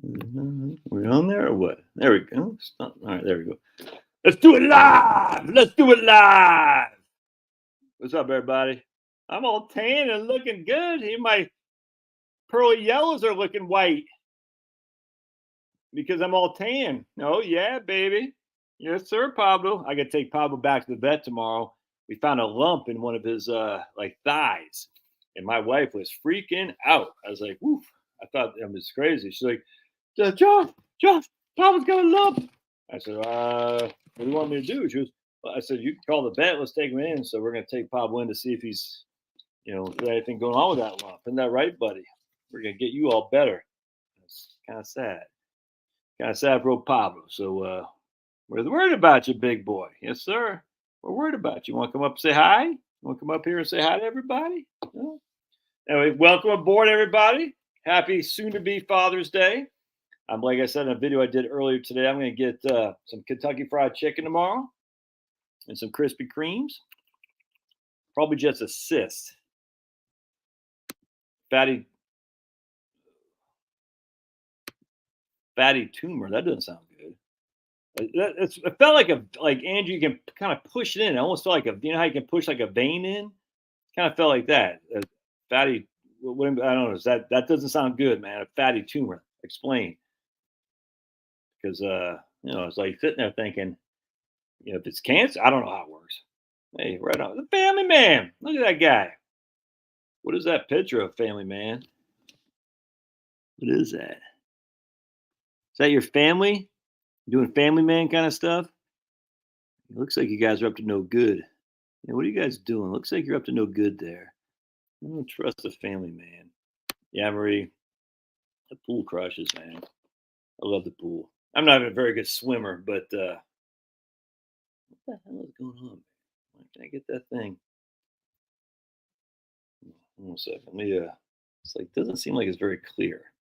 We're on there or what? There we go. All right, there we go. Let's do it live. Let's do it live. What's up, everybody? I'm all tan and looking good. Here, my pearly yellows are looking white because I'm all tan. Oh, yeah, baby. Yes, sir, Pablo. I got to take Pablo back to the vet tomorrow. We found a lump in one of his thighs, and my wife was freaking out. I was like, "Woof!" I thought it was crazy. She's like, "Josh, Pablo's got a lump." I said, "What do you want me to do?" She was, I said, "You can call the vet. Let's take him in." So we're going to take Pablo in to see if he's, if there's anything going on with that lump. Isn't that right, buddy? We're going to get you all better. It's kind of sad. Kind of sad for old Pablo. So we're worried about you, big boy. Yes, sir. We're worried about you. Want to come up and say hi? You want to come up here and say hi to everybody? No? Anyway, welcome aboard, everybody. Happy soon-to-be Father's Day. Like I said in a video I did earlier today, I'm going to get some Kentucky Fried Chicken tomorrow and some Krispy Kremes. Probably just a cyst. Fatty tumor. That doesn't sound good. It felt like Andrew, you can kind of push it in. It almost felt like how you can push like a vein in. Kind of felt like that. Fatty. I don't know. That doesn't sound good, man. A fatty tumor. Explain. Because it's like sitting there thinking, if it's cancer, I don't know how it works. Hey, right on. The Family Man. Look at that guy. What is that picture of Family Man? What is that? Is that your family? Doing Family Man kind of stuff? It looks like you guys are up to no good. What are you guys doing? Looks like you're up to no good there. I don't trust the Family Man. Yeah, Marie. The pool crushes, man. I love the pool. I'm not even a very good swimmer, but what the hell is going on? Why can't I get that thing? One second. Let me it's like doesn't seem like it's very clear.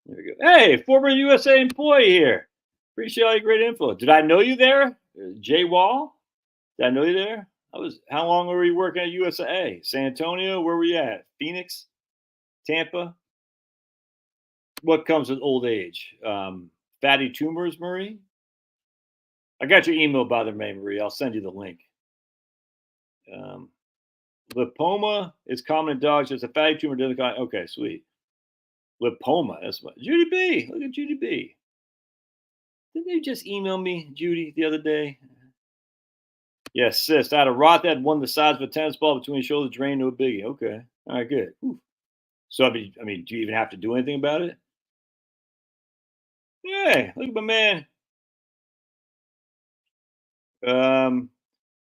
There we go. Hey, former USA employee here. Appreciate all your great info. Did I know you there? Jay Wall? Did I know you there? How long were you working at USA? San Antonio? Where were you at? Phoenix? Tampa? What comes with old age? Fatty tumors, Marie? I got your email, by the way, Marie. I'll send you the link. Lipoma is common in dogs. It's a fatty tumor. Okay, sweet. Lipoma. That's what. Judy B. Look at Judy B. Didn't you just email me, Judy, the other day? Yes, cyst. I had a rot that won the size of a tennis ball between your shoulders, drain, no biggie. Okay. All right, good. Whew. So, I mean, do you even have to do anything about it? Yeah, look at my man.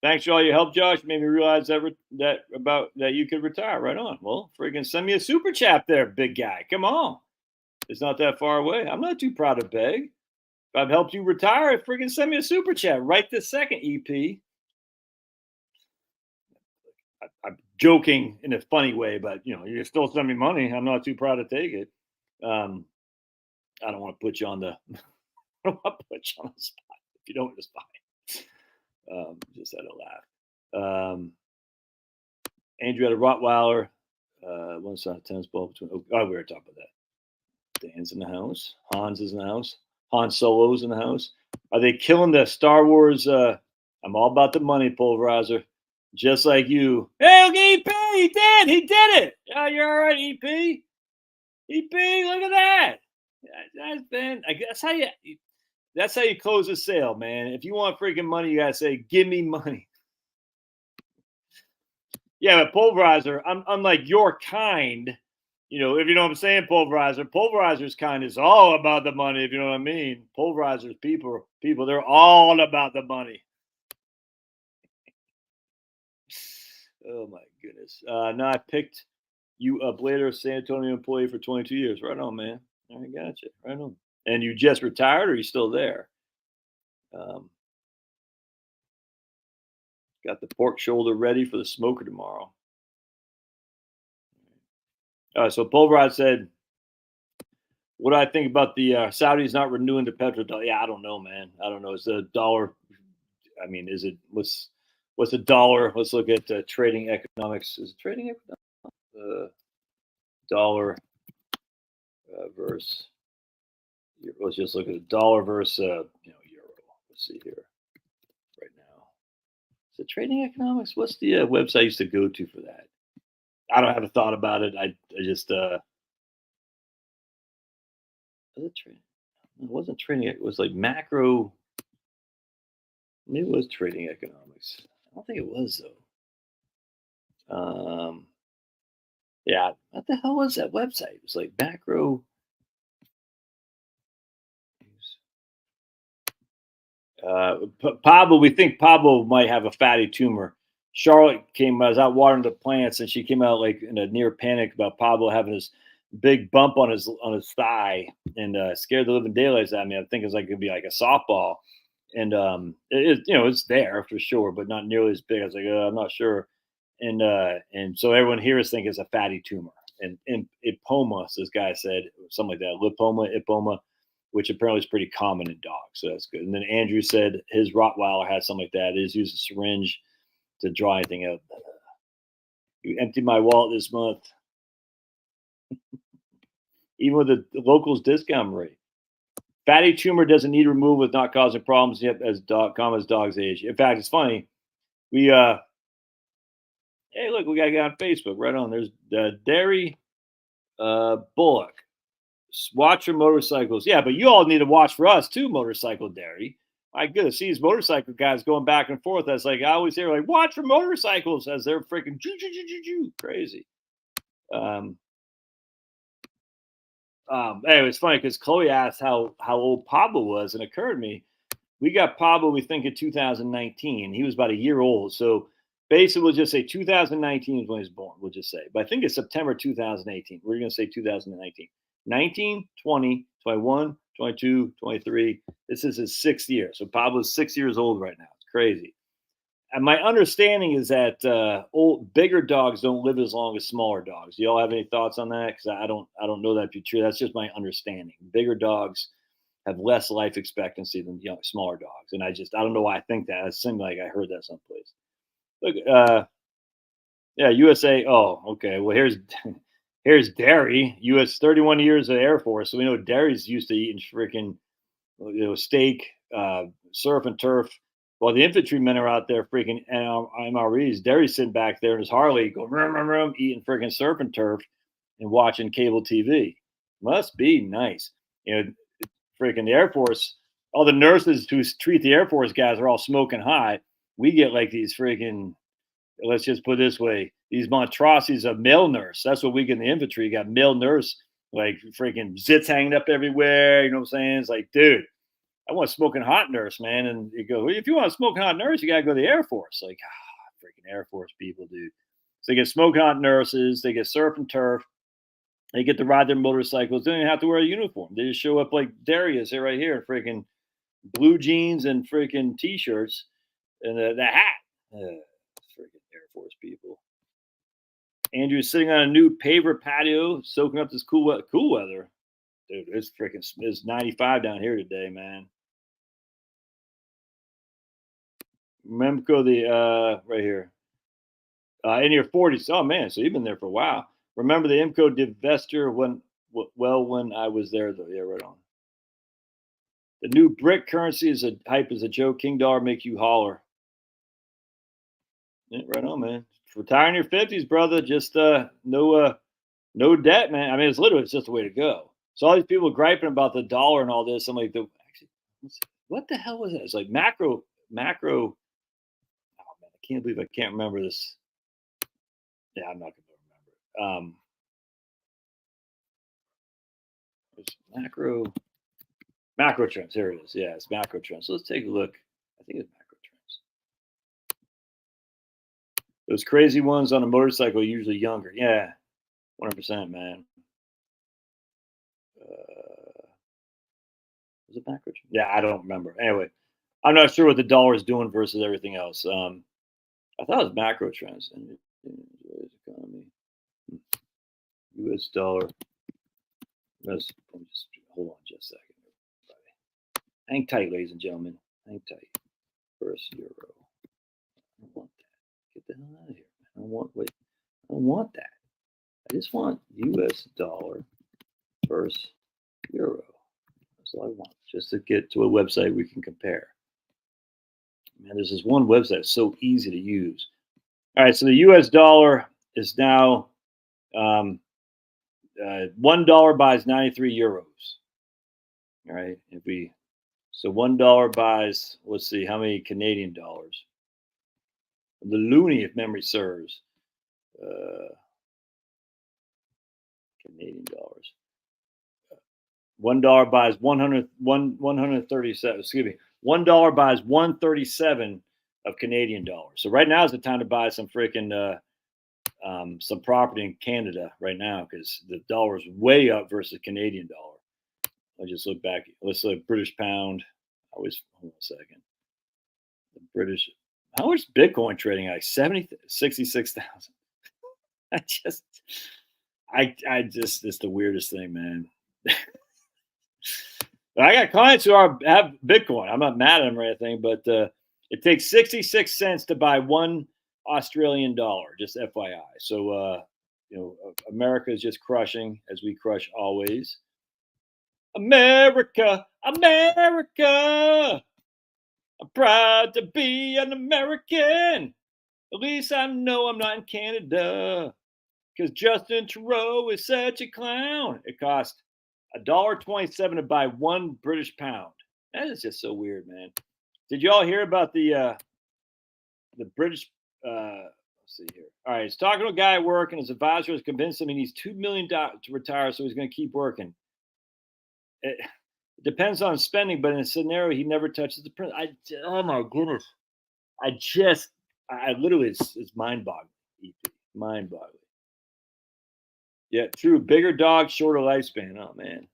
Thanks for all your help, Josh. Made me realize that you could retire. Right on. Well, friggin' send me a super chat there, big guy. Come on. It's not that far away. I'm not too proud to beg. If I've helped you retire, friggin' send me a super chat right this second, EP. I'm joking in a funny way, but you still send me money. I'm not too proud to take it. I don't want to put you on the I don't want to put you on the spot. If you don't, it's fine. Just had a laugh. Andrew had a Rottweiler. One side tennis ball between. Oh, we were talking about that. Dan's in the house. Hans is in the house. Han Solo's in the house. Are they killing the Star Wars? I'm all about the money, Pulverizer. Just like you. Hey, look at EP. He did it. Yeah, you're all right, EP. EP, look at that. That's how you close a sale, man. If you want freaking money, you gotta say, "Give me money." Yeah, but Pulverizer, I'm like your kind. If you know what I'm saying, Pulverizer's kind is all about the money. If you know what I mean, Pulverizer's people, they're all about the money. Oh my goodness. Now I picked you up later, San Antonio employee for 22 years. Right on, man. I got you. Right on. And you just retired, or are you still there? Got the pork shoulder ready for the smoker tomorrow. So Pulverizer said, "What do I think about the Saudis not renewing the petrodollar?" Yeah, I don't know, man. I don't know. Is the dollar? I mean, is it what's the dollar? Let's look at trading economics. Is it trading economics? Dollar versus. Let's just look at the dollar versus euro. Let's see here right now. Is it Trading Economics? What's the website I used to go to for that? I don't have a thought about it. I just was it trading? It wasn't trading. It was like macro. Maybe it was Trading Economics. I don't think it was though. Yeah. What the hell was that website? It was like macro. Pablo, we think Pablo might have a fatty tumor. Charlotte was out watering the plants, and she came out like in a near panic about Pablo having this big bump on his thigh, and scared the living daylights out of me. I think it's like it'd be like a softball, and it's there for sure, but not nearly as big. I was like, I'm not sure, and so everyone here is thinking it's a fatty tumor, and ipoma, this guy said something like that, ipoma, which apparently is pretty common in dogs. So that's good. And then Andrew said his Rottweiler has something like that. It is used a syringe to draw anything out. You emptied my wallet this month, even with the locals discount rate. Fatty tumor doesn't need removal with not causing problems yet as dogs age. In fact, it's funny. We hey, look, we got a guy on Facebook. Right on. There's Dairy Bullock. Watch your motorcycles. Yeah, but you all need to watch for us too, Motorcycle Dairy. My goodness, see these motorcycle guys going back and forth. That's like I always hear, like, watch for motorcycles as they're freaking crazy. Anyway, it's funny because Chloe asked how old Pablo was, and it occurred to me, we got Pablo, we think, in 2019. He was about a year old. So basically, we'll just say 2019 is when he was born. We'll just say. But I think it's September 2018. We're going to say 2019. 19, 20, 21, 22, 23. This is his 6th year. So Pablo's 6 years old right now. It's crazy. And my understanding is that bigger dogs don't live as long as smaller dogs. Do y'all have any thoughts on that? Because I don't know that to be true. That's just my understanding. Bigger dogs have less life expectancy than smaller dogs. And I don't know why I think that. It seemed like I heard that someplace. Look, yeah, USA. Oh, okay. Well, here's Derry. US 31 years of Air Force. So we know Derry's used to eating freaking steak, surf and turf. While the infantrymen are out there freaking MREs, Derry's sitting back there in his Harley going rum, eating freaking surf and turf and watching cable TV. Must be nice. Freaking the Air Force, all the nurses who treat the Air Force guys are all smoking high. We get like these freaking, let's just put it this way, these monstrosities of male nurse. That's what we get in the infantry. You got male nurse, like freaking zits hanging up everywhere. You know what I'm saying? It's like, dude, I want a smoking hot nurse, man. And you go, well, if you want a smoking hot nurse, you got to go to the Air Force. Like, freaking Air Force people, dude. So they get smoking hot nurses. They get surf and turf. They get to ride their motorcycles. They don't even have to wear a uniform. They just show up like Darius here, right here, freaking blue jeans and freaking T-shirts and the hat. Freaking Air Force people. Andrew's sitting on a new paver patio, soaking up this cool weather. Dude, it's 95 down here today, man. Remember right here. In your 40s. Oh man, so you've been there for a while. Remember the IMCO divestiture when I was there though. Yeah, right on. The new brick currency is a hype as a joke. King dollar make you holler. Yeah, right on, man. Retire in your 50s, brother. Just no debt, man. I mean, it's just the way to go. So all these people griping about the dollar and all this. I'm like, what the hell was that? It's like macro. Oh man, I can't believe I can't remember this. Yeah, I'm not gonna remember. It's macro trends. Here it is. Yeah, it's macro trends. So let's take a look. I think it's macro trends. Those crazy ones on a motorcycle are usually younger. Yeah, 100%, man. Was it macro trends? Yeah, I don't remember. Anyway, I'm not sure what the dollar is doing versus everything else. I thought it was macro trends. Economy. US dollar. Just hold on just a second. Everybody. Hang tight, ladies and gentlemen. Hang tight. Versus euro. I don't want that. Get the hell out of here. I don't want that. I just want US dollar versus That's all I want, just to get to a website we can compare. Man, there's this one website that's so easy to use. All right, so the U.S. dollar is now $1 buys 93 euros. All right, if we so $1 buys, let's see how many Canadian dollars. The loonie, if memory serves, Canadian dollars. $1 buys 137. Excuse me, $1 buys 137 of Canadian dollars. So right now is the time to buy some freaking some property in Canada right now because the dollar is way up versus Canadian dollar. I just look back. Let's look British pound. I always hold on a second. The British. How much Bitcoin trading? Like 66,000. I just, it's the weirdest thing, man. I got clients who have Bitcoin. I'm not mad at them or anything, but it takes 66 cents to buy one Australian dollar. Just FYI. So America is just crushing as we crush always. America, America. I'm proud to be an American. At least I know I'm not in Canada. Because Justin Trudeau is such a clown. It cost $1.27 to buy one British pound. That is just so weird, man. Did you all hear about the British? Let's see here. All right, he's talking to a guy at work, and his advisor has convinced him he needs $2 million to retire, so he's going to keep working. It depends on spending, but in a scenario, he never touches the print. Oh my goodness. I literally, it's mind-boggling. Mind-boggling. Yeah, true. Bigger dog, shorter lifespan. Oh man.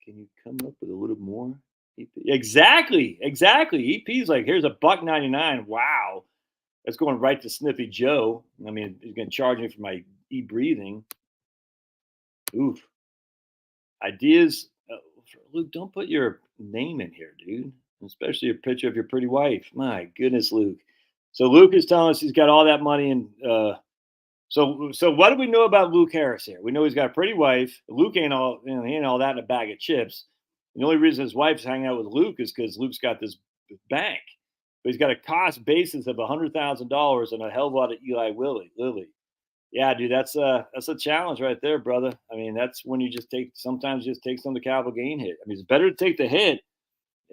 Can you come up with a little more? EP? Exactly. EP's like, here's $1.99. Wow. That's going right to Sniffy Joe. I mean, he's gonna charge me for my e-breathing. Oof. Ideas. Luke, don't put your name in here, dude. Especially a picture of your pretty wife. My goodness, Luke. So Luke is telling us he's got all that money in So what do we know about Luke Harris here? We know he's got a pretty wife. Luke ain't all he ain't all that in a bag of chips. The only reason his wife's hanging out with Luke is because Luke's got this bank, but he's got a cost basis of $100,000 and a hell of a lot of Eli Lilly. Yeah, dude, that's a challenge right there, brother. I mean, that's when you sometimes just take some of the capital gain hit. I mean, it's better to take the hit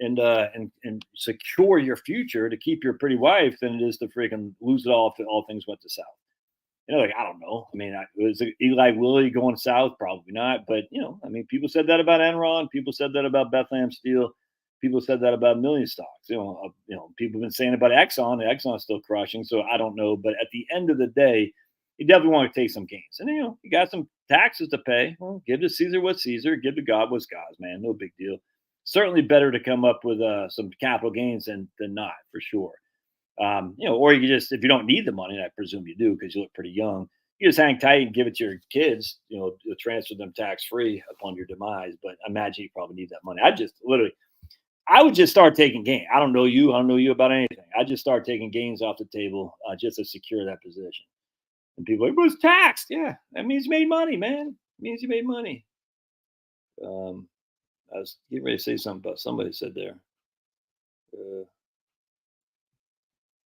and secure your future to keep your pretty wife than it is to freaking lose it all if all things went to south. I don't know. I mean, was Eli Lilly going south? Probably not. But, I mean, people said that about Enron. People said that about Bethlehem Steel. People said that about million stocks. People have been saying about Exxon. Exxon's still crushing. So I don't know. But at the end of the day, you definitely want to take some gains. And, you got some taxes to pay. Well, give to Caesar what's Caesar. Give to God what's God's, man. No big deal. Certainly better to come up with some capital gains than not, for sure. Or you can just, if you don't need the money, and I presume you do because you look pretty young, you just hang tight and give it to your kids, transfer them tax free upon your demise. But I imagine you probably need that money. I would just start taking gains. I don't know you about anything. I just start taking gains off the table just to secure that position. And people are like, well, it's taxed. Yeah, that means you made money, man. It means you made money. I was getting ready to say something about somebody said there.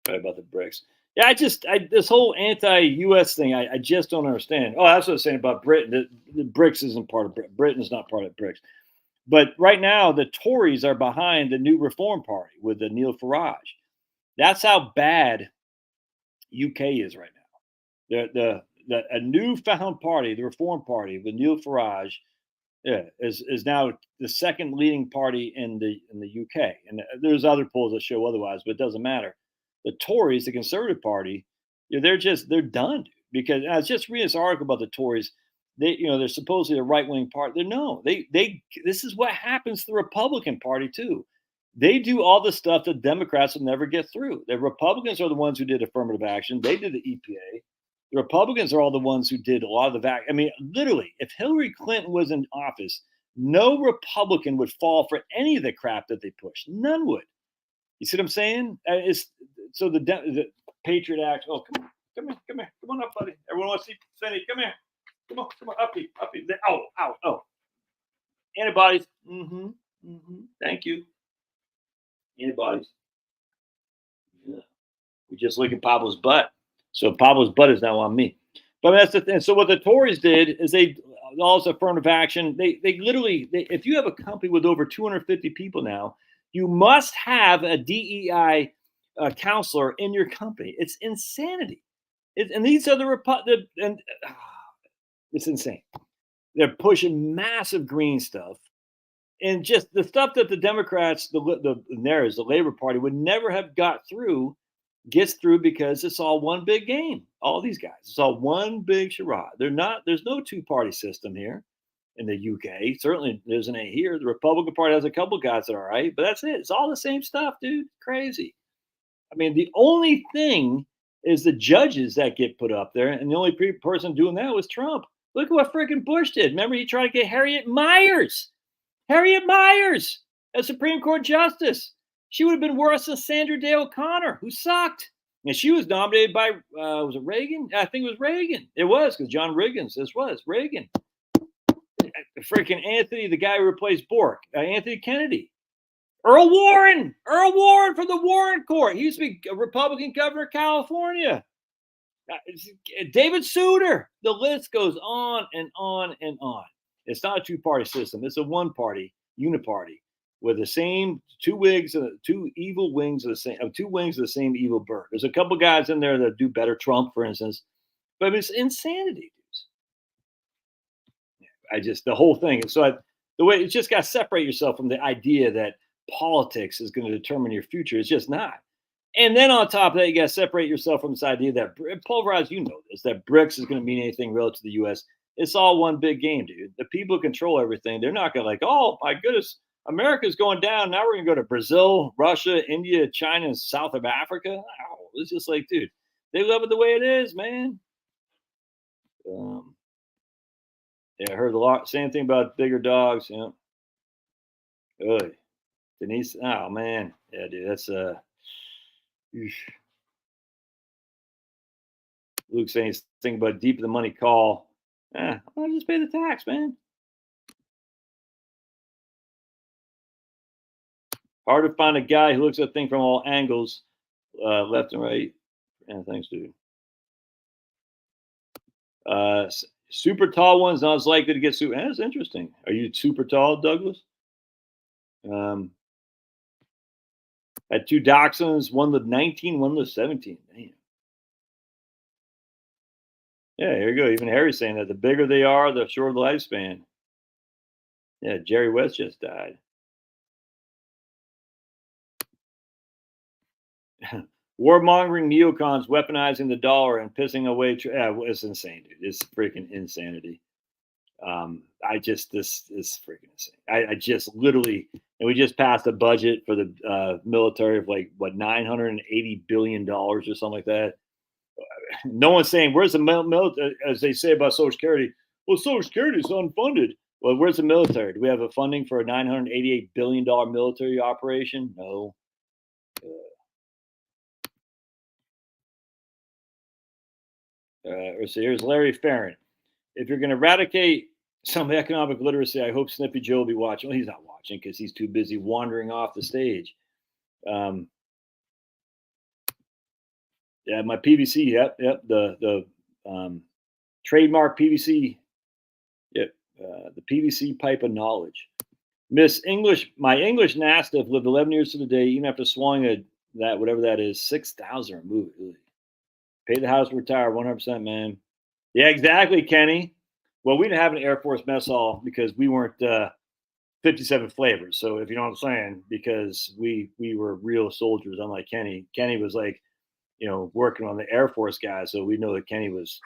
About the BRICS. Yeah, this whole anti-U.S. thing, I just don't understand. Oh, that's what I was saying about Britain. The BRICS isn't part of Britain. Britain is not part of BRICS. But right now, the Tories are behind the new Reform Party with the Neil Farage. That's how bad UK is right now. A newfound party, the Reform Party with Neil Farage, is now the second leading party in the UK. And there's other polls that show otherwise, but it doesn't matter. The Tories, the Conservative Party, they're done because I was just reading this article about the Tories. They're supposedly a right-wing party. This is what happens to the Republican Party too. They do all the stuff that Democrats will never get through. The Republicans are the ones who did affirmative action. They did the EPA. The Republicans are all the ones who did a lot of the I mean, literally, if Hillary Clinton was in office, no Republican would fall for any of the crap that they pushed. None would. You see what I'm saying? So the Patriot Act. Oh, come on up, buddy. Everyone wants to see Cindy. Come here. Come on, uppy. Oh. Antibodies. Thank you. Antibodies. Yeah. We just look at Pablo's butt. So Pablo's butt is now on me. But that's the thing. So what the Tories did is they all this affirmative action. They literally, if you have a company with over 250 people now, you must have a DEI counselor in your company. It's insanity. And these are it's insane. They're pushing massive green stuff, and just the stuff that the Democrats, the Labor Party would never have got through, gets through because it's all one big game. All these guys, it's all one big charade. There's no two-party system here in the UK. Certainly there isn't any here. The Republican Party has a couple guys that are all right, but that's it. It's all the same stuff, dude. Crazy. I mean, the only thing is the judges that get put up there, and the only person doing that was Trump. Look at what freaking Bush did. Remember, he tried to get Harriet Miers as Supreme Court Justice. She would have been worse than Sandra Day O'Connor, who sucked. And she was nominated by, was it Reagan? I think it was Reagan. It was, because John Riggins, this was Reagan. Freaking Anthony, the guy who replaced Bork, Anthony Kennedy. Earl Warren from the Warren Court. He used to be a Republican governor of California. David Souter. The list goes on and on and on. It's not a two-party system. It's a one-party, uniparty, with the same two evil wings of the same, two wings of the same evil bird. There's a couple guys in there that do better. Trump, for instance, but it's insanity, dudes. The whole thing. So the way it's just got to separate yourself from the idea that politics is going to determine your future. It's just not. And then on top of that, you got to separate yourself from this idea that pulverize, that BRICS is going to mean anything relative to the U.S. It's all one big game, dude. The people who control everything, they're not going to oh, my goodness, America's going down. Now we're going to go to Brazil, Russia, India, China, and South of Africa. Oh, it's just like, dude, they love it the way it is, man. I heard a lot, same thing about bigger dogs, Denise, oh, man. Yeah, dude, that's Luke saying think about deep in the money call. I'll just pay the tax, man. Hard to find a guy who looks at things from all angles, left and right. And thanks, dude. Super tall ones not as likely to get super. That's interesting. Are you super tall, Douglas? Had two dachshunds, one lived 19, one lived 17. Damn. Yeah, here you go. Even Harry's saying that the bigger they are, the shorter the lifespan. Yeah, Jerry West just died. Warmongering neocons weaponizing the dollar and pissing away. It's insane, dude. It's freaking insanity. This is freaking insane. I just literally, and we just passed a budget for the military of like what $980 billion or something like that. No one's saying where's the military, as they say about Social Security. Well, Social Security is unfunded. Well, where's the military? Do we have a funding for a $988 billion military operation? No. So here's Larry Farron. If you're going to eradicate some economic literacy, I hope Snippy Joe will be watching. Well, he's not watching because he's too busy wandering off the stage. Yeah, my PVC. Yep. The trademark PVC. Yep. The PVC pipe of knowledge. Miss English. My English Nastiff lived 11 years to the day, even after swallowing that whatever that is, 6,000 remove it. Pay the house, retire 100%, man. Yeah, exactly, Kenny. Well, we didn't have an Air Force mess hall because we weren't 57 flavors. So if you know what I'm saying, because we were real soldiers, unlike Kenny. Kenny was like, working on the Air Force guys. So we know that Kenny was,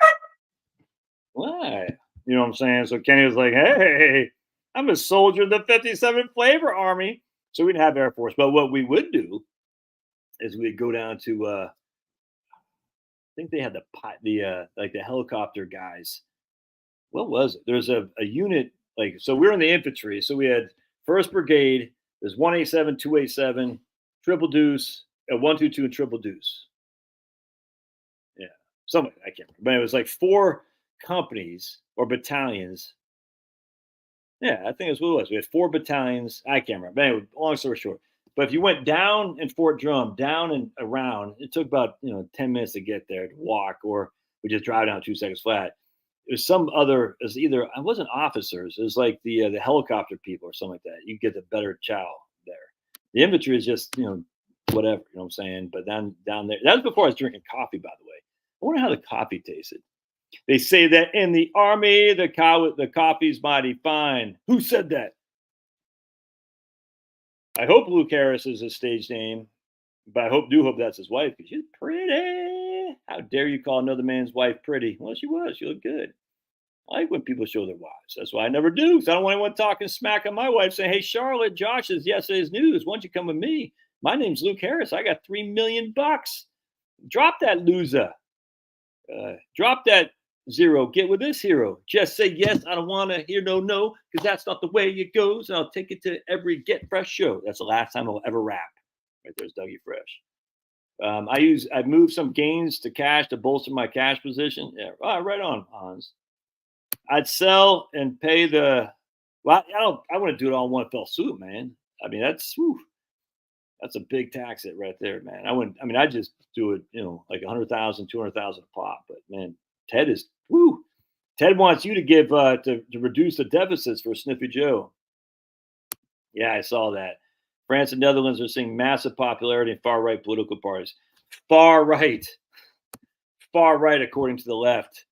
why? You know what I'm saying? So Kenny was like, hey, I'm a soldier of the 57 flavor army. So we didn't have Air Force. But what we would do is we'd go down to, I think they had the helicopter guys. What was it? There's a unit, so we were in the infantry. So we had 1st Brigade, there's 187, 287, Triple Deuce, 122, and Triple Deuce. Yeah, something I can't remember. But it was like 4 companies or battalions Yeah, I think that's what it was. We had 4 battalions. I can't remember. But anyway, long story short. But if you went down in Fort Drum, down and around, it took about 10 minutes to get there to walk, or we just drive down 2 seconds flat. There's some other. It was either I wasn't officers. It was like the helicopter people or something like that. You get the better chow there. The infantry is just whatever. You know what I'm saying? But down there, that was before I was drinking coffee. By the way, I wonder how the coffee tasted. They say that in the army, the coffee's mighty fine. Who said that? I hope Luke Harris is his stage name, but do hope that's his wife because she's pretty. How dare you call another man's wife pretty? Well, she was. She looked good. I like when people show their wives. That's why I never do. Because I don't want anyone talking smack on my wife saying, hey, Charlotte, Josh is yesterday's news. Why don't you come with me? My name's Luke Harris. I got $3 million. Drop that loser. Drop that zero. Get with this hero. Just say yes. I don't want to hear no, because that's not the way it goes. And I'll take it to every Get Fresh show. That's the last time I'll ever rap. Right there's Dougie Fresh. I moved some gains to cash to bolster my cash position. Yeah, right on, Hans. I'd sell and pay the. Well, I want to do it all in one fell swoop, man. I mean, that's a big tax hit right there, man. I just do it, like 100,000, 200,000 a pop. But man, Ted is woo. Ted wants you to give to reduce the deficits for Sniffy Joe. Yeah, I saw that. France and Netherlands are seeing massive popularity in far right political parties. Far right, according to the left.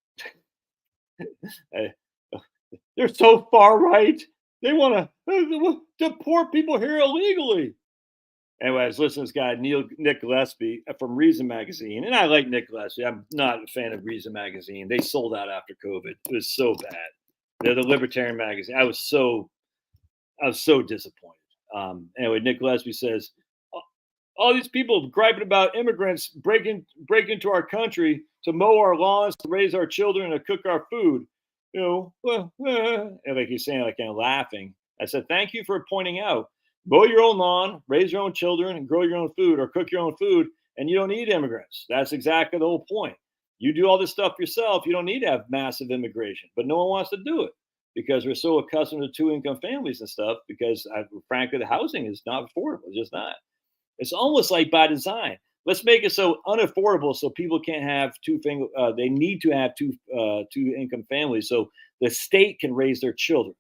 They're so far right. They want to deport people here illegally. Anyway, I was listening to this guy, Nick Gillespie from Reason Magazine. And I like Nick Gillespie. I'm not a fan of Reason Magazine. They sold out after COVID. It was so bad. They're the libertarian magazine. I was so disappointed. Anyway, Nick Gillespie says, all these people griping about immigrants breaking into our country to mow our lawns, to raise our children, to cook our food. And like he's saying, like kind of laughing. I said, thank you for pointing out. Mow your own lawn, raise your own children, and grow your own food, or cook your own food, and you don't need immigrants. That's exactly the whole point. You do all this stuff yourself. You don't need to have massive immigration, but no one wants to do it because we're so accustomed to 2-income families and stuff. Because frankly, the housing is not affordable. It's just not. It's almost like by design. Let's make it so unaffordable so people can't have they need to have two-income families so the state can raise their children.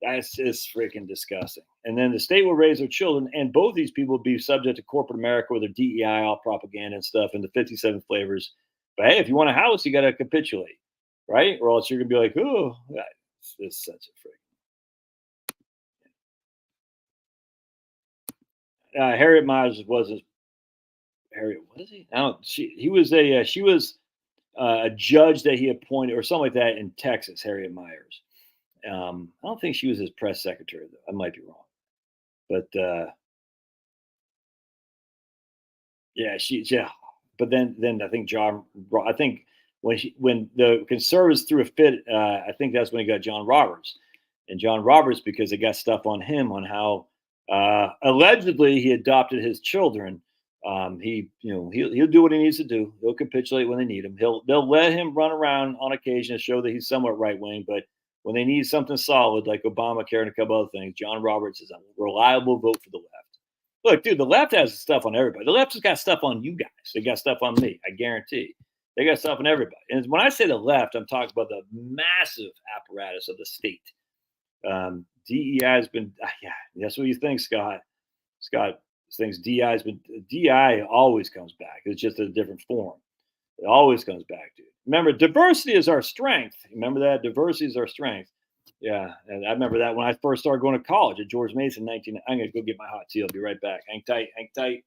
That's just freaking disgusting. And then the state will raise their children, and both these people will be subject to corporate America with their DEI, all propaganda and stuff, and the 57 flavors. But hey, if you want a house, you got to capitulate, right? Or else you're gonna be like, oh, it's such a freaking. Harriet Myers wasn't Harriet. What is he? I don't. He was she was a judge that he appointed or something like that in Texas. Harriet Myers. I don't think she was his press secretary, though. I might be wrong, but yeah. But then I think I think when the conservatives threw a fit, I think that's when he got John Roberts, and John Roberts because they got stuff on him on how allegedly he adopted his children. He'll do what he needs to do. He'll capitulate when they need him. They'll let him run around on occasion to show that he's somewhat right wing, but when they need something solid like Obamacare and a couple other things, John Roberts is a reliable vote for the left. Look, dude, the left has stuff on everybody. The left has got stuff on you guys. They got stuff on me. I guarantee. They got stuff on everybody. And when I say the left, I'm talking about the massive apparatus of the state. DEI has been, yeah, that's what you think, Scott. Scott thinks DEI always comes back. It's just a different form. It always comes back, dude. Remember, diversity is our strength. Remember that? Diversity is our strength. Yeah, and I remember that when I first started going to college at George Mason, 19. I'm gonna go get my hot tea. I'll be right back. Hang tight. Hang tight.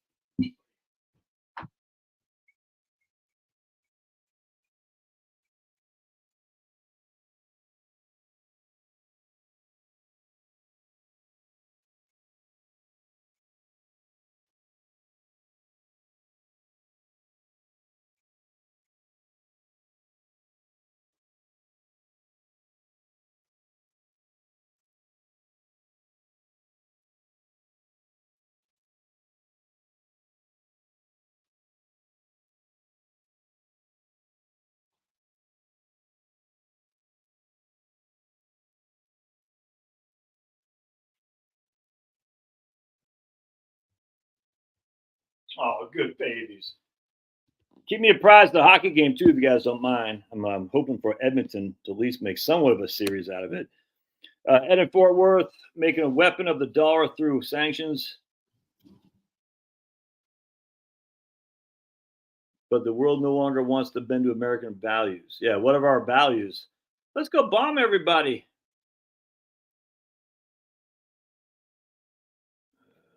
Oh, good babies. Keep me apprised of the hockey game too, if you guys don't mind. I'm hoping for Edmonton to at least make somewhat of a series out of it. Ed in Fort Worth making a weapon of the dollar through sanctions, but the world no longer wants to bend to American values. Yeah, what are our values? Let's go bomb everybody.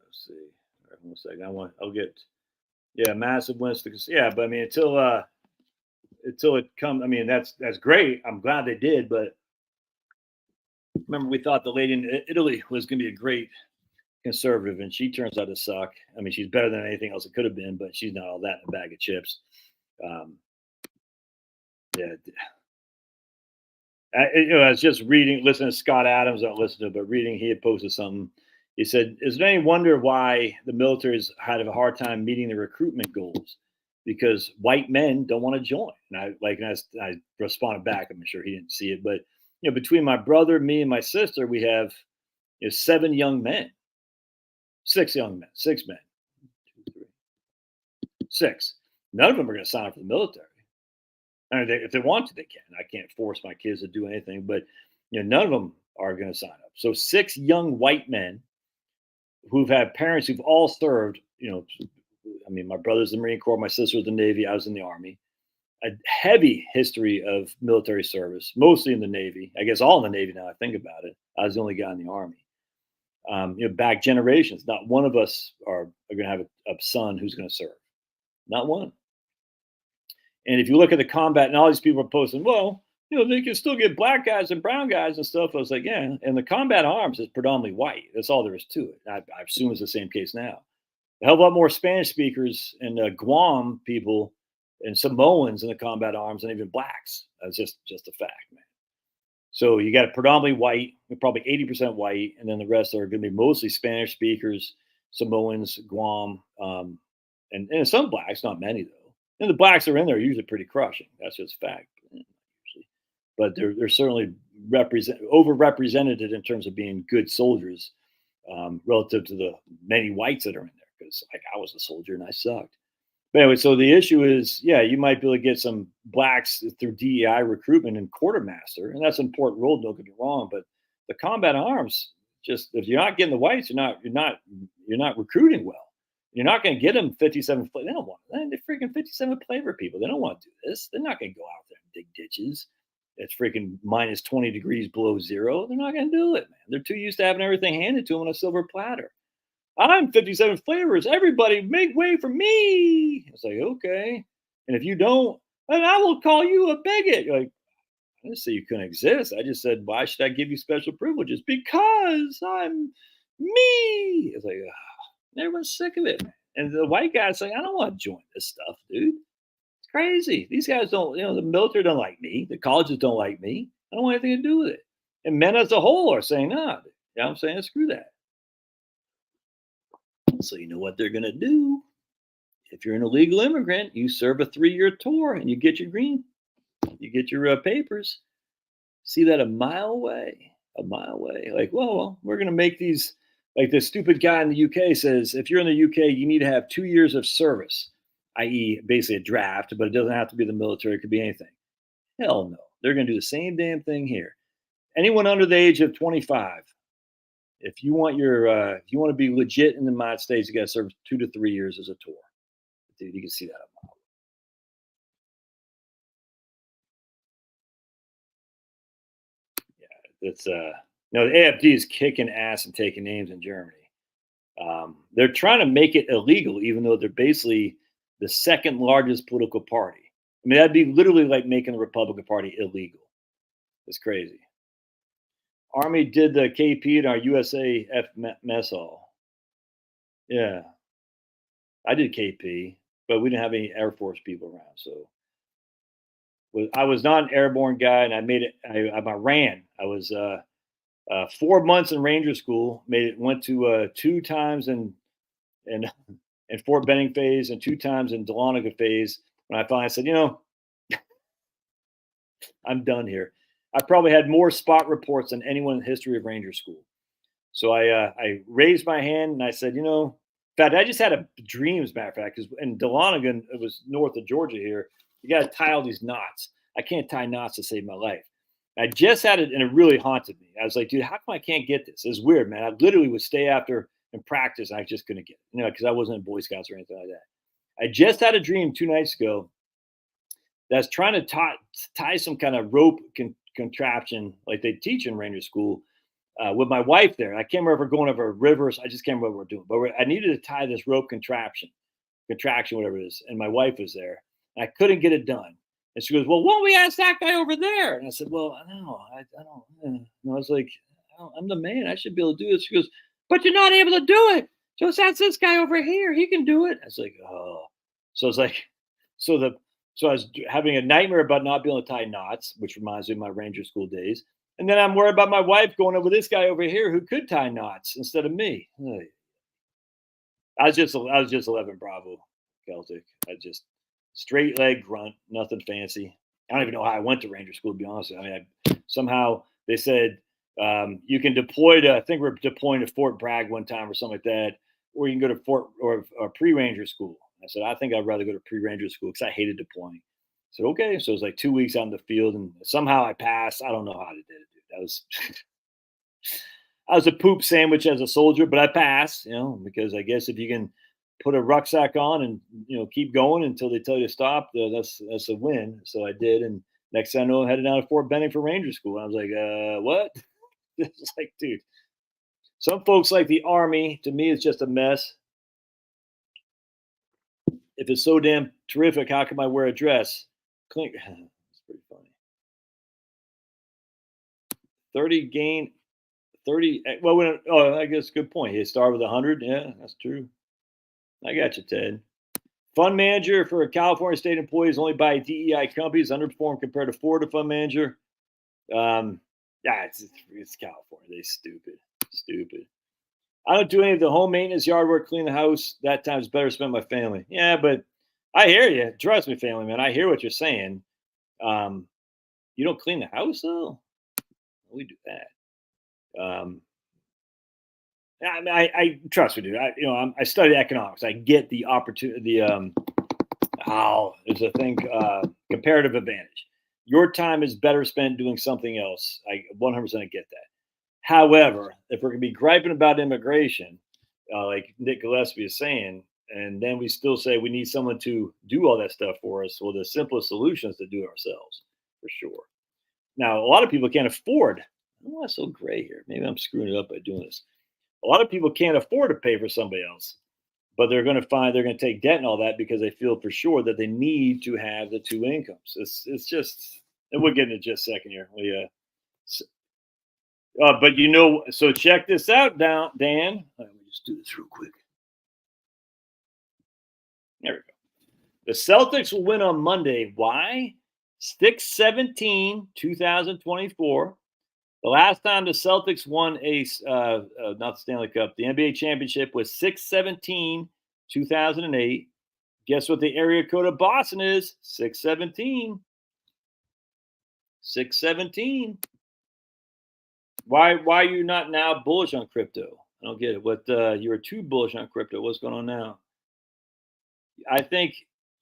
Let's see. All right, 1 second. I'll get massive wins to but I mean until it comes. I mean that's great. I'm glad they did, but remember we thought the lady in Italy was going to be a great conservative, and she turns out to suck. I mean, she's better than anything else it could have been, but she's not all that in a bag of chips. Yeah, I was just listening to Scott Adams. I don't listen to it, but reading, he had posted something. He said, "Is there any wonder why the military's had a hard time meeting the recruitment goals? Because white men don't want to join." And I responded back. I'm sure he didn't see it, but between my brother, me, and my sister, we have 7 young men, 6 young men, 6 men, 2, 3, 6. None of them are going to sign up for the military. I mean, if they want to, they can. I can't force my kids to do anything, but none of them are going to sign up. So 6 young white men who've had parents who've all served. I mean, my brother's in the Marine Corps, my sister was in the Navy, I was in the Army. A heavy history of military service, mostly in the Navy. I guess all in the Navy now. I think about it. I was the only guy in the Army. Back generations, not one of us are going to have a son who's going to serve. Not one. And if you look at the combat, and all these people are posting, well, they can still get black guys and brown guys and stuff. I was like, yeah. And the combat arms is predominantly white. That's all there is to it. I assume it's the same case now. A hell of a lot more Spanish speakers and Guam people and Samoans in the combat arms than even blacks. That's just a fact, man. So you got predominantly white, probably 80% white, and then the rest are going to be mostly Spanish speakers, Samoans, Guam, and some blacks, not many though. And the blacks are in there usually pretty crushing. That's just a fact. Usually. But they're certainly overrepresented in terms of being good soldiers relative to the many whites that are in there. Because I was a soldier and I sucked. But anyway, so the issue is, you might be able to get some blacks through DEI recruitment and quartermaster, and that's an important role. Don't get me wrong, but the combat arms, just if you're not getting the whites, you're not recruiting well. You're not going to get them 57. They don't want that. They're freaking 57 flavor people. They don't want to do this. They're not going to go out there and dig ditches. It's freaking minus 20 degrees below zero. They're not going to do it, man. They're too used to having everything handed to them on a silver platter. I'm 57 flavors. Everybody make way for me. It's like, okay. And if you don't, then I will call you a bigot. You're like, I didn't say you couldn't exist. I just said, why should I give you special privileges? Because I'm me. It's like, everyone's sick of it, man. And the white guy's like, I don't want to join this stuff, dude. It's crazy. These guys don't, the military don't like me. The colleges don't like me. I don't want anything to do with it. And men as a whole are saying, nah, I'm saying, screw that. So you know what they're going to do? If you're an illegal immigrant, you serve a 3-year tour and you get your papers. See that a mile away. Like, well, we're going to make these, like this stupid guy in the UK says, if you're in the UK, you need to have 2 years of service, i.e. basically a draft, but it doesn't have to be the military. It could be anything. Hell no. They're going to do the same damn thing here. Anyone under the age of 25, if you want to be legit in the United States, you got to serve 2 to 3 years as a tour. Dude, you can see that a mile. Yeah, it's the AFD is kicking ass and taking names in Germany. They're trying to make it illegal, even though they're basically the second largest political party. I mean, that'd be literally like making the Republican Party illegal. It's crazy. Army did the KP in our USAF mess hall. Yeah, I did KP, but we didn't have any Air Force people around. So I was not an airborne guy, and I made it. I ran. I was 4 months in Ranger School. Went to 2 times in Fort Benning phase and 2 times in Dahlonega phase. When I finally said, I'm done here. I probably had more spot reports than anyone in the history of Ranger School. So I raised my hand and I said, In fact, I just had a dream, as a matter of fact, because in Dahlonega, it was north of Georgia here. You got to tie all these knots. I can't tie knots to save my life. I just had it, and it really haunted me. I was like, dude, how come I can't get this? It's weird, man. I literally would stay after and practice, and I just couldn't get it, because I wasn't in Boy Scouts or anything like that. I just had a dream 2 nights ago that's trying to tie some kind of rope contraption like they teach in Ranger School with my wife there. I can't remember if we're going over rivers. I just can't remember what we're doing. But I needed to tie this rope contraction, whatever it is. And my wife was there. And I couldn't get it done. And she goes, well, why don't we ask that guy over there? And I said, well, no, I don't. And I was like, I'm the man. I should be able to do this. She goes, but you're not able to do it. Just ask this guy over here. He can do it. I was like, oh. So it's like, so I was having a nightmare about not being able to tie knots, which reminds me of my Ranger School days. And then I'm worried about my wife going over this guy over here who could tie knots instead of me. I was just 11 Bravo Celtic. I just straight leg grunt, nothing fancy. I don't even know how I went to Ranger School, to be honest. I mean, somehow they said you can deploy to, I think we're deploying to Fort Bragg one time or something like that, or you can go to Fort or pre-Ranger school. I said, I think I'd rather go to pre-Ranger school because I hated deploying. I said, okay. So it was like 2 weeks out in the field, and somehow I passed. I don't know how I did it, dude. That was I was a poop sandwich as a soldier, but I passed, because I guess if you can put a rucksack on and keep going until they tell you to stop, that's a win. So I did, and next thing I know, I headed down to Fort Benning for Ranger School. I was like, what? It's like, dude. Some folks like the Army. To me, it's just a mess. If it's so damn terrific, how come I wear a dress? Clink. It's pretty funny. 30 gain, 30. Well, I guess good point. He started with 100. Yeah, that's true. I got you, Ted. Fund manager for a California state employee is only by DEI companies, underperformed compared to Florida fund manager. Yeah, it's California. They stupid. I don't do any of the home maintenance, yard work, clean the house. That time's better spent with my family. Yeah, but I hear you. Trust me, family man. I hear what you're saying. You don't clean the house though. We do that. I trust me, dude. I studied economics. I get the opportunity. There's a thing, comparative advantage. Your time is better spent doing something else. I 100% get that. However, if we're going to be griping about immigration, like Nick Gillespie is saying, and then we still say we need someone to do all that stuff for us, well, the simplest solution is to do it ourselves, for sure. Now, a lot of people can't afford. Oh, that's so gray here. Maybe I'm screwing it up by doing this. A lot of people can't afford to pay for somebody else, but they're going to take debt and all that because they feel for sure that they need to have the two incomes. It's just, and we'll get into just a second here. But so check this out, Dan. Let me just do this real quick. There we go. The Celtics will win on Monday. Why? 6/17, 2024. The last time the Celtics won not the Stanley Cup, the NBA championship was 6/17, 2008. Guess what the area code of Boston is? 617. 617. Why are you not now bullish on crypto? I don't get it. What you were too bullish on crypto. What's going on now? I think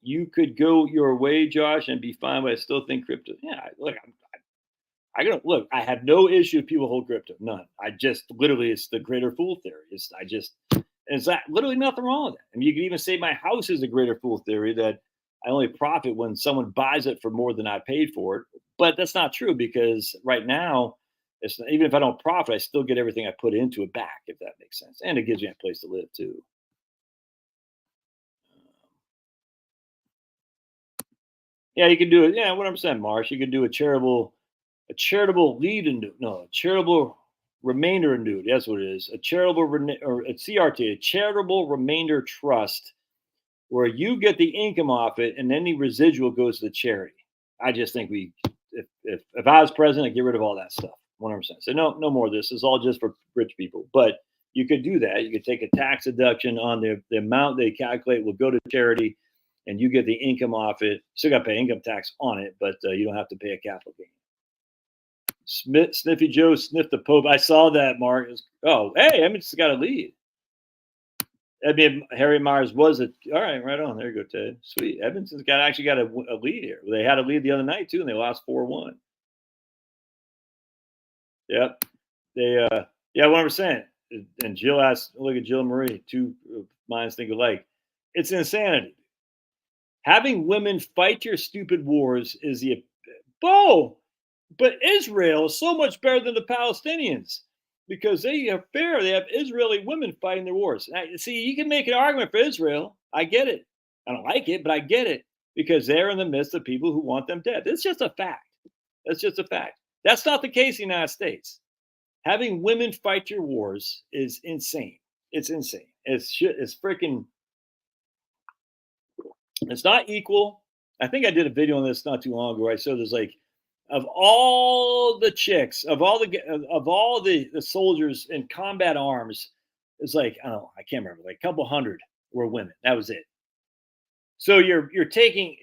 you could go your way, Josh, and be fine, but I still think crypto. Yeah, look, I have no issue if people hold crypto. None. It's the greater fool theory. It's literally nothing wrong with that. I mean, you can even say my house is a greater fool theory, that I only profit when someone buys it for more than I paid for it. But that's not true, because right now, even if I don't profit, I still get everything I put into it back, if that makes sense. And it gives me a place to live too. Yeah, you can do it. Yeah, 100%, Marsh. You can do a charitable lead annuity. No, a charitable remainder annuity. That's what it is. A charitable or a CRT, a charitable remainder trust, where you get the income off it and any residual goes to the charity. I just think if I was president, I'd get rid of all that stuff. 100%. So no more of this. It's all just for rich people. But you could do that. You could take a tax deduction on the amount they calculate will go to charity, and you get the income off it. Still got to pay income tax on it, but you don't have to pay a capital gain. Sniffy Joe sniffed the Pope. I saw that, Mark. Hey, I just got a lead. I mean, Harry Myers was a all right. Right on. There you go, Ted. Sweet. Edmonton's actually got a lead here. They had a lead the other night too, and they lost 4-1. Yep. They yeah, 100%. And Jill asked, look at Jill Marie, two minds think alike. It's insanity. Having women fight your stupid wars is the but Israel is so much better than the Palestinians because they are fair. They have Israeli women fighting their wars. Now, see, you can make an argument for Israel. I get it. I don't like it, but I get it because they're in the midst of people who want them dead. It's just a fact. That's just a fact. That's not the case in the United States. Having women fight your wars is insane. It's insane. It's shit. It's freaking. It's not equal. I think I did a video on this not too long ago. I showed there's like, of all the chicks, of all the soldiers in combat arms, it's like I don't know. I can't remember. Like a couple hundred were women. That was it. So you're taking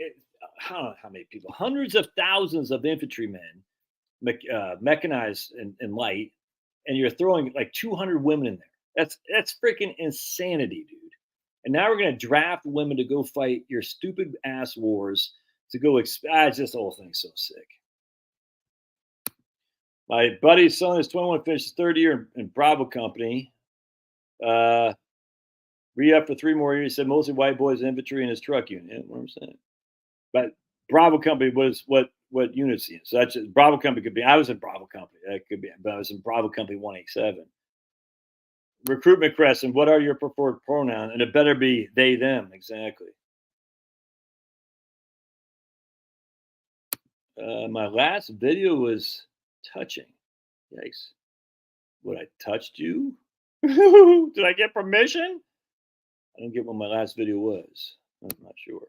I don't know how many people, hundreds of thousands of infantrymen, mechanized and light, and you're throwing like 200 women in there. That's freaking insanity, dude. And now we're gonna draft women to go fight your stupid ass wars to go. Just the whole thing's so sick. My buddy's son is 21, finished his third year in Bravo Company. Re-up for 3 more years. He said mostly white boys, infantry, in his truck unit. Yeah, what I'm saying. But Bravo Company was what units he in. So that's just, Bravo Company could be. I was in Bravo Company. That could be. But I was in Bravo Company 187. Recruitment question. What are your preferred pronouns? And it better be they, them. Exactly. My last video was touching. Yikes. What, I touched you? Did I get permission? I didn't get what my last video was. I'm not sure.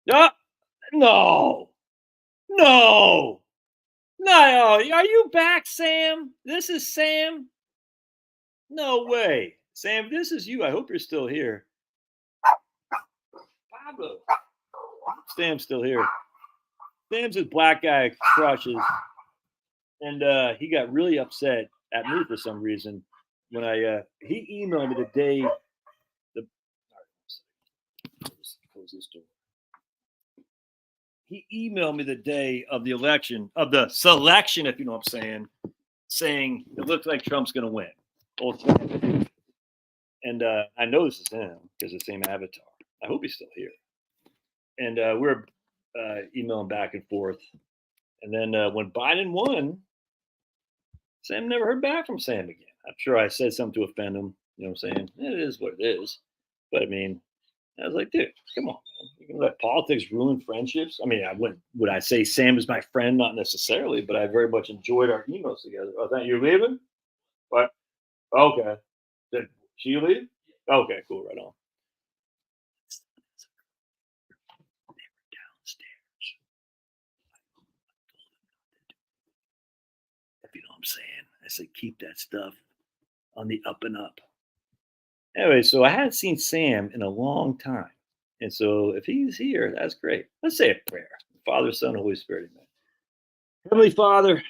No. No. Are you back, Sam? This is Sam? No way. Sam, this is you. I hope you're still here. Pablo. Sam's still here. Sam's his black guy crushes. And he got really upset at me for some reason when he emailed me the day close this door. He emailed me the day of the election, of the selection, if you know what I'm saying it looks like Trump's going to win. And I know this is him because it's the same avatar. I hope he's still here. And we're emailing back and forth. And then when Biden won, Sam never heard back from Sam again. I'm sure I said something to offend him. You know what I'm saying? It is what it is. But I mean, I was like, dude, come on, man. You can let politics ruin friendships. I mean, would I say Sam is my friend? Not necessarily, but I very much enjoyed our emails together. Oh, thank you. Leaving? What? Okay. Did she leave? Okay, cool. Right on. They were downstairs. If you know what I'm saying. I said, keep that stuff on the up and up. Anyway, so I hadn't seen Sam in a long time. And so if he's here, that's great. Let's say a prayer. Father, Son, Holy Spirit, amen. Heavenly Father,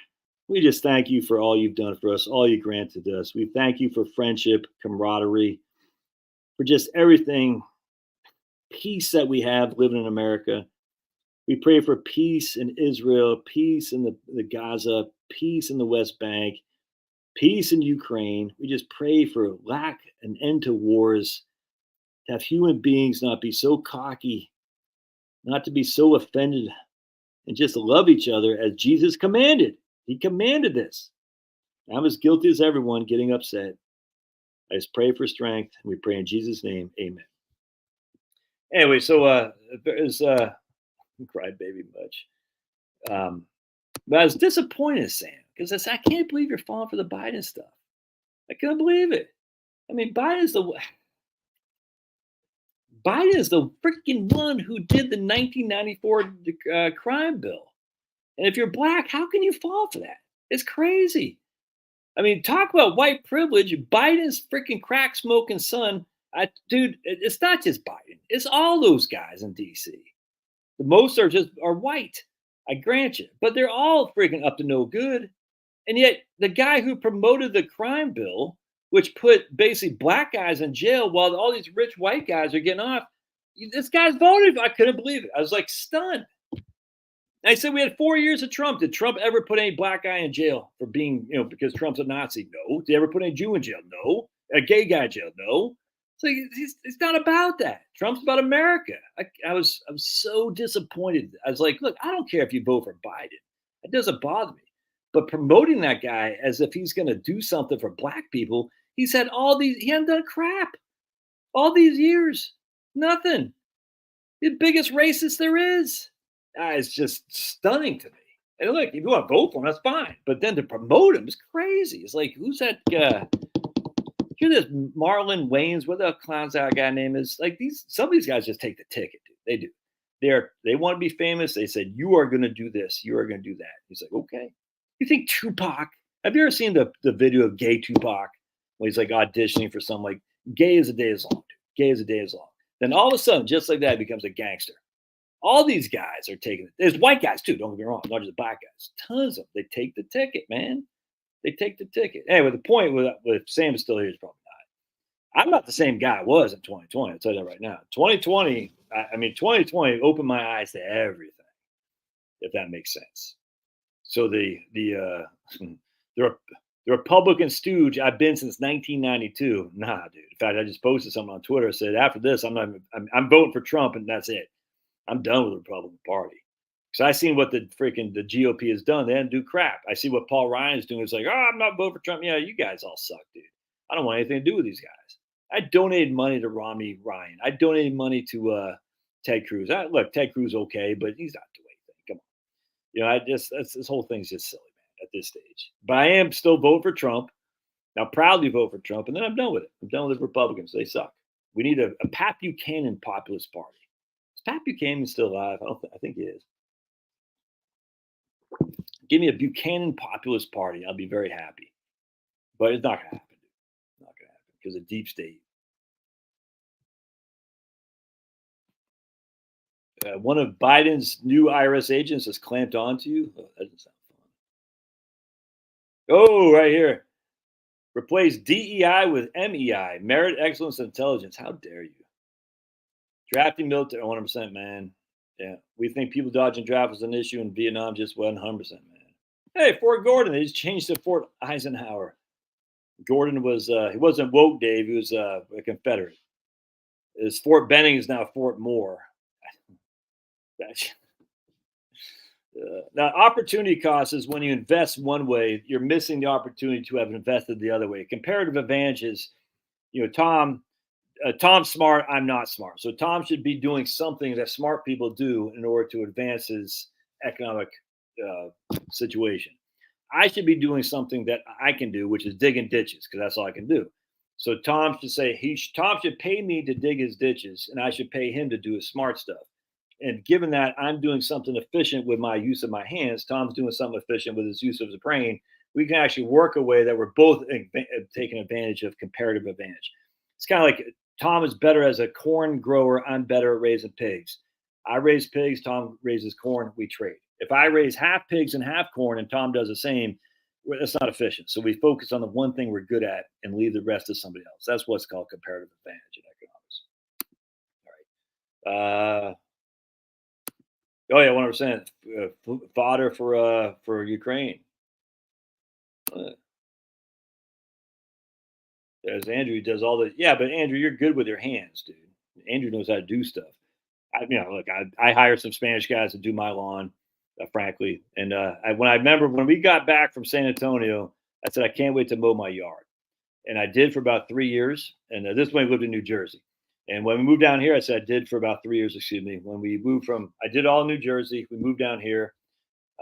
we just thank you for all you've done for us, all you granted us. We thank you for friendship, camaraderie, for just everything, peace that we have living in America. We pray for peace in Israel, peace in the Gaza, peace in the West Bank, peace in Ukraine. We just pray for lack and end to wars, to have human beings not be so cocky, not to be so offended, and just love each other as Jesus commanded. He commanded this. I'm as guilty as everyone getting upset. I just pray for strength. We pray in Jesus' name. Amen. Anyway, so there's cried baby much. But I was disappointed, Sam, because I can't believe you're falling for the Biden stuff. I can't believe it. I mean, Biden is the freaking one who did the 1994 crime bill. And if you're black, how can you fall for that? It's crazy. I mean, talk about white privilege. Biden's freaking crack smoking son. Dude, it's not just Biden. It's all those guys in D.C. The most are white. I grant you. But they're all freaking up to no good. And yet the guy who promoted the crime bill which put basically black guys in jail while all these rich white guys are getting off. This guy's voted. I couldn't believe it. I was like stunned. I said we had 4 years of Trump. Did Trump ever put any black guy in jail for being, because Trump's a Nazi? No. Did he ever put any Jew in jail? No. A gay guy in jail? No. So it's not about that. Trump's about America. I was so disappointed. I was like, look, I don't care if you vote for Biden. It doesn't bother me. But promoting that guy as if he's going to do something for black people, he hasn't done crap. All these years, nothing. The biggest racist there is. It's just stunning to me. And look, if you want to vote for him, that's fine. But then to promote him is crazy. It's like, who's that guy? Hear this Marlon Wayans, what the clown's that guy name is? Like some of these guys just take the ticket, dude. They do. They want to be famous. They said, you are going to do this. You are going to do that. He's like, okay. You think Tupac? Have you ever seen the video of gay Tupac when he's like auditioning for some like gay as a day is long, dude. Gay as a day is long. Then all of a sudden, just like that, he becomes a gangster. All these guys are taking it. There's white guys too. Don't get me wrong. Not just black guys. Tons of them. They take the ticket, man. They take the ticket. Anyway, the point with Sam is still here is probably not. I'm not the same guy I was in 2020. I'll tell you that right now. 2020 opened my eyes to everything, if that makes sense. So the Republican stooge I've been since 1992. Nah, dude. In fact, I just posted something on Twitter. I said after this, I'm voting for Trump, and that's it. I'm done with the Republican Party. Because I seen what the GOP has done. They didn't do crap. I see what Paul Ryan is doing. It's like, I'm not voting for Trump. Yeah, you guys all suck, dude. I don't want anything to do with these guys. I donated money to Romney Ryan. I donated money to Ted Cruz. Look, Ted Cruz okay, but he's not doing anything. Come on. This whole thing's just silly, man, at this stage. But I am still voting for Trump. I'll proudly vote for Trump, and then I'm done with it. I'm done with the Republicans. They suck. We need a Pat Buchanan populist party. Pat Buchanan still alive? I think he is. Give me a Buchanan populist party. I'll be very happy. But it's not going to happen. Not going to happen because of deep state. One of Biden's new IRS agents has clamped onto you. Oh, that doesn't sound fun. Oh, right here. Replace DEI with MEI. Merit, excellence, and intelligence. How dare you? Drafting military, 100%, man. Yeah, we think people dodging draft was an issue in Vietnam, just 100%, man. Hey, Fort Gordon, they just changed to Fort Eisenhower. Gordon was, he wasn't woke, Dave. He was a Confederate. His Fort Benning is now Fort Moore. Now, opportunity cost is when you invest one way, you're missing the opportunity to have invested the other way. Comparative advantage is, Tom's smart. I'm not smart. So Tom should be doing something that smart people do in order to advance his economic situation. I should be doing something that I can do, which is digging ditches, because that's all I can do. So Tom should say Tom should pay me to dig his ditches, and I should pay him to do his smart stuff. And given that I'm doing something efficient with my use of my hands, Tom's doing something efficient with his use of his brain. We can actually work a way that we're both taking advantage of comparative advantage. It's kind of like Tom is better as a corn grower. I'm better at raising pigs. I raise pigs. Tom raises corn. We trade. If I raise half pigs and half corn and Tom does the same, that's not efficient. So we focus on the one thing we're good at and leave the rest to somebody else. That's what's called comparative advantage in economics. All right. Oh yeah, 100%. Fodder for Ukraine. There's Andrew who does all the but Andrew, you're good with your hands, dude. Andrew knows how to do stuff. I hire some Spanish guys to do my lawn, frankly. And when I remember when we got back from San Antonio, I said I can't wait to mow my yard, and I did for about 3 years. And this is when we lived in New Jersey. And when we moved down here, I said I did for about 3 years. Excuse me. When we moved I did all New Jersey. We moved down here.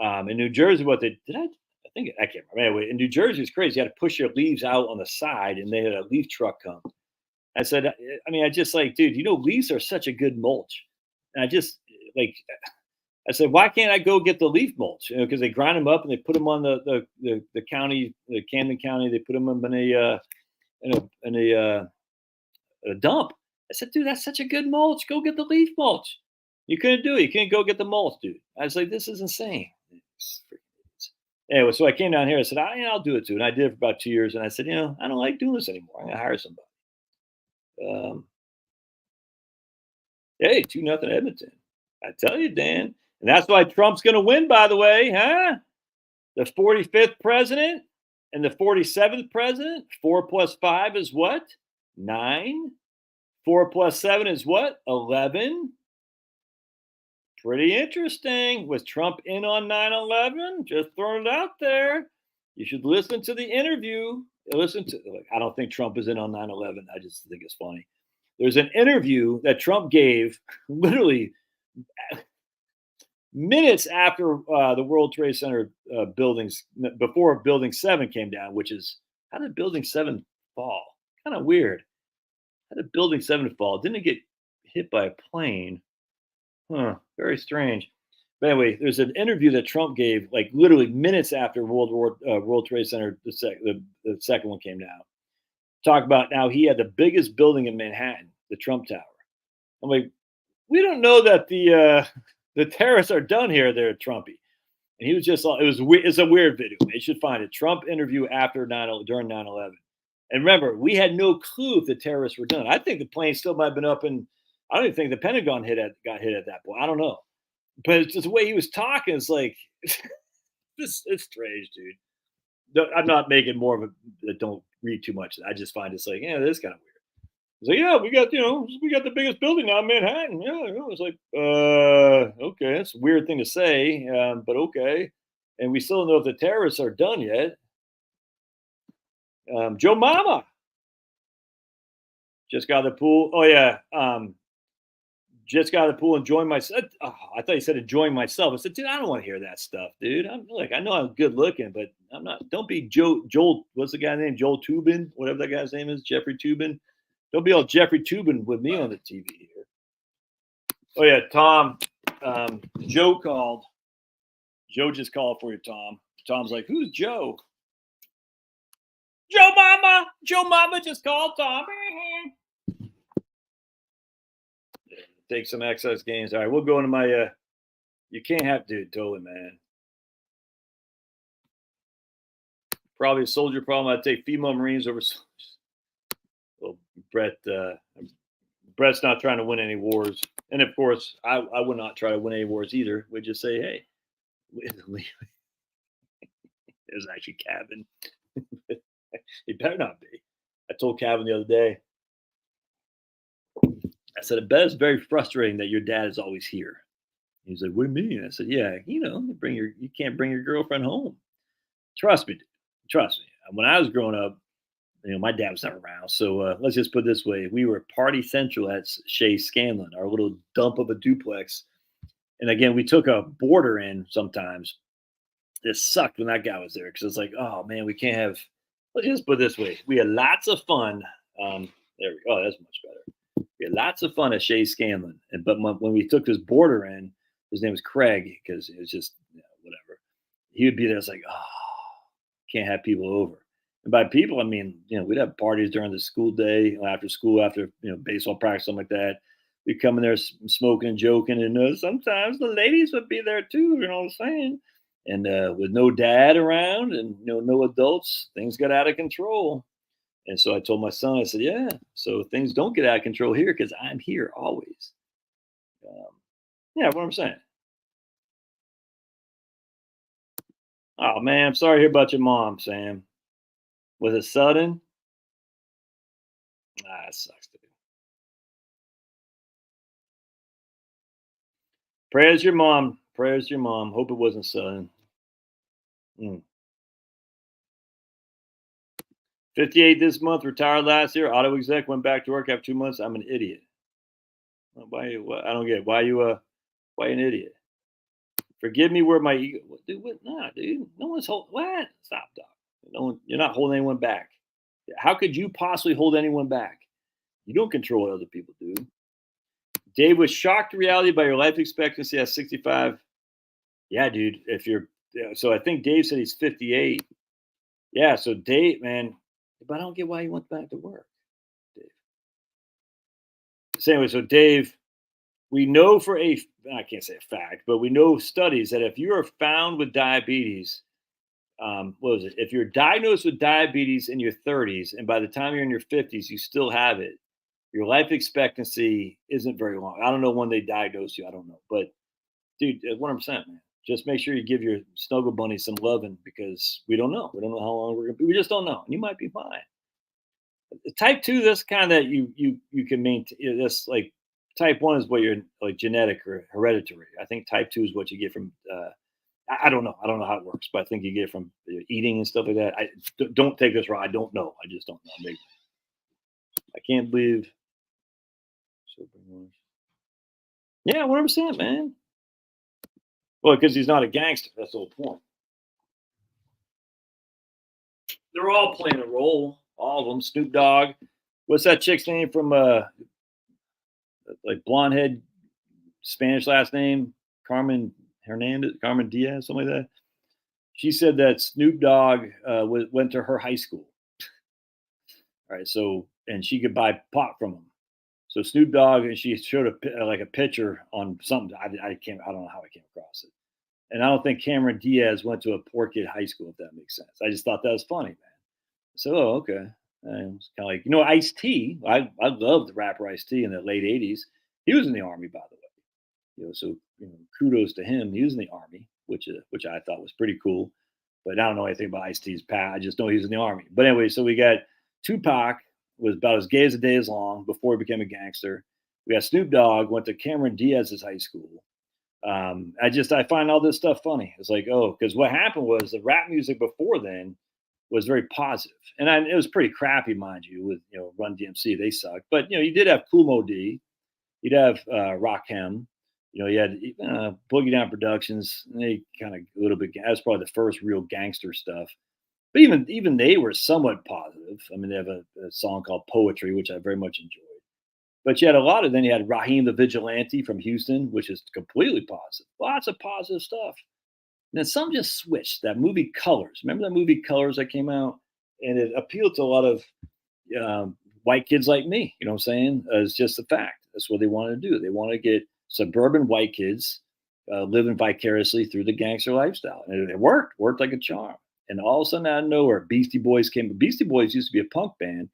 In New Jersey, I can't remember. Anyway, in New Jersey, it's crazy. You had to push your leaves out on the side, and they had a leaf truck come. I said, dude, leaves are such a good mulch. And I said, why can't I go get the leaf mulch? Because they grind them up and they put them on the county, the Camden County. They put them in a dump. I said, dude, that's such a good mulch. Go get the leaf mulch. You couldn't do it. You couldn't go get the mulch, dude. I was like, this is insane. Anyway, so I came down here. I said, I'll do it too. And I did it for about 2 years. And I said, I don't like doing this anymore. I'm going to hire somebody. Um, hey, 2-0 Edmonton. I tell you, Dan. And that's why Trump's going to win, by the way, huh? The 45th president and the 47th president. 4 plus 5 is what? 9. 4 plus 7 is what? 11. Pretty interesting. Was Trump in on 9/11? Just throwing it out there. You should listen to the interview. I don't think Trump is in on 9/11. I just think it's funny. There's an interview that Trump gave literally minutes after the World Trade Center buildings, before Building 7 came down, which is, how did Building 7 fall? Kind of weird. How did Building 7 fall? Didn't it get hit by a plane? Huh, very strange. But anyway, there's an interview that Trump gave, like literally minutes after World Trade Center, the second one came down. Talk about now he had the biggest building in Manhattan, the Trump Tower. I'm like, we don't know that the terrorists are done here, there, Trumpy. And he was just, it's a weird video. You should find it. Trump interview during 9/11. And remember, we had no clue if the terrorists were done. I think the plane still might have been up, and I don't even think the Pentagon got hit at that point. I don't know. But it's just the way he was talking. It's like, it's strange, dude. No, I'm not making more of a, don't read too much. I just find it's like, this is kind of weird. It's like, yeah, we got the biggest building now in Manhattan. Yeah, it's like, okay, that's a weird thing to say, but okay. And we still don't know if the terrorists are done yet. Joe Mama just got out of the pool. Oh yeah, just got out of the pool, enjoying myself. Oh, I thought you said enjoying myself. I said, dude, I don't want to hear that stuff, dude. I'm like, I know I'm good looking, but I'm not. Don't be Joel. What's the guy's name? Joel Tubin, whatever that guy's name is, Jeffrey Tubin. Don't be all Jeffrey Tubin with me on the TV here. Oh yeah, Tom. Joe called. Joe just called for you, Tom. Tom's like, who's Joe? Joe Mama. Joe Mama just called Tom. Take some excess gains. All right, we'll go into my. You can't have, dude. Totally, man. Probably a soldier problem. I'd take female Marines over soldiers. Well, Brett's not trying to win any wars, and of course, I would not try to win any wars either. We'd just say, hey, there's actually Cabin. He better not be. I told Cabin the other day. I said, I bet it's very frustrating that your dad is always here. He's like, what do you mean? I said, yeah, you can't bring your girlfriend home. Trust me. When I was growing up, my dad was never around. So let's just put it this way. We were party central at Shea Scanlon, our little dump of a duplex. And again, we took a boarder in sometimes. It sucked when that guy was there because it's like, oh man, we can't have, let's just put it this way. We had lots of fun. There we go. Oh, that's much better. We had lots of fun at Shea Scanlon. But when we took this boarder in, his name was Craig, because it was just, whatever. He would be there. It's like, oh, can't have people over. And by people, I mean, we'd have parties during the school day, after school, after, baseball practice, something like that. We'd come in there smoking and joking. And sometimes the ladies would be there too, you know what I'm saying? And with no dad around and no adults, things got out of control. And so I told my son, I said, yeah, so things don't get out of control here because I'm here always. Yeah, what I'm saying. Oh, man, I'm sorry to hear about your mom, Sam. Was it sudden? It sucks, dude. Prayers to your mom. Prayers to your mom. Hope it wasn't sudden. 58 this month, retired last year. Auto exec, went back to work after 2 months. I'm an idiot. Why? I don't get it. Why you an idiot? Forgive me where my ego. Dude, what? Nah, dude. No one's holding. What? Stop, dog. No one. You're not holding anyone back. How could you possibly hold anyone back? You don't control what other people do. Dave was shocked to reality by your life expectancy at 65. Yeah, dude. So I think Dave said he's 58. Yeah, so Dave, man, but I don't get why he went back to work, Dave. So anyway, so Dave, we know I can't say a fact, but we know studies that if you are found with diabetes, what was it? If you're diagnosed with diabetes in your 30s and by the time you're in your 50s, you still have it, your life expectancy isn't very long. I don't know when they diagnose you. I don't know. But dude, 100%, man. Just make sure you give your snuggle bunny some loving because we don't know. We don't know how long we're going to be. We just don't know. And you might be fine. Type 2, that's kind of that you can maintain. That's like type 1 is what you're like genetic or hereditary. I think type 2 is what you get from I don't know. I don't know how it works, but I think you get from eating and stuff like that. Don't take this wrong. I don't know. I just don't know. Maybe. I can't believe. Yeah, 100%, man. Well, because he's not a gangster. That's the whole point. They're all playing a role. All of them. Snoop Dogg. What's that chick's name from like blonde head, Spanish last name? Carmen Hernandez, Carmen Diaz, something like that. She said that Snoop Dogg went to her high school. All right, so and she could buy pot from him. So Snoop Dogg, and she showed like a picture on something. I don't know how I came across it. And I don't think Cameron Diaz went to a poor kid high school, if that makes sense. I just thought that was funny, man. So, oh, okay. And it's kind of like, Ice-T. I loved the rapper Ice-T in the late 80s. He was in the Army, by the way. So kudos to him. He was in the Army, which I thought was pretty cool. But I don't know anything about Ice-T's past. I just know he was in the Army. But anyway, so we got Tupac, was about as gay as the day is long before he became a gangster. We got Snoop Dogg, went to Cameron Diaz's high school. I find all this stuff funny. It's like, oh, because what happened was the rap music before then was very positive, and it was pretty crappy, mind you. With Run DMC, they sucked, but you did have Kool Moe Dee, you'd have Rakim, you had Boogie Down Productions. They kind of a little bit. That was probably the first real gangster stuff. But even they were somewhat positive. I mean, they have a song called Poetry, which I very much enjoyed. But you had then you had Raheem the Vigilante from Houston, which is completely positive. Lots of positive stuff. And then some just switched. That movie Colors. Remember that movie Colors that came out? And it appealed to a lot of white kids like me. You know what I'm saying? It's just a fact. That's what they wanted to do. They want to get suburban white kids living vicariously through the gangster lifestyle. And it worked like a charm. And all of a sudden, out of nowhere, Beastie Boys came. Beastie Boys used to be a punk band.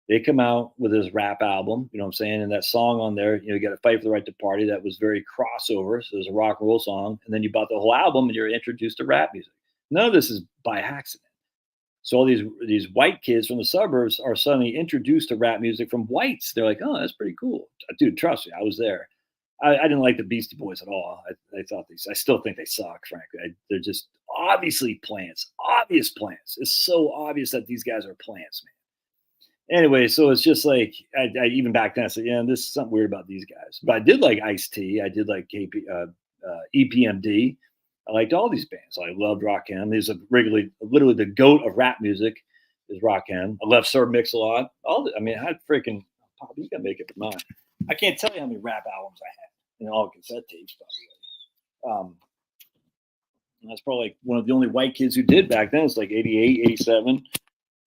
They come out with this rap album, you know what I'm saying? And that song on there, you got to fight for the right to party. That was very crossover. So it was a rock and roll song. And then you bought the whole album and you're introduced to rap music. None of this is by accident. So all these white kids from the suburbs are suddenly introduced to rap music from whites. They're like, oh, that's pretty cool. Dude, trust me, I was there. I didn't like the Beastie Boys at all. I still think they suck, frankly. They're just obviously plants, obvious plants. It's so obvious that these guys are plants, man. Anyway, so it's just like, I even back then I said, yeah, this is something weird about these guys. But I did like Ice-T. I did like EPMD. I liked all these bands. I loved Rakim. He's literally the goat of rap music is Rakim. I loved Sir Mix-a-Lot. I had freaking, Pop, you got to make up your mind. I can't tell you how many rap albums I had, all cassette tapes, by the way. That's probably like one of the only white kids who did back then. It's like 88, 87.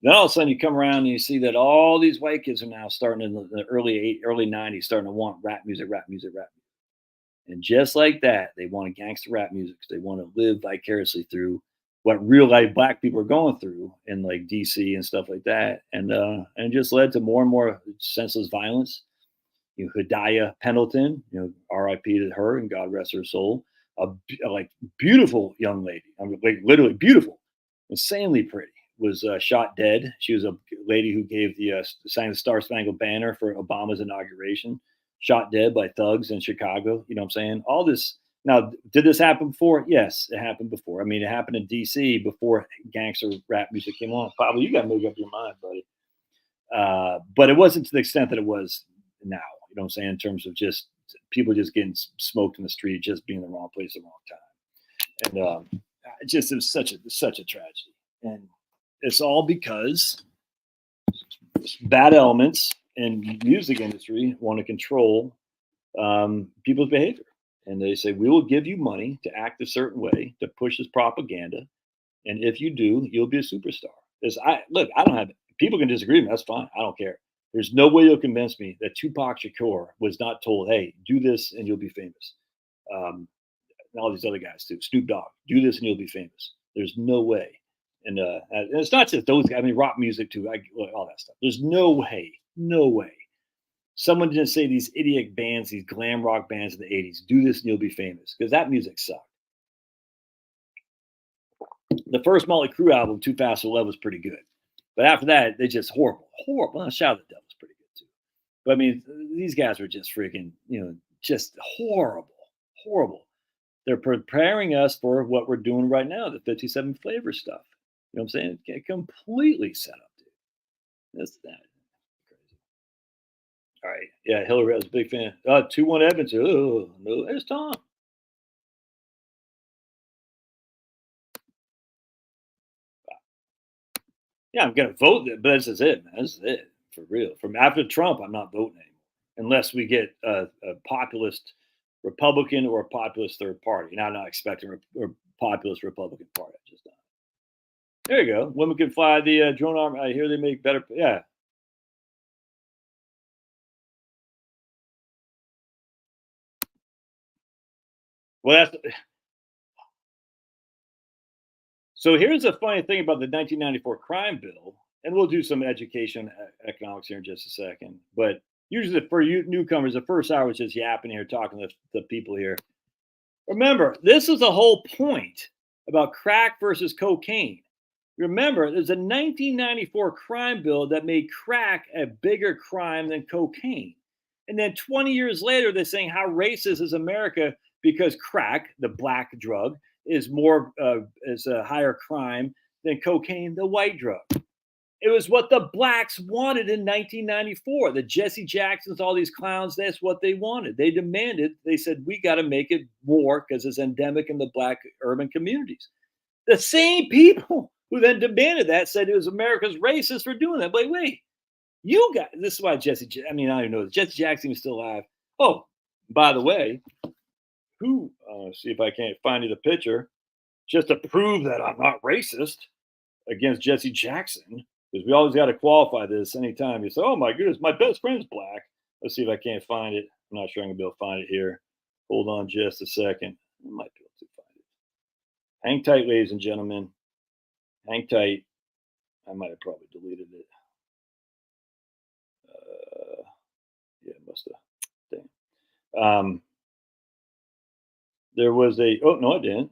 Then all of a sudden you come around and you see that all these white kids are now starting in the early 90s, starting to want rap music. And just like that, they want gangster rap music. They want to live vicariously through what real life black people are going through in like DC and stuff like that. And it just led to more and more senseless violence. Hidayah Pendleton, R.I.P. to her and God rest her soul. A beautiful young lady. Like literally beautiful, insanely pretty. Was shot dead. She was a lady who gave the sang the Star Spangled Banner for Obama's inauguration. Shot dead by thugs in Chicago. You know what I'm saying? All this. Now, did this happen before? Yes, it happened before. I mean, it happened in D.C. before gangster rap music came on. Probably you got to make up your mind, buddy. But it wasn't to the extent that it was now. You know what I'm saying? In terms of just people just getting smoked in the street, just being in the wrong place at the wrong time. And it was such a tragedy. And it's all because bad elements in music industry want to control people's behavior. And they say, we will give you money to act a certain way, to push this propaganda. And if you do, you'll be a superstar. I don't have, people can disagree with me. That's fine. I don't care. There's no way you'll convince me that Tupac Shakur was not told, hey, do this and you'll be famous. And all these other guys too. Snoop Dogg, do this and you'll be famous. There's no way. And it's not just those guys. I mean, rock music too. All that stuff. There's no way. Someone didn't say these idiot bands, these glam rock bands of the '80s, do this and you'll be famous because that music sucked. The first Motley Crue album, Too Fast for Love, was pretty good, but after that, they just horrible. Well, Shout at the Devil's pretty good too. But I mean, these guys were just freaking, just horrible. They're preparing us for what we're doing right now, the 57 flavor stuff. You know what I'm saying? Completely set up, dude. That's that. Crazy. All right. Yeah, Hillary, I was a big fan. 2-1 Evans. Oh, no, there's Tom. Yeah, I'm going to vote, but this is it, man. This is it, for real. From after Trump, I'm not voting anymore unless we get a populist Republican or a populist third party. And I'm not expecting a populist Republican party. I just don't. There you go. Women can fly the drone arm. I hear they make better. Yeah. Well, so here's a funny thing about the 1994 crime bill, and we'll do some education economics here in just a second. But usually for you newcomers, the first hour is just yapping here, talking to the people here. Remember, this is the whole point about crack versus cocaine. Remember, there's a 1994 crime bill that made crack a bigger crime than cocaine. And then 20 years later, they're saying how racist is America because crack, the black drug, is a higher crime than cocaine, the white drug. It was what the blacks wanted in 1994. The Jesse Jacksons, all these clowns, that's what they wanted. They demanded, they said, we got to make it more because it's endemic in the black urban communities. The same people who then demanded that said it was America's racist for doing that. But wait, you got this is why I don't even know. Jesse Jackson is still alive. Oh, by the way, who, see if I can't find you the picture, just to prove that I'm not racist against Jesse Jackson, because we always got to qualify this anytime you say, oh my goodness, my best friend's black. Let's see if I can't find it. I'm not sure I'm going to be able to find it here. Hold on just a second. I might be able to find it. Hang tight, ladies and gentlemen. Hang tight. I might have probably deleted it. Yeah, must have. Dang. There was oh, no, it didn't.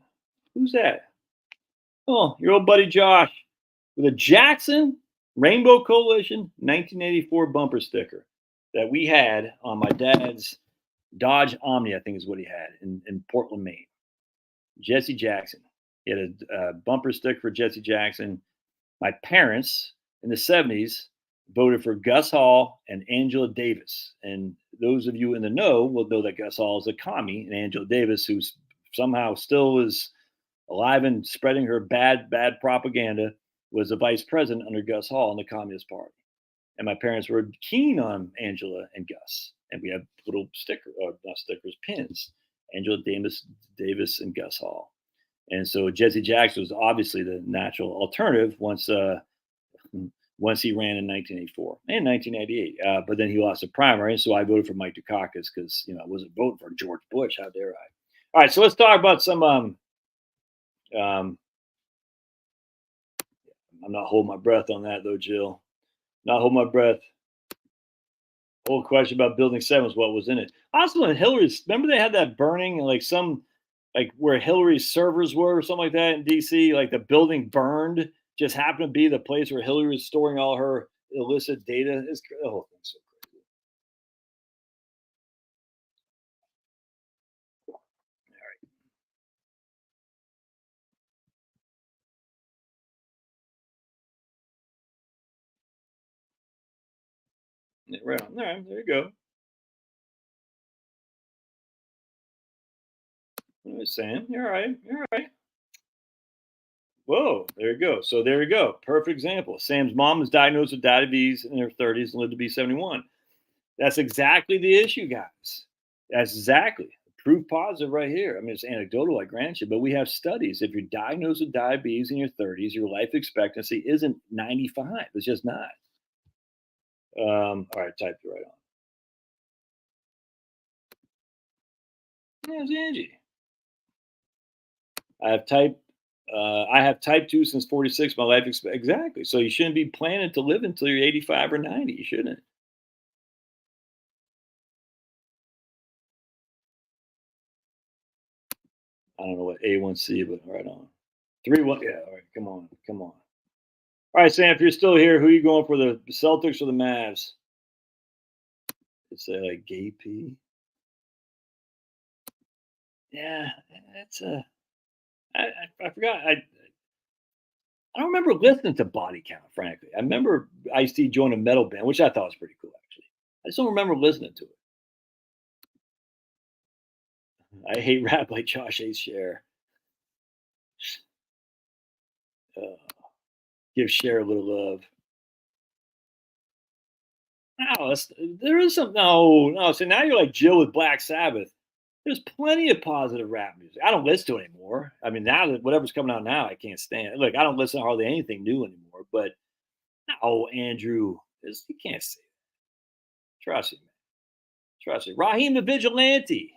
Who's that? Oh, your old buddy Josh with a Jackson Rainbow Coalition 1984 bumper sticker that we had on my dad's Dodge Omni, I think is what he had in Portland, Maine. Jesse Jackson. He had a bumper sticker for Jesse Jackson. My parents in the 70s voted for Gus Hall and Angela Davis. And those of you in the know will know that Gus Hall is a commie, and Angela Davis, who's somehow still is alive and spreading her bad propaganda, was the vice president under Gus Hall in the Communist Party. And my parents were keen on Angela and Gus. And we have little not stickers, pins. Angela Davis and Gus Hall. And so Jesse Jackson was obviously the natural alternative once he ran in 1984 and 1998. But then he lost the primary, and so I voted for Mike Dukakis because I wasn't voting for George Bush. How dare I? All right, so let's talk about some. I'm not holding my breath on that though, Jill. Not holding my breath. Whole question about Building 7 was what was in it. Also, in Hillary's, remember they had that burning, like where Hillary's servers were or something like that in DC, like the building burned, just happened to be the place where Hillary was storing all her illicit data. The whole thing's so crazy. Yeah, right on. All right, there you go. All right, Sam, you're all right. You're all right. Whoa, there you go. So there you go. Perfect example. Sam's mom was diagnosed with diabetes in her 30s and lived to be 71. That's exactly the issue, guys. That's exactly proof positive right here. I mean, it's anecdotal, I grant you, but we have studies. If you're diagnosed with diabetes in your 30s, your life expectancy isn't 95. It's just not. All right, type it right on. There's Angie. I have typed I have type 2 since 46. My life exactly. So you shouldn't be planning to live until you're 85 or 90. You shouldn't. I don't know what A1C, but right on. 3-1. Yeah. All right. Come on. Come on. All right, Sam. If you're still here, who are you going for, the Celtics or the Mavs? It's like gay P. Yeah, that's a. I forgot. I don't remember listening to Body Count. Frankly, I remember Ice-T joined a metal band, which I thought was pretty cool. Actually, I just don't remember listening to it. I hate rap like Josh hates Cher. Uh, give Cher a little love. No, there is some. No, no. So now you're like Jill with Black Sabbath. There's plenty of positive rap music. I don't listen to it anymore. I mean, now that whatever's coming out now, I can't stand. Look, I don't listen to hardly anything new anymore. But no, Andrew, you can't say that. Trust me, man. Trust me. Raheem the Vigilante.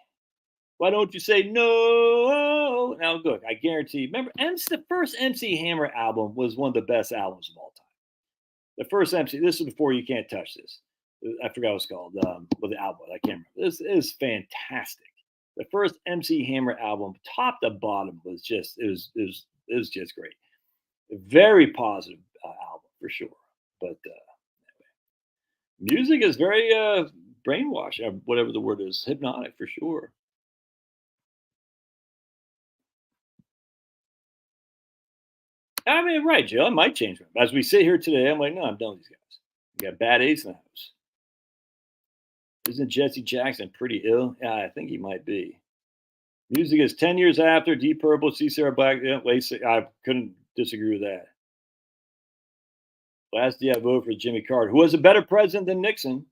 Why don't you say no? Now, look, I guarantee. Remember, the first MC Hammer album was one of the best albums of all time. The first MC. This is before You Can't Touch This. I forgot what it's called. What the album? I can't remember. This is fantastic. The first MC Hammer album, top to bottom, was just it was just great. A very positive album for sure. But music is very brainwash, whatever the word is, hypnotic for sure. I mean, right, Joe. I might change them. As we sit here today, I'm like, no, I'm done with these guys. We got Bad Ace in the house. Isn't Jesse Jackson pretty ill? Yeah, I think he might be. Music is 10 years after Deep Purple, C. Sarah Black. Yeah, I couldn't disagree with that. Last year I voted for Jimmy Carter, who was a better president than Nixon.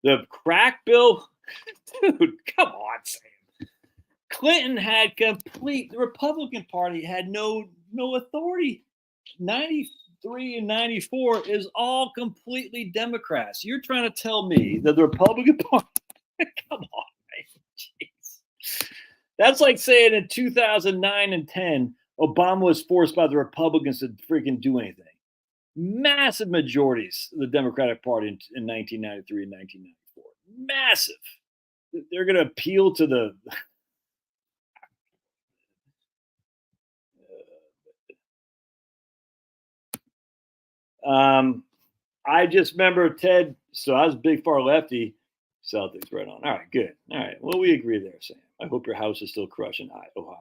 The crack bill, dude, come on, Sam. Clinton had the Republican Party had no authority. 93 and 94 is all completely Democrats. You're trying to tell me that the Republican Party, come on, man. Jeez. That's like saying in 2009 and 10, Obama was forced by the Republicans to freaking do anything. Massive majorities of the Democratic Party in 1993 and 1994. Massive. They're going to appeal to the. I just remember Ted. So I was a big far lefty. Celtics right on. All right, good. All right. Well, we agree there, Sam. I hope your house is still crushing Ohio.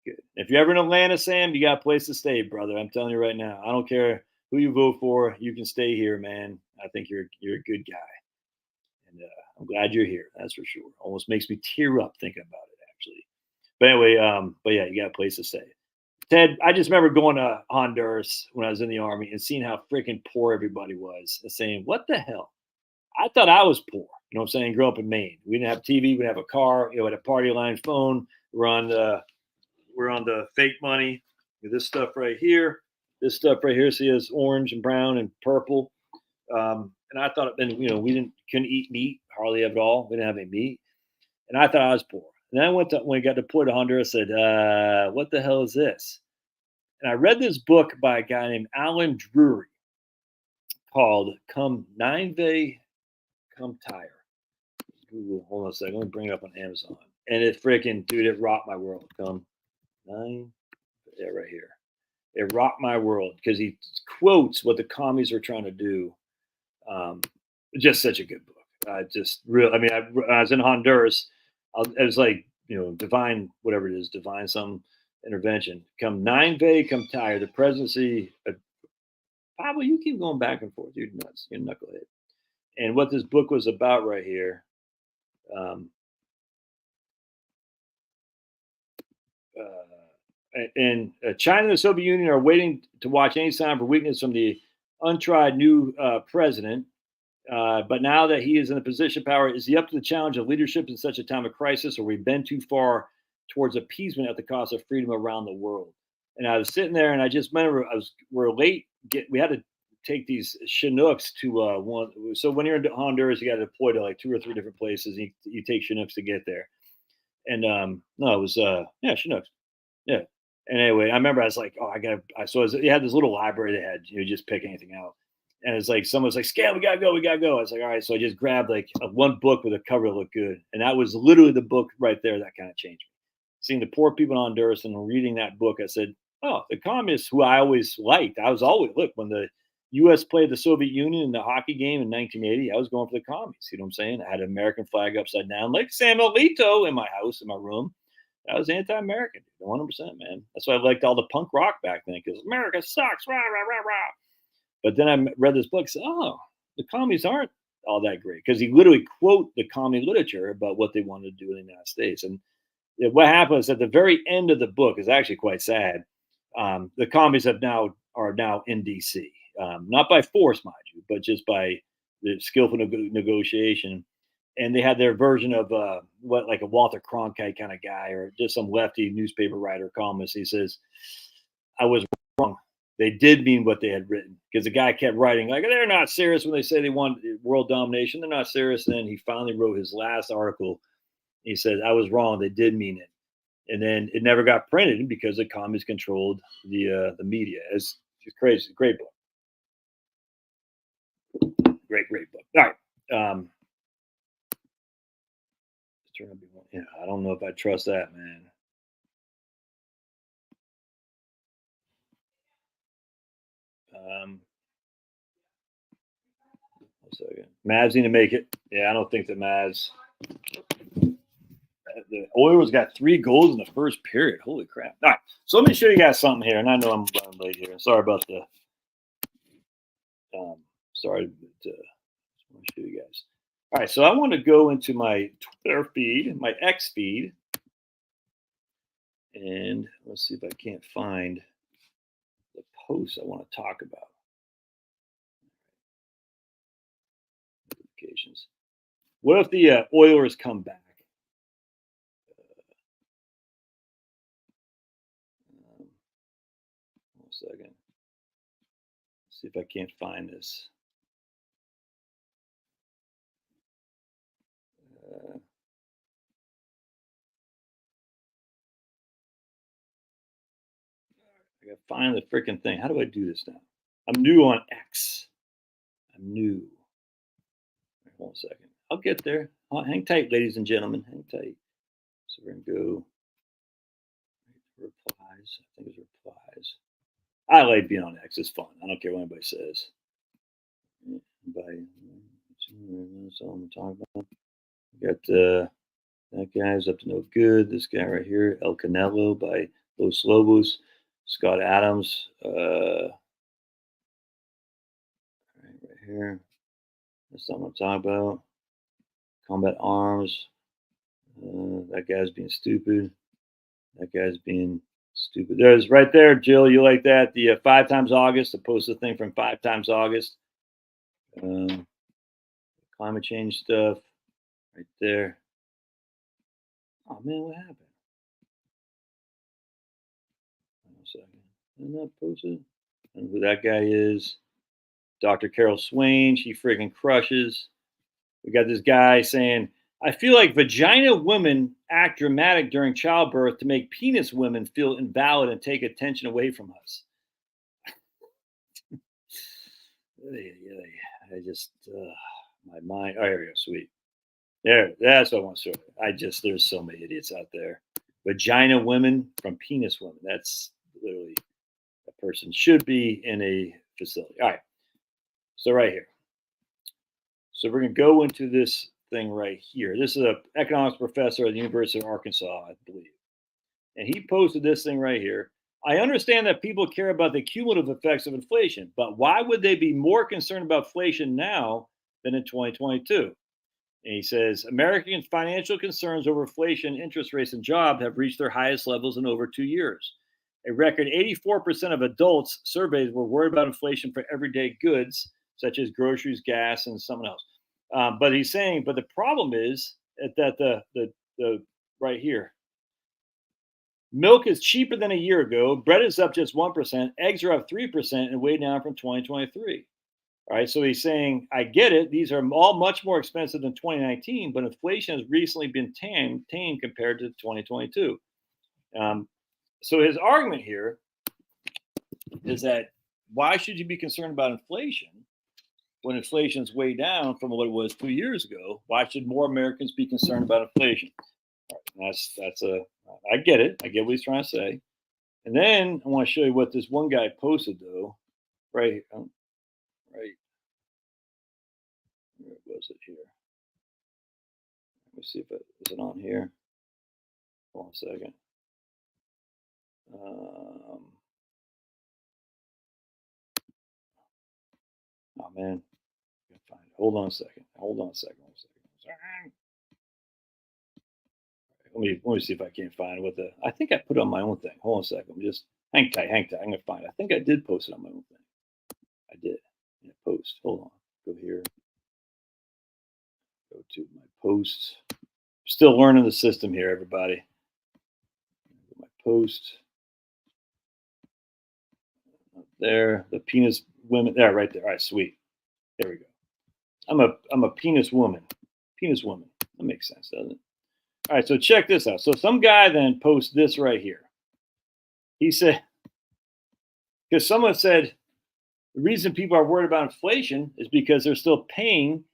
Good. If you're ever in Atlanta, Sam, you got a place to stay, brother. I'm telling you right now. I don't care who you vote for. You can stay here, man. I think you're a good guy, and I'm glad you're here. That's for sure. Almost makes me tear up thinking about it, actually. But anyway, but yeah, you got a place to stay. Ted, I just remember going to Honduras when I was in the army and seeing how freaking poor everybody was, and saying, "What the hell?" I thought I was poor. You know what I'm saying? Grew up in Maine. We didn't have TV. We didn't have a car. You know, had a party line phone. We're on the fake money. This stuff right here. This stuff right here. See, it's orange and brown and purple. And I thought, and we couldn't eat meat hardly at all. We didn't have any meat, and I thought I was poor. And then I went to when I got deployed to Honduras. I said, "What the hell is this?" And I read this book by a guy named Alan Drury called "Come Nineveh, Come Tire." Google, hold on a second. Let me bring it up on Amazon. And it freaking, dude, it rocked my world. Come nine, yeah, right here. It rocked my world because he quotes what the commies are trying to do. Just such a good book. Just real. I mean, I was in Honduras. It was like divine, whatever it is, divine some intervention. Come Nineveh, come tire. The presidency. Pablo, you keep going back and forth. You're nuts. You're a knucklehead. And what this book was about right here. And China and the Soviet Union are waiting to watch any sign for weakness from the untried new president. But now that he is in a position of power, is he up to the challenge of leadership in such a time of crisis, or we've been too far towards appeasement at the cost of freedom around the world? And I was sitting there, and I just remember we're late. We had to take these Chinooks to one. So when you're in Honduras, you got to deploy to like 2 or 3 different places. You take Chinooks to get there. And no, it was yeah, Chinooks. Yeah. And anyway, I remember I was like, oh, they had this little library they had. You just pick anything out. And it's like someone's like, Scale, we gotta go, we gotta go. I was like, all right. So I just grabbed like one book with a cover that looked good, and that was literally the book right there that kind of changed me. Seeing the poor people in Honduras and reading that book, I said, oh, the communists who I always liked. I was always look when the U.S. played the Soviet Union in the hockey game in 1980. I was going for the commies. You know what I'm saying? I had an American flag upside down, like Samuel Alito in my house, in my room. I was anti-American, 100%, man. That's why I liked all the punk rock back then, because America sucks, rah, rah, rah, rah. But then I read this book, said, oh, the commies aren't all that great, because he literally quote the commie literature about what they wanted to do in the United States. And what happens at the very end of the book is actually quite sad. The commies are now in D.C., not by force, mind you, but just by the skillful negotiation. And they had their version of what, like a Walter Cronkite kind of guy, or just some lefty newspaper writer columnist. He says, I was wrong. They did mean what they had written, because the guy kept writing like, they're not serious when they say they want world domination. They're not serious. And then he finally wrote his last article. He said, I was wrong. They did mean it. And then it never got printed because the communists controlled the media. It's crazy. Great book. Great book. All right. Yeah, I don't know if I trust that, man. One second. Mavs need to make it. Yeah, I don't think the Mavs. The Oilers got 3 goals in the first period. Holy crap. All right. So let me show you guys something here. And I know I'm running late here. Sorry about the. Sorry, but I want to show you guys. All right. So I want to go into my Twitter feed, my X feed. And let's see if I can't find the post I want to talk about. Notifications. What if the Oilers come back? 1 second. Let's see if I can't find this. I gotta find the freaking thing. How do I do this now? I'm new on X. I'm new. Right, 1 second. I'll get there. Hang tight, ladies and gentlemen. Hang tight. So we're gonna go replies. I think it's replies. I like being on X. It's fun. I don't care what anybody says. That's all I'm talking about. We got that guy's up to no good. This guy right here, El Canelo by Los Lobos. Scott Adams. Right here. That's not what I'm talking about. Combat Arms. That guy's being stupid. That guy's being stupid. There's right there, Jill. You like that? The 5 times August. I posted a thing from 5 times August. Climate change stuff. Right there. Oh man, what happened? 1 second. Isn't that posted? And who that guy is? Dr. Carol Swain. She freaking crushes. We got this guy saying, I feel like vagina women act dramatic during childbirth to make penis women feel invalid and take attention away from us. I just, my mind. Oh, here we go. Sweet. There, that's what I want to show. There's so many idiots out there. Vagina women from penis women. That's literally a person should be in a facility. All right. So right here. So we're going to go into this thing right here. This is an economics professor at the University of Arkansas, I believe. And he posted this thing right here. I understand that people care about the cumulative effects of inflation, but why would they be more concerned about inflation now than in 2022? And he says, American financial concerns over inflation, interest rates, and jobs have reached their highest levels in over 2 years. A record 84% of adults surveyed were worried about inflation for everyday goods, such as groceries, gas, and something else. But he's saying, but the problem is that the right here, milk is cheaper than a year ago. Bread is up just 1%. Eggs are up 3% and way down from 2023. All right, so he's saying, I get it. These are all much more expensive than 2019, but inflation has recently been tamed compared to 2022. So his argument here is that why should you be concerned about inflation when inflation's way down from what it was 2 years ago? Why should more Americans be concerned about inflation? All right, I get it. I get what he's trying to say. And then I want to show you what this one guy posted though, right, right. Where was it here? Let me see if is it on here. Hold on a second. Oh man, I can't find it. Hold on a second. Let me see if I can't find what the. I think I put it on my own thing. Hold on a second. Just hang tight. I'm gonna find it. I think I did post it on my own thing. I did. Yeah, post. Hold on. Go here. Go to my posts. Still learning the system here, everybody. My post. There, the penis women. There, right there. All right, sweet. There we go. I'm a penis woman. Penis woman. That makes sense, doesn't it? All right, so check this out. So some guy then posts this right here. He said, because someone said the reason people are worried about inflation is because they're still paying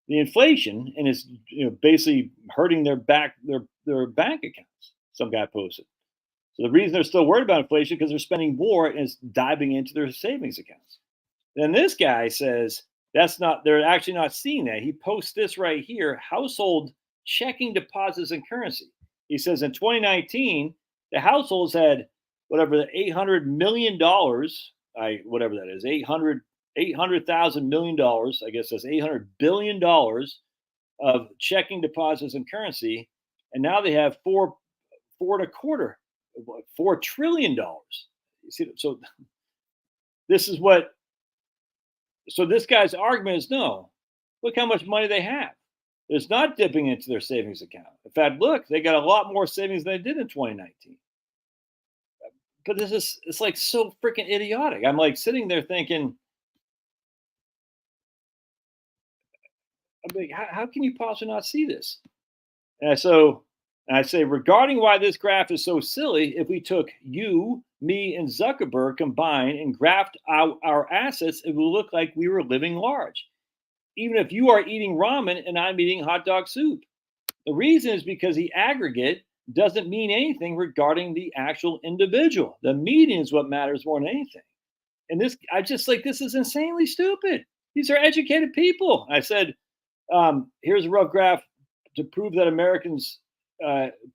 the inflation, and it's basically hurting their bank accounts. Some guy posted. So the reason they're still worried about inflation because they're spending more and it's diving into their savings accounts. Then this guy says that's not. They're actually not seeing that. He posts this right here: household checking deposits and currency. He says in 2019, the households had whatever the $800 million, whatever that is, $800,000 million. I guess that's $800 billion of checking deposits and currency, and now they have four and a quarter, $4 trillion. You see, so this is what. So this guy's argument is no. Look how much money they have. It's not dipping into their savings account. In fact, look, they got a lot more savings than they did in 2019. But it's like so freaking idiotic. I'm like sitting there thinking, I'm like, how can you possibly not see this? And I say, regarding why this graph is so silly, if we took you, me, and Zuckerberg combined and graphed out our assets, it would look like we were living large. Even if you are eating ramen and I'm eating hot dog soup. The reason is because the aggregate doesn't mean anything regarding the actual individual. The median is what matters more than anything. And this is insanely stupid. These are educated people. I said, here's a rough graph to prove that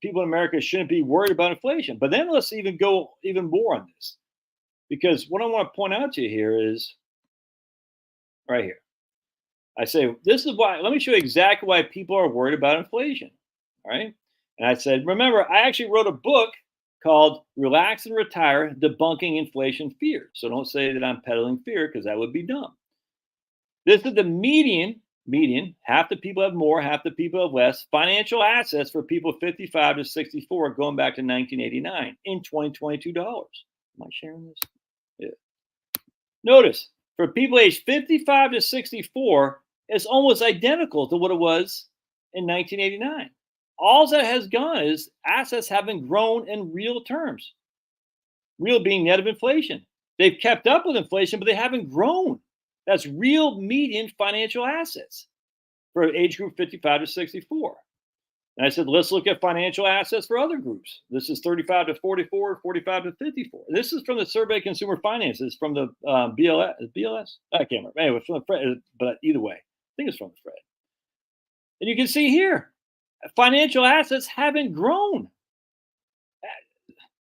people in America shouldn't be worried about inflation. But then let's even go even more on this. Because what I want to point out to you here is right here. I say, this is why, let me show you exactly why people are worried about inflation. All right. And I said, remember, I actually wrote a book called Relax and Retire, Debunking Inflation Fear. So don't say that I'm peddling fear because that would be dumb. This is the median, half the people have more, half the people have less financial assets for people 55 to 64 going back to 1989 in 2022 dollars. Am I sharing this? Yeah. Notice, for people aged 55 to 64, it's almost identical to what it was in 1989. All that has gone is assets haven't grown in real terms. Real being net of inflation. They've kept up with inflation, but they haven't grown. That's real median financial assets for age group 55 to 64. And I said, let's look at financial assets for other groups. This is 35 to 44, 45 to 54. This is from the Survey of Consumer Finances from the BLS. I can't remember. Anyway, from the Fred, but either way, I think it's from the Fred. And you can see here, financial assets haven't grown.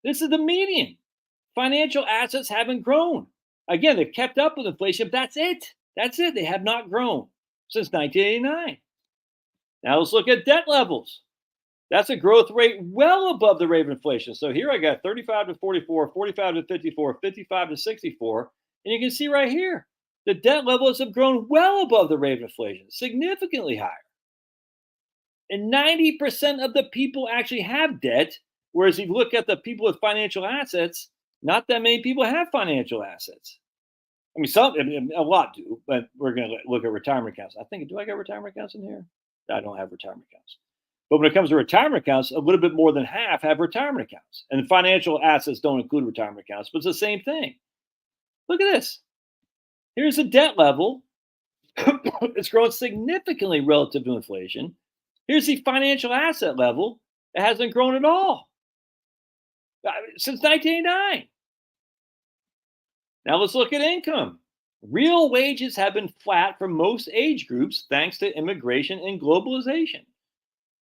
This is the median. Financial assets haven't grown. Again, they've kept up with inflation, but that's it. That's it. They have not grown since 1989. Now let's look at debt levels. That's a growth rate well above the rate of inflation. So here I got 35 to 44, 45 to 54, 55 to 64. And you can see right here, the debt levels have grown well above the rate of inflation, significantly higher. And 90% of the people actually have debt. Whereas if you look at the people with financial assets, not that many people have financial assets. I mean, a lot do, but we're going to look at retirement accounts. I think, do I got retirement accounts in here? I don't have retirement accounts. But when it comes to retirement accounts, a little bit more than half have retirement accounts. And financial assets don't include retirement accounts, but it's the same thing. Look at this. Here's the debt level. It's grown significantly relative to inflation. Here's the financial asset level. It hasn't grown at all since 1989. Now let's look at income. Real wages have been flat for most age groups thanks to immigration and globalization.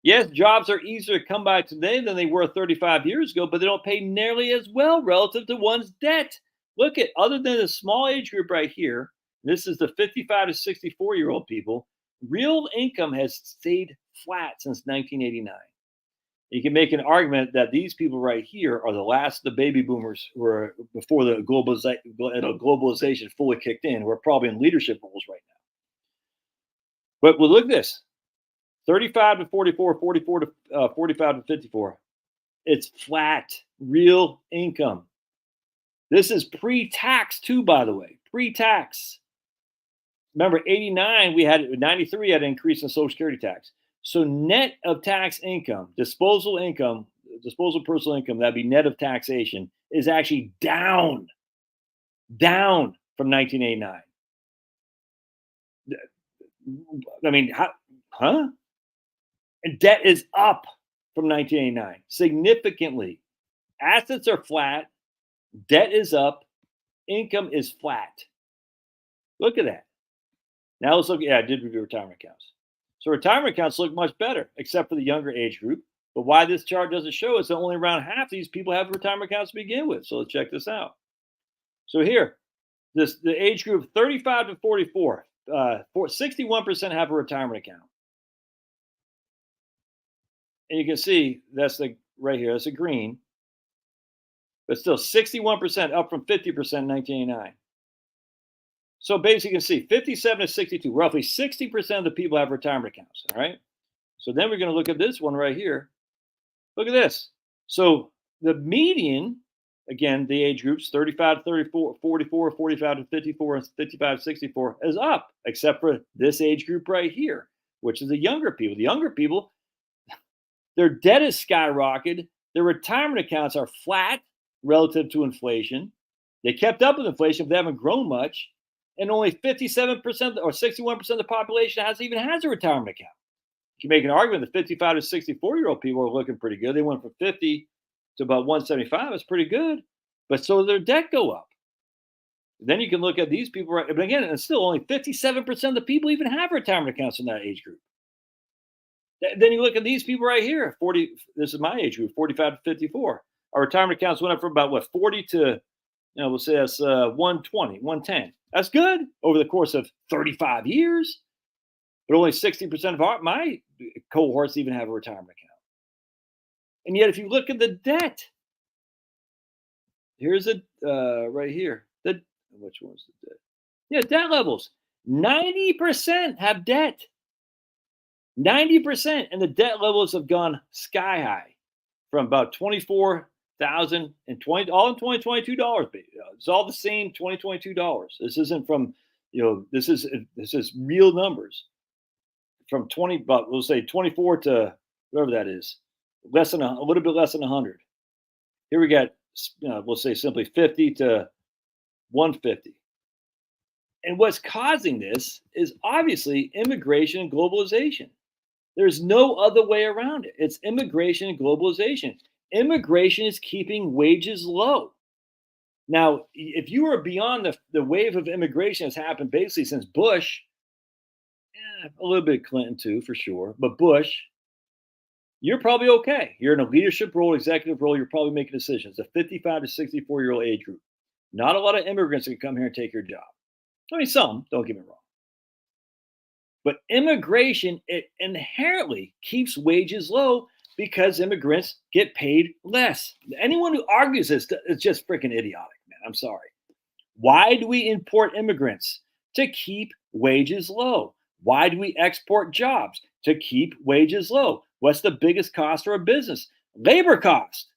Yes, jobs are easier to come by today than they were 35 years ago, but they don't pay nearly as well relative to one's debt. Look at, other than the small age group right here, this is the 55 to 64-year-old people, real income has stayed flat since 1989. You can make an argument that these people right here are the last of the baby boomers who were before the globalization fully kicked in, who are probably in leadership roles right now. But look at this. 35 to 44, 44 to 45 to 54. It's flat, real income. This is pre-tax too, by the way, pre-tax. Remember, 89, 93 had an increase in Social Security tax. So net of tax income, disposable personal income, that'd be net of taxation, is actually down from 1989. I mean, huh? And debt is up from 1989 significantly. Assets are flat, debt is up, income is flat. Look at that. Now let's look. I did review retirement accounts. So retirement accounts look much better, except for the younger age group. But why this chart doesn't show is that only around half of these people have retirement accounts to begin with. So let's check this out. So here, the age group 35 to 44, 61% have a retirement account. And you can see that's right here, that's a green. But still 61% up from 50% in 1989. So basically, you can see 57 to 62, roughly 60% of the people have retirement accounts. All right. So then we're going to look at this one right here. Look at this. So the median, again, the age groups 35 to 34, 44, 45 to 54, and 55 to 64 is up, except for this age group right here, which is the younger people. The younger people, their debt is skyrocketed. Their retirement accounts are flat relative to inflation. They kept up with inflation, but they haven't grown much. And only 57% or 61% of the population has a retirement account. You can make an argument that 55 to 64-year-old people are looking pretty good. They went from 50 to about 175. It's pretty good. But so their debt go up. Then you can look at these people, but again, and still only 57% of the people even have retirement accounts in that age group. Then you look at these people right here, 40. This is my age group, 45 to 54. Our retirement accounts went up from about 40 to, we'll say that's 120, 110. That's good over the course of 35 years. But only 60% of my cohorts even have a retirement account. And yet, if you look at the debt, here's right here. Which one's the debt? Yeah, debt levels. 90% have debt. 90%, and the debt levels have gone sky high from about $24,000 and all in 2022 dollars. It's all the same $2022. This isn't from this is real numbers from 20, but we'll say 24 to whatever that is, a little bit less than 100. Here we got we'll say simply 50 to 150. And what's causing this is obviously immigration and globalization. There's no other way around it. It's immigration and globalization. Immigration is keeping wages low. Now, if you are beyond the wave of immigration that's happened basically since Bush, a little bit Clinton too, for sure, but Bush, you're probably okay. You're in a leadership role, executive role, you're probably making decisions. A 55 to 64-year-old age group. Not a lot of immigrants can come here and take your job. I mean, some, don't get me wrong. But immigration, it inherently keeps wages low because immigrants get paid less. Anyone who argues this is just freaking idiotic, man. I'm sorry. Why do we import immigrants? To keep wages low. Why do we export jobs? To keep wages low. What's the biggest cost for a business? Labor cost.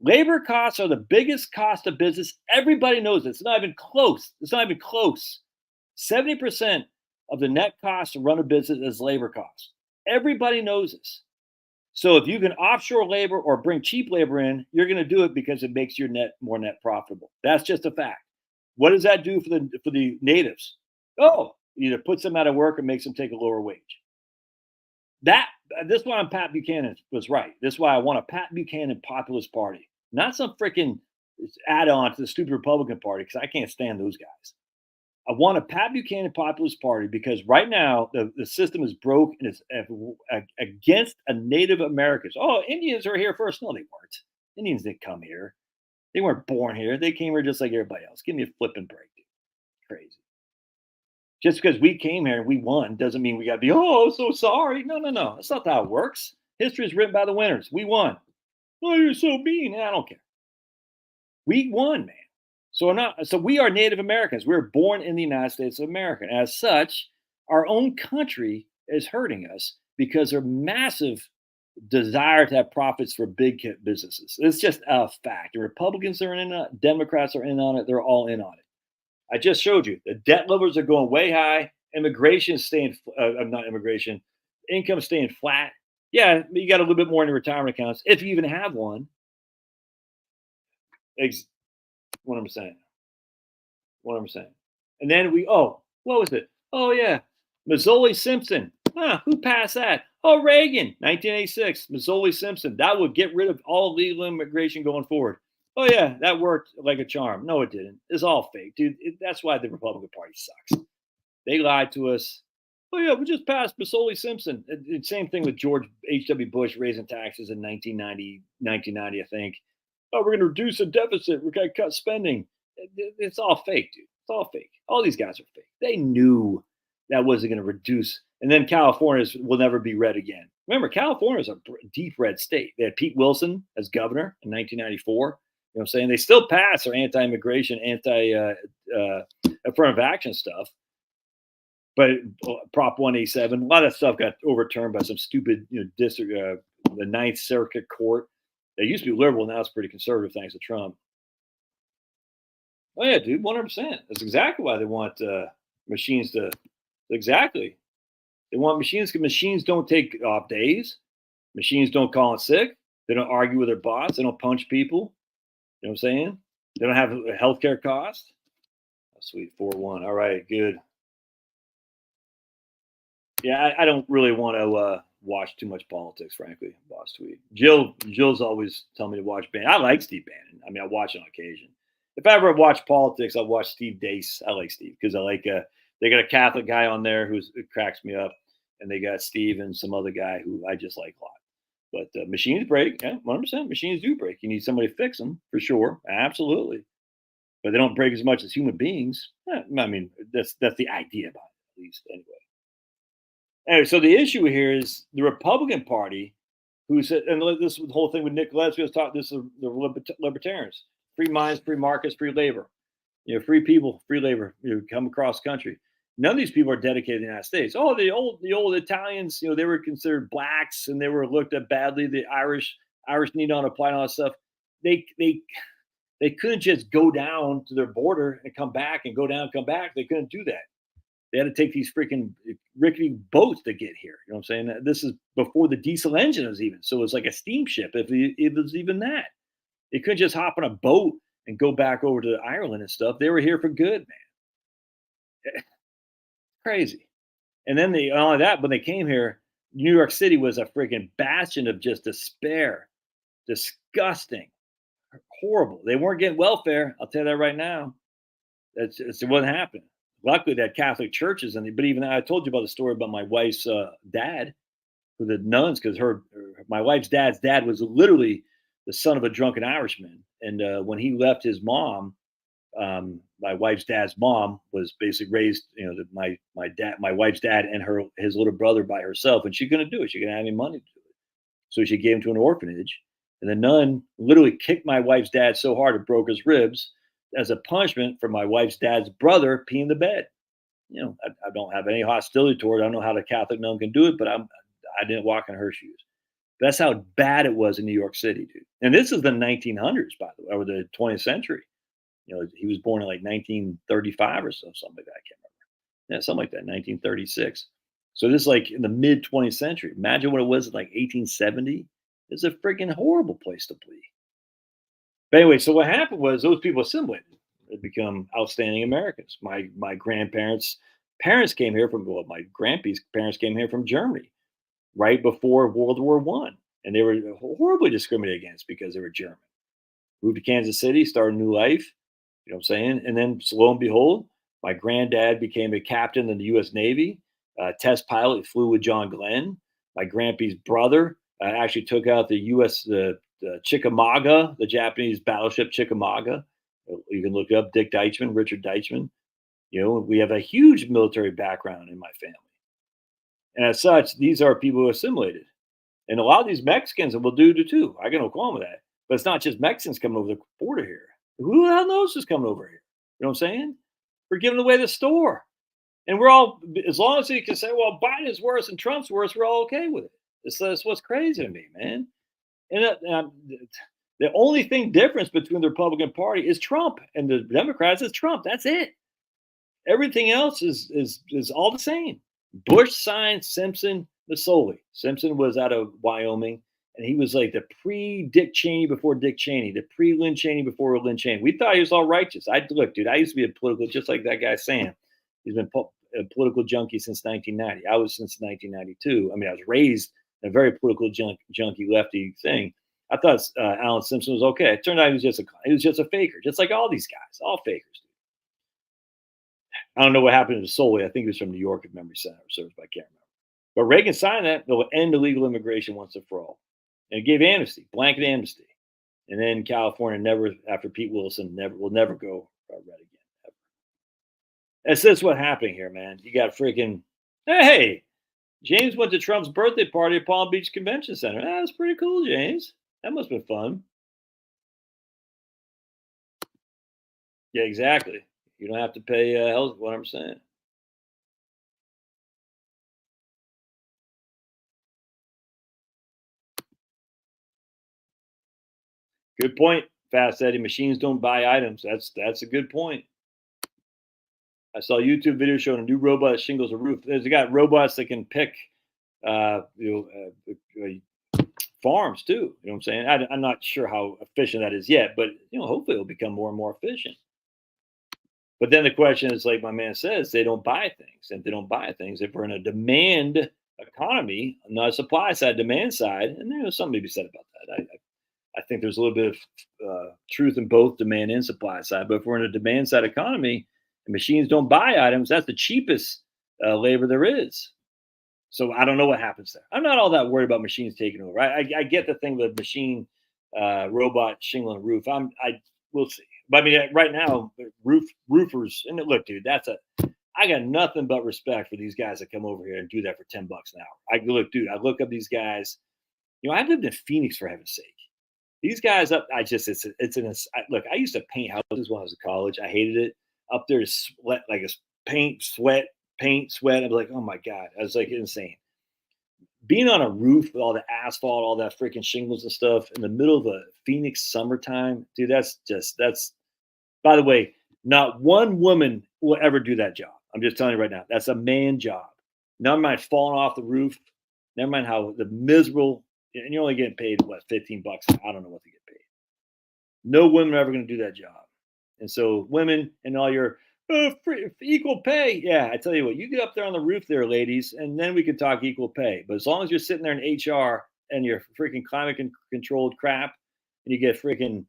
Labor costs are the biggest cost of business. Everybody knows it. It's not even close. It's not even close. 70% of the net cost to run a business is labor costs. Everybody knows this. So if you can offshore labor or bring cheap labor in, you're going to do it because it makes your net more net profitable. That's just a fact. What does that do for the natives? Oh, either puts them out of work or makes them take a lower wage. That this is why I'm Pat Buchanan was right. This is why I want a Pat Buchanan populist party, not some freaking add-on to the stupid Republican Party because I can't stand those guys. I want a Pat Buchanan populist party because right now the system is broke and it's against a Native Americans. Oh, Indians are here first. No, they weren't. Indians didn't come here. They weren't born here. They came here just like everybody else. Give me a flipping break, dude. Crazy. Just because we came here and we won doesn't mean we got to be, oh, so sorry. No, no, no. That's not how it works. History is written by the winners. We won. Oh, you're so mean. I don't care. We won, man. So we are Native Americans. We were born in the United States of America. As such, our own country is hurting us because their massive desire to have profits for big businesses. It's just a fact. The Republicans are in on it, Democrats are in on it, they're all in on it. I just showed you the debt levels are going way high. Immigration is staying, not immigration, income staying flat. Yeah, you got a little bit more in the retirement accounts if you even have one. What I'm saying. What I'm saying. And then what was it? Oh, yeah. Mazzoli Simpson. Huh, who passed that? Oh, Reagan, 1986. Mazzoli Simpson. That would get rid of all legal immigration going forward. Oh, yeah, that worked like a charm. No, it didn't. It's all fake, dude. That's why the Republican Party sucks. They lied to us. Oh, yeah, we just passed Mazzoli Simpson. Same thing with George H.W. Bush raising taxes in 1990, I think. Oh, we're going to reduce the deficit. We're going to cut spending. It's all fake, dude. It's all fake. All these guys are fake. They knew that wasn't going to reduce. And then California will never be red again. Remember, California is a deep red state. They had Pete Wilson as governor in 1994. You know what I'm saying? They still passed their anti-immigration, anti-affirmative action stuff. But Prop 187, a lot of stuff got overturned by some stupid, district, the Ninth Circuit Court. They used to be liberal, now it's pretty conservative thanks to Trump. Oh yeah, dude, 100%. That's exactly why they want machines to. Exactly, they want machines because machines don't take off days. Machines don't call in sick. They don't argue with their boss. They don't punch people. You know what I'm saying? They don't have a healthcare cost. Oh, sweet 4-1. All right, good. Yeah, I don't really want to watch too much politics, frankly. Boss tweet. Jill's always telling me to watch Bannon. I like Steve Bannon. I mean, I watch on occasion. If I ever watch politics, I'll watch Steve Deace. I like Steve because I like they got a Catholic guy on there who cracks me up, and they got Steve and some other guy who I just like a lot. But machines break, yeah, 100%. Machines do break. You need somebody to fix them for sure, absolutely. But they don't break as much as human beings. I mean, that's the idea about it, at least anyway. Anyway, so the issue here is the Republican Party, who said, and this was the whole thing with Nick Gillespie was talking. This is the libertarians: free minds, free markets, free labor. Free people, free labor. Come across country. None of these people are dedicated to the United States. Oh, the old Italians. They were considered blacks and they were looked at badly. The Irish need not apply and all that stuff. They couldn't just go down to their border and come back and go down, come back. They couldn't do that. They had to take these freaking rickety boats to get here. You know what I'm saying? This is before the diesel engine was even. So it's like a steamship, if it was even that. They couldn't just hop on a boat and go back over to Ireland and stuff. They were here for good, man. Crazy. And then not only that, when they came here, New York City was a freaking bastion of just despair. Disgusting. Horrible. They weren't getting welfare. I'll tell you that right now. It wasn't happening. Luckily, they had Catholic churches, but even I told you about the story about my wife's dad, who the nuns, because my wife's dad's dad was literally the son of a drunken Irishman, and when he left his mom, my wife's dad's mom was basically raised, my wife's dad and his little brother by herself, and she couldn't do it. She couldn't have any money to do it, so she gave him to an orphanage, and the nun literally kicked my wife's dad so hard it broke his ribs, as a punishment for my wife's dad's brother peeing the bed. I don't have any hostility toward it. I don't know how the Catholic nun can do it, but I didn't walk in her shoes. That's how bad it was in New York City, dude. And this is the 1900s, by the way, or the 20th century. He was born in like 1935 or so, something like that. I can't remember. Yeah, something like that, 1936. So this is like in the mid 20th century. Imagine what it was in like 1870. It's a freaking horrible place to be. But anyway, so what happened was those people assimilated. They become outstanding Americans. My grandparents' parents came here from my grandpa's parents came here from Germany right before World War One, and they were horribly discriminated against because they were German. Moved to Kansas City, started a new life. You know what I'm saying? And then, lo and behold, my granddad became a captain in the U.S. Navy, test pilot, flew with John Glenn. My grandpa's brother actually took out the U.S. The Chickamauga, the Japanese battleship Chickamauga. You can look up Dick Deichman, Richard Deichman. We have a huge military background in my family. And as such, these are people who assimilated. And a lot of these Mexicans will do it too. I got no qualm with that. But it's not just Mexicans coming over the border here. Who the hell knows who's coming over here? You know what I'm saying? We're giving away the store. And we're all, as long as you can say, well, Biden's worse and Trump's worse, we're all okay with it. That's what's crazy to me, man. And the only thing difference between the Republican Party is Trump, and the Democrats is Trump. That's it. Everything else is all the same. Bush signed Simpson Masoli. Simpson was out of Wyoming, and he was like the pre-Dick Cheney before Dick Cheney, the pre-Lynn Cheney before Lynn Cheney. We thought he was all righteous. Look, dude, I used to be a political, just like that guy Sam. He's been a political junkie since 1990. I was since 1992. I mean, I was raised in a very political junkie lefty thing. I thought Alan Simpson was okay. It turned out he was just a faker, just like all these guys, all fakers. I don't know what happened to Soley. I think he was from New York, if memory serves, but I can't remember. But Reagan signed that. They'll end illegal immigration once and for all. And it gave amnesty, blanket amnesty. And then California never, after Pete Wilson, will never go red again. Ever. That's just what happened here, man. You got freaking, hey, James went to Trump's birthday party at Palm Beach Convention Center. That's pretty cool, James. That must have been fun. Yeah, exactly. You don't have to pay health 100%. Good point, Fast Eddie. Machines don't buy items. That's a good point. I saw a YouTube video showing a new robot that shingles a roof. There's got robots that can pick, farms too. You know what I'm saying? I'm not sure how efficient that is yet, but hopefully it'll become more and more efficient. But then the question is, like my man says, they don't buy things. And if they don't buy things, if we're in a demand economy, not a supply side, demand side, and there's something to be said about that. I think there's a little bit of truth in both demand and supply side. But if we're in a demand side economy and machines don't buy items, that's the cheapest labor there is. So I don't know what happens there. I'm not all that worried about machines taking over. I get the thing with machine robot shingling roof. We'll see. But I mean, right now, roofers, and look, dude, I got nothing but respect for these guys that come over here and do that for $10 an hour. I look up these guys. I lived in Phoenix, for heaven's sake. These guys up, look, I used to paint houses when I was in college. I hated it. Up there to sweat, like a paint, sweat. I'd be like, oh my God. I was like insane. Being on a roof with all the asphalt, all that freaking shingles and stuff in the middle of a Phoenix summertime, dude, that's, by the way, not one woman will ever do that job. I'm just telling you right now, that's a man job. Never mind falling off the roof. Never mind how the miserable, and you're only getting paid, what, $15? I don't know what to get paid. No women are ever going to do that job. And so women and all your equal pay. Yeah, I tell you what, you get up there on the roof there, ladies, and then we can talk equal pay. But as long as you're sitting there in HR and you're freaking climate controlled crap and you get freaking,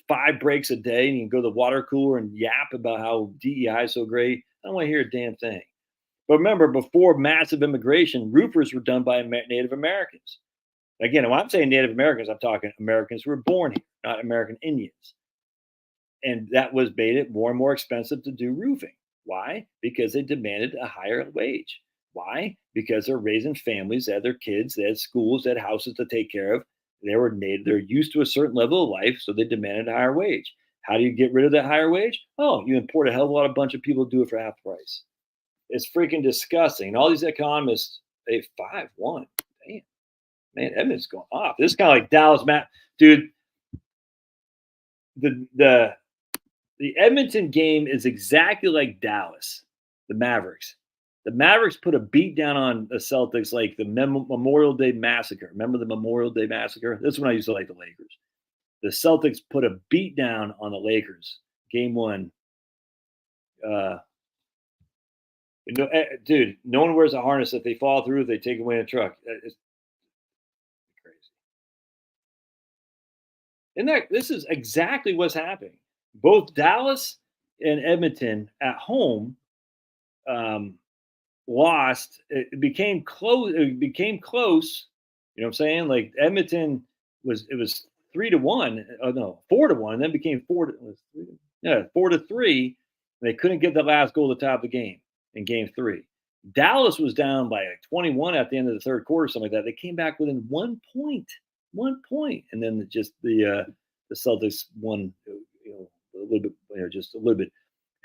5 breaks a day and you can go to the water cooler and yap about how DEI is so great, I don't want to hear a damn thing. But remember, before massive immigration, roofers were done by Native Americans. Again, when I'm saying Native Americans, I'm talking Americans who were born here, not American Indians. And that was made it more and more expensive to do roofing. Why? Because they demanded a higher wage. Why? Because they're raising families, they had their kids, they had schools, they had houses to take care of. They're used to a certain level of life, so they demanded a higher wage. How do you get rid of that higher wage? Oh, you import a hell of a lot of bunch of people to do it for half price. It's freaking disgusting. And all these economists, 5-1. Damn. Man, Edmonton's going off. This is kind of like Dallas, Matt. Dude, the Edmonton game is exactly like Dallas, the Mavericks. The Mavericks put a beat down on the Celtics like the Memorial Day Massacre. Remember the Memorial Day Massacre? This is when I used to like the Lakers. The Celtics put a beat down on the Lakers. Game one. Dude, no one wears a harness. If they fall through, they take away in a truck. It's crazy. This is exactly what's happening. Both Dallas and Edmonton at home lost. It became close. It became close. You know what I'm saying? Like Edmonton was 3-1. Oh no, 4-1, and then became 4-3. They couldn't get the last goal to top the game in Game 3. Dallas was down by like 21 at the end of the third quarter, something like that. They came back within 1 point, and then the Celtics won. A little bit, just a little bit.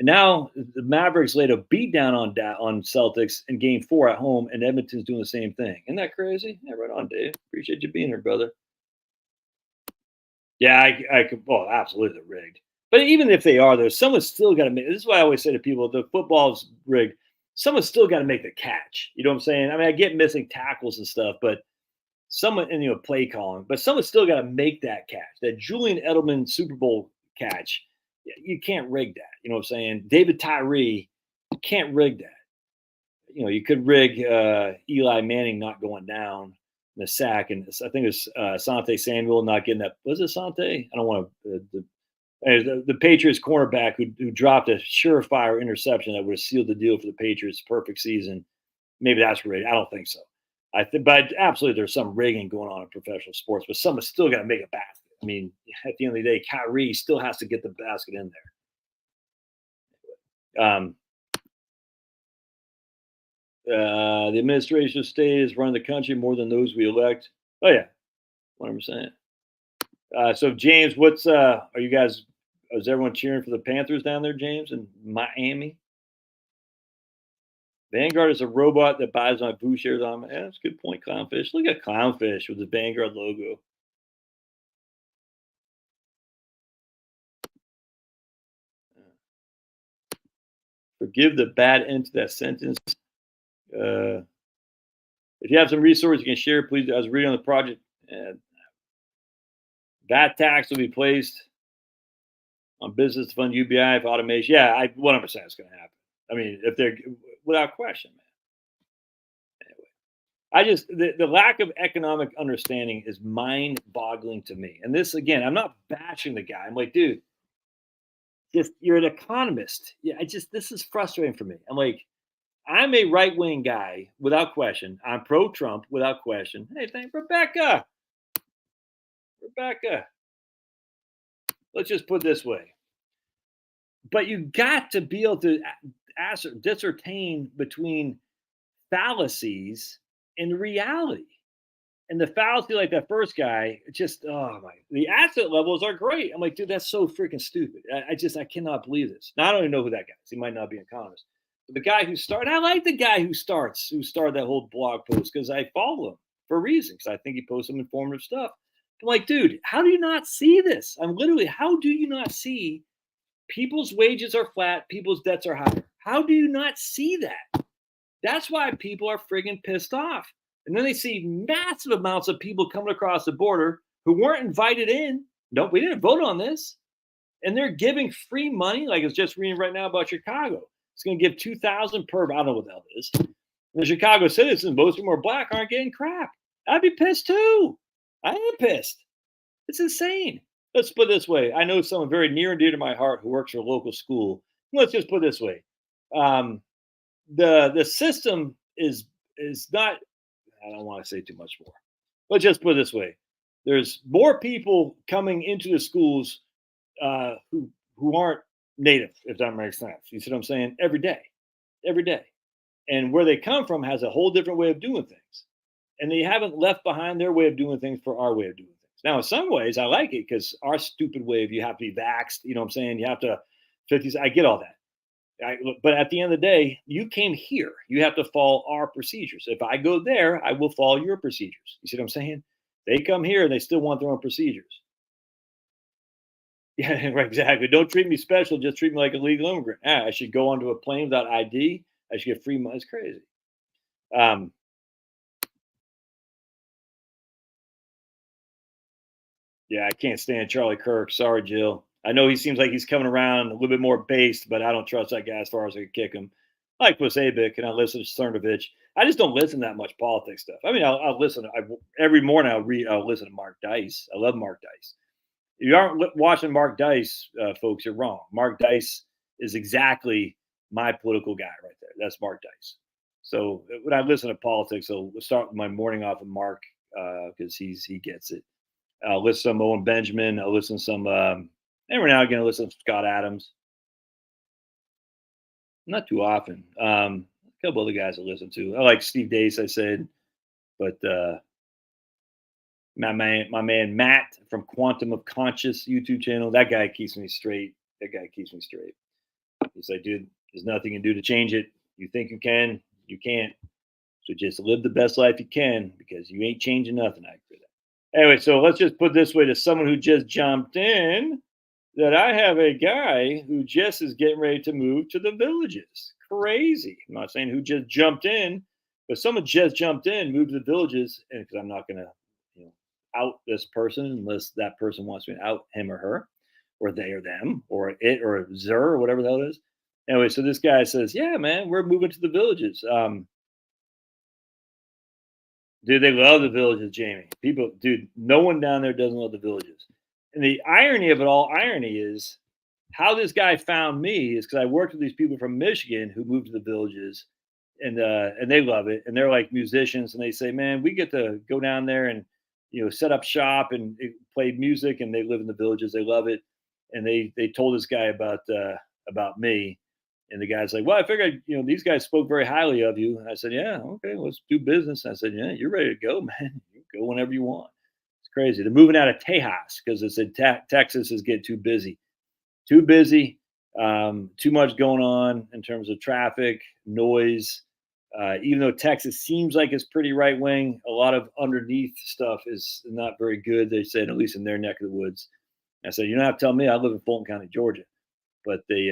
And now the Mavericks laid a beat down on Celtics in Game 4 at home, and Edmonton's doing the same thing. Isn't that crazy? Yeah, right on, Dave. Appreciate you being here, brother. Yeah, I could. Well, absolutely, they're rigged. But even if they are, though, someone's still got to make. This is why I always say to people, the football's rigged. Someone's still got to make the catch. You know what I'm saying? I mean, I get missing tackles and stuff, but someone, and play calling, but someone's still got to make that catch. That Julian Edelman Super Bowl catch. You can't rig that. You know what I'm saying? David Tyree, you can't rig that. You could rig Eli Manning not going down in the sack, and I think it was Asante Samuel not getting that. Was it Asante? I don't want to. The Patriots cornerback who dropped a surefire interception that would have sealed the deal for the Patriots' perfect season. Maybe that's rigged. I don't think so. But absolutely, there's some rigging going on in professional sports, but someone's still got to make a basket. I mean, at the end of the day, Kyrie still has to get the basket in there. The administration stays run the country more than those we elect. Oh yeah, 100%. So James, what's are you guys? Is everyone cheering for the Panthers down there, James, in Miami? Vanguard is a robot that buys my boo shares on. Yeah, that's a good point, Clownfish. Look at Clownfish with the Vanguard logo. Forgive the bad end to that sentence. If you have some resources you can share, please. I was reading on the project. VAT tax will be placed on business to fund UBI for automation. Yeah, 100% it's going to happen. I mean, if they're without question, man. Anyway, the lack of economic understanding is mind-boggling to me. And this, again, I'm not bashing the guy. I'm like, dude, you're an economist. Yeah, this is frustrating for me. I'm like, I'm a right-wing guy without question. I'm pro-Trump withok question. Hey, thank Rebecca. Let's just put it this way. But you got to be able to discern between fallacies and reality. And the fallacy, like that first guy, the asset levels are great. I'm like, dude, that's so freaking stupid. I cannot believe this. Now, I don't even know who that guy is. He might not be an economist. But the guy who started, I like the guy who started that whole blog post because I follow him for a reason, because I think he posts some informative stuff. I'm like, dude, how do you not see this? How do you not see people's wages are flat, people's debts are higher? How do you not see that? That's why people are friggin' pissed off. And then they see massive amounts of people coming across the border who weren't invited in. Nope, we didn't vote on this. And they're giving free money, like it's just reading right now about Chicago. It's going to give $2,000 per. I don't know what the hell it is. And the Chicago citizens, most of them are black, aren't getting crap. I'd be pissed too. I am pissed. It's insane. Let's put it this way. I know someone very near and dear to my heart who works for a local school. Let's just put it this way. The system is not. I don't want to say too much more. Let's just put it this way. There's more people coming into the schools who aren't native, if that makes sense. You see what I'm saying? Every day. And where they come from has a whole different way of doing things. And they haven't left behind their way of doing things for our way of doing things. Now, in some ways, I like it because our stupid way of you have to be vaxxed, you know what I'm saying? You have to 50s. I get all that. But at the end of the day, you came here. You have to follow our procedures. If I go there, I will follow your procedures. You see what I'm saying? They come here and they still want their own procedures. Yeah, right, exactly. Don't treat me special. Just treat me like a legal immigrant. I should go onto a plane without ID. I should get free money. It's crazy. Um, yeah, I can't stand Charlie Kirk. Sorry, Jill. I know he seems like he's coming around a little bit more based, but I don't trust that guy as far as I can kick him. I like Posabic and I listen to Cernovich. I just don't listen to that much politics stuff. I mean, I'll listen. Every morning I'll listen to Mark Dice. I love Mark Dice. If you aren't watching Mark Dice, folks, you're wrong. Mark Dice is exactly my political guy right there. That's Mark Dice. So when I listen to politics, I'll start my morning off with Mark because he gets it. I'll listen to some Owen Benjamin. I'll listen to some every now and again. I'll listen to Scott Adams. Not too often. A couple other guys I listen to. I like Steve Dace. I said, but my man Matt from Quantum of Conscious YouTube channel. That guy keeps me straight. That guy keeps me straight. He's like, dude, there's nothing you can do to change it. You think you can, you can't. So just live the best life you can because you ain't changing nothing. I agree with that. Anyway, so let's just put this way to someone who just jumped in that I have a guy who just is getting ready to move to the villages. Crazy. I'm not saying who just jumped in, but someone just jumped in, moved to the villages, and because I'm not going to out this person unless that person wants me to out him or her, or they or them, or it or zer or whatever the hell it is. Anyway, so this guy says, "Yeah, man, we're moving to the villages." Dude, they love the villages, Jamie. People, dude, no one down there doesn't love the villages. And the irony of it all, irony is how this guy found me is because I worked with these people from Michigan who moved to the villages, and they love it, and they're like musicians, and they say, "Man, we get to go down there and set up shop and play music," and they live in the villages. They love it, and they told this guy about me, and the guy's like, "Well, I figured these guys spoke very highly of you." And I said, "Yeah, okay, let's do business." And I said, "Yeah, you're ready to go, man. You go whenever you want." It's crazy. They're moving out of Tejas because they said Texas is getting too busy. Too busy, too much going on in terms of traffic, noise. Even though Texas seems like it's pretty right wing, a lot of underneath stuff is not very good. They said, at least in their neck of the woods. I said, you don't have to tell me. I live in Fulton County, Georgia, but they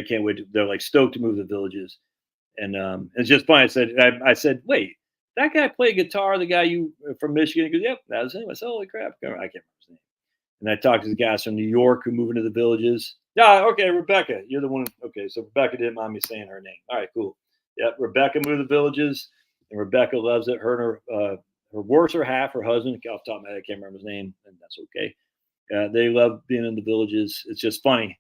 can't wait. They're like stoked to move to the villages, and it's just funny. I said, wait, that guy played guitar. The guy you from Michigan? He goes, yep, that was him. I said, holy crap, I can't remember his name. And I talked to the guys from New York who move into the villages. Yeah, okay, Rebecca, you're the one. Okay, so Rebecca didn't mind me saying her name. All right, cool. Yeah, Rebecca moved to the villages, and Rebecca loves it. Her and her worse her half, her husband, off the top of my head, I can't remember his name, and that's okay. They love being in the villages. It's just funny.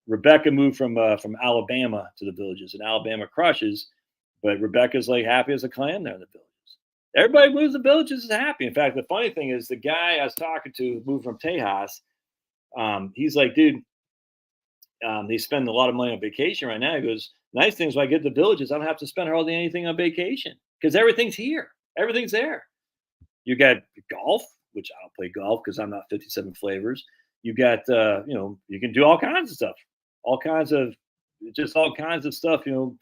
Rebecca moved from Alabama to the villages, and Alabama crushes, but Rebecca's like happy as a clam there in the villages. Everybody moves to the villages is happy. In fact, the funny thing is the guy I was talking to moved from Tejas. He's like, dude, they spend a lot of money on vacation right now. He goes, nice thing is when I get to the villages, I don't have to spend hardly anything on vacation because everything's here. Everything's there. You got golf, which I don't play golf because I'm not 57 flavors. You got, you can do all kinds of stuff, all kinds of stuff, paddle.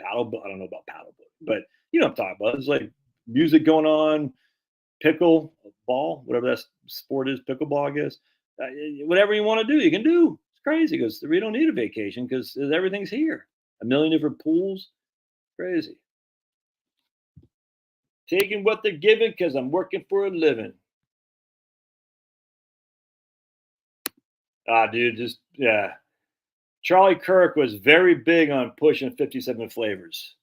I don't know about paddle, but you know what I'm talking about. It's like music going on, pickle ball, whatever that sport is, pickleball, I guess. Whatever you want to do, you can do. It's crazy because we don't need a vacation because everything's here. A million different pools. Crazy. Taking what they're giving because I'm working for a living. Dude, just yeah. Charlie Kirk was very big on pushing 57 flavors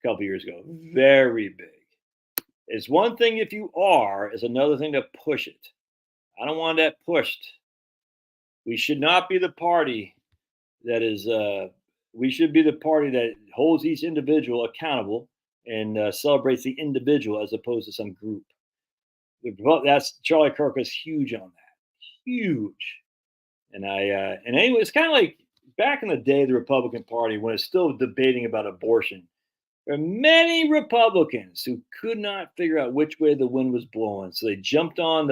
a couple years ago. Very big. It's one thing if you are, it's another thing to push it. I don't want that pushed. We should not be the party that is, we should be the party that holds each individual accountable and celebrates the individual as opposed to some group. That's Charlie Kirk was huge on that. Huge. And anyway, it's kind of like back in the day, the Republican Party, when it's still debating about abortion, there are many Republicans who could not figure out which way the wind was blowing. So they jumped on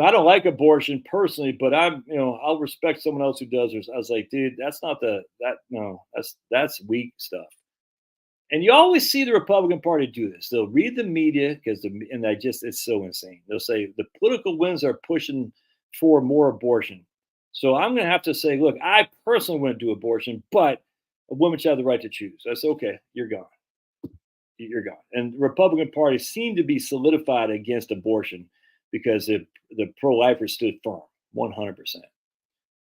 I don't like abortion personally, but I'll respect someone else who does. I was like, dude, that's not no, that's weak stuff. And you always see the Republican Party do this. They'll read the media it's so insane. They'll say the political winds are pushing for more abortion. So I'm going to have to say, look, I personally wouldn't do abortion, but a woman should have the right to choose. I said, okay, you're gone. You're gone. And the Republican Party seemed to be solidified against abortion because the pro-lifers stood firm, 100%.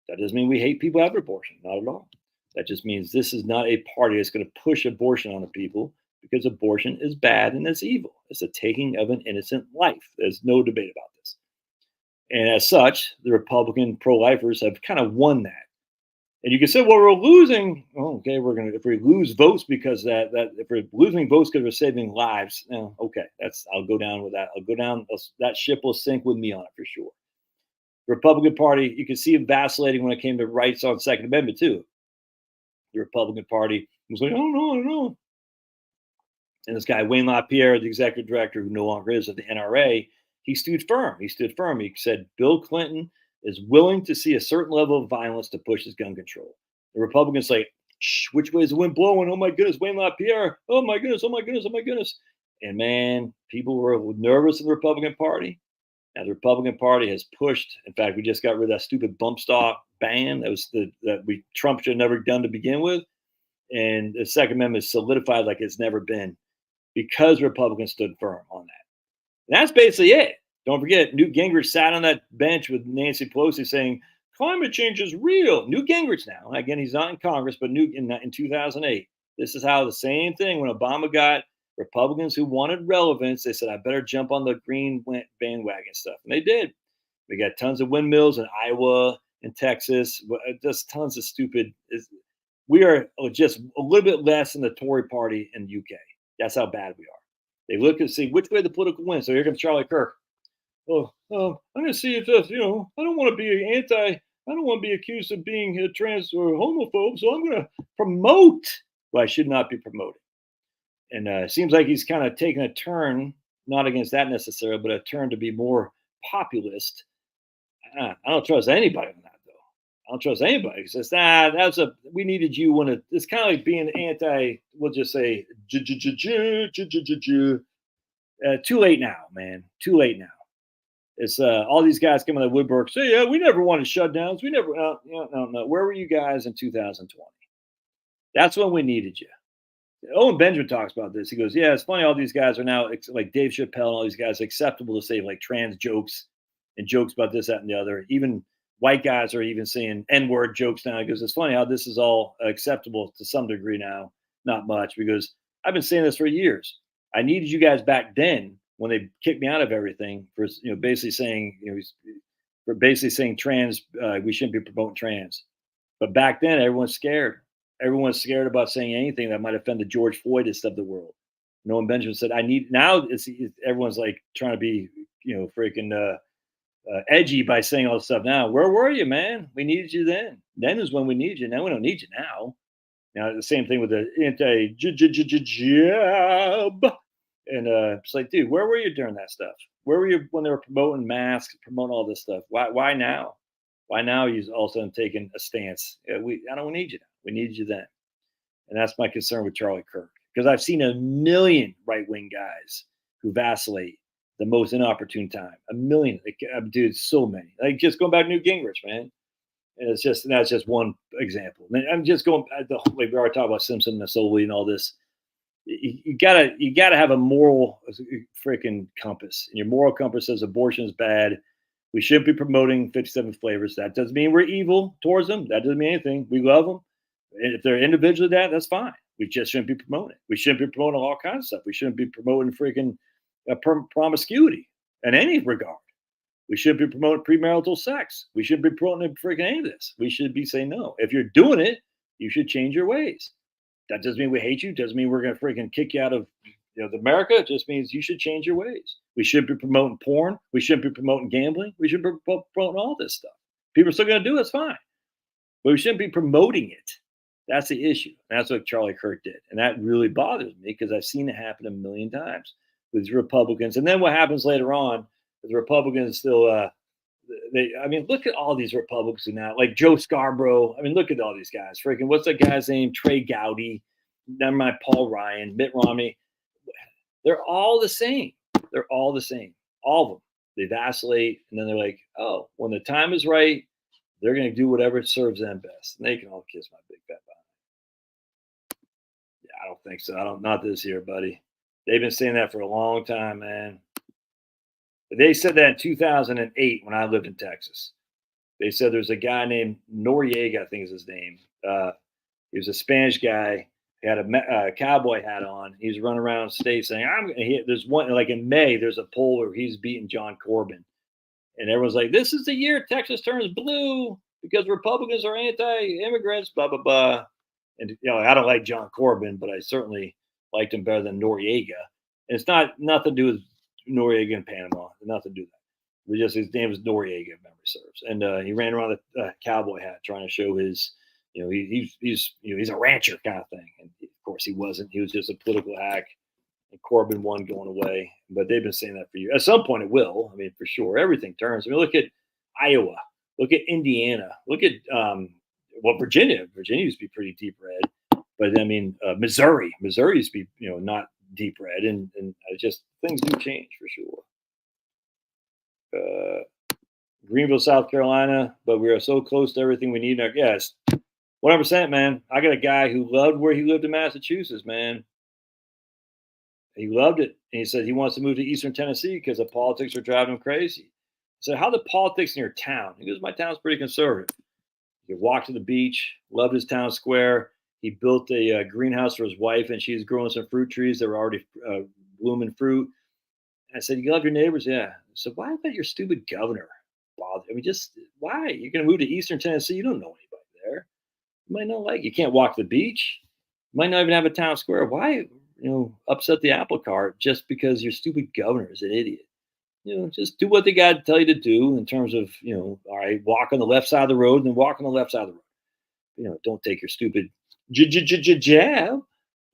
That doesn't mean we hate people having abortion, not at all. That just means this is not a party that's going to push abortion on the people because abortion is bad and it's evil. It's the taking of an innocent life. There's no debate about this. And as such, the Republican pro-lifers have kind of won that. And you can say, well, we're losing. Oh, okay, if we lose votes because that if we're losing votes because we're saving lives, okay, I'll go down with that. I'll go down. That ship will sink with me on it for sure. The Republican Party, you can see them vacillating when it came to rights on Second Amendment too. The Republican Party was like, I don't know. And this guy, Wayne LaPierre, the executive director, who no longer is of the NRA, he stood firm. He said, Bill Clinton is willing to see a certain level of violence to push his gun control. The Republicans say, which way is the wind blowing? Oh my goodness, Wayne LaPierre. Oh my goodness. And man, people were nervous in the Republican Party. Now the Republican Party has pushed. In fact, we just got rid of that stupid bump stock ban that Trump should have never done to begin with. And the Second Amendment is solidified like it's never been because Republicans stood firm on that. And that's basically it. Don't forget, Newt Gingrich sat on that bench with Nancy Pelosi saying, climate change is real. Newt Gingrich now, again, he's not in Congress, but Newt in 2008. This is how the same thing when Obama got Republicans who wanted relevance, they said, I better jump on the green bandwagon stuff. And they did. We got tons of windmills in Iowa and Texas, just tons of stupid. We are just a little bit less than the Tory party in the UK. That's how bad we are. They look and see which way the political wins. So here comes Charlie Kirk. I'm going to see if this, I don't want to be I don't want to be accused of being a trans or homophobe. So I'm going to promote what I should not be promoting. And it seems like he's kind of taken a turn, not against that necessarily, but a turn to be more populist. I don't trust anybody on that, though. I don't trust anybody. He says, we needed you when it's kind of like being we'll just say, too late now, man. Too late now. It's all these guys coming out of the woodwork say, yeah, we never wanted shutdowns. We never, no. Where were you guys in 2020? That's when we needed you. Owen Benjamin talks about this. He goes, yeah, it's funny. All these guys are now like Dave Chappelle and all these guys acceptable to say like trans jokes and jokes about this, that, and the other. Even white guys are even saying N-word jokes now. He goes, it's funny how this is all acceptable to some degree now. Not much, because I've been saying this for years. I needed you guys back then when they kicked me out of everything for basically saying trans, we shouldn't be promoting trans. But back then, everyone's scared. Everyone's scared about saying anything that might offend the George Floydist of the world. Noam Benjamin said, everyone's like trying to be, freaking edgy by saying all this stuff now. Where were you, man? We needed you then. Then is when we need you. Now we don't need you now. Now, the same thing with the anti-jab. And it's like, dude, where were you during that stuff? Where were you when they were promoting masks, promoting all this stuff? Why now? Why now are you all of a sudden taking a stance? I don't need you now. We need you then. And that's my concern with Charlie Kirk. Because I've seen a million right-wing guys who vacillate the most inopportune time. A million. Dude, so many. Like just going back to Newt Gingrich, man. And that's just one example. I'm just going, like we already talked about Simpson and Masoli and all this. You gotta have a moral freaking compass. And your moral compass says abortion is bad. We shouldn't be promoting 57 flavors. That doesn't mean we're evil towards them. That doesn't mean anything. We love them. And if they're individually that's fine. We just shouldn't be promoting it. We shouldn't be promoting all kinds of stuff. We shouldn't be promoting freaking promiscuity in any regard. We shouldn't be promoting premarital sex. We shouldn't be promoting freaking any of this. We should be saying no. If you're doing it, you should change your ways. That doesn't mean we hate you. Doesn't mean we're going to freaking kick you out of America. It just means you should change your ways. We shouldn't be promoting porn. We shouldn't be promoting gambling. We should be promoting all this stuff. People are still going to do it. It's fine. But we shouldn't be promoting it. That's the issue. That's what Charlie Kirk did. And that really bothers me because I've seen it happen a million times with Republicans. And then what happens later on is the Republicans still I mean, look at all these Republicans now, like Joe Scarborough. I mean, look at all these guys. Freaking, what's that guy's name? Trey Gowdy. Never mind, Paul Ryan, Mitt Romney. They're all the same. They're all the same. All of them. They vacillate, and then they're like, oh, when the time is right, they're going to do whatever serves them best. And they can all kiss my big fat butt. Yeah, I don't think so. Not this year, buddy. They've been saying that for a long time, man. They said that in 2008 when I lived in Texas. They said there's a guy named Noriega, I think is his name. He was a Spanish guy. He had a cowboy hat on. He was running around the state saying, there's one, like in May, there's a poll where he's beating John Corbin. And everyone's like, this is the year Texas turns blue because Republicans are anti-immigrants, blah, blah, blah. And, I don't like John Corbin, but I certainly liked him better than Noriega. And it's nothing to do with Noriega in Panama. Nothing to do with that. Just his name was Noriega, if memory serves. And he ran around with a cowboy hat trying to show his, he's a rancher kind of thing. And of course he wasn't. He was just a political hack. And Corbin won going away. But they've been saying that for years. At some point it will. I mean, for sure. Everything turns. I mean, look at Iowa. Look at Indiana. Look at Virginia. Virginia used to be pretty deep red. But I mean, Missouri used to be, not deep red. And just things do change for sure. Greenville, South Carolina, but we are so close to everything we need. Yes, 100%, man. I got a guy who loved where he lived in Massachusetts, man. He loved it. And he said he wants to move to Eastern Tennessee because the politics are driving him crazy. I said, how the politics in your town? He goes, my town's pretty conservative. He walked to the beach, loved his town square. He built a greenhouse for his wife, and she's growing some fruit trees that were already blooming fruit. I said, you love your neighbors? Yeah. So why let your stupid governor bother? I mean, just why? You're going to move to Eastern Tennessee. You don't know anybody there. You might not like, you can't walk to the beach. You might not even have a town square. Why, upset the apple cart just because your stupid governor is an idiot? Just do what they got to tell you to do in terms of, all right, walk on the left side of the road and then walk on the left side of the road. Don't take your stupid jab.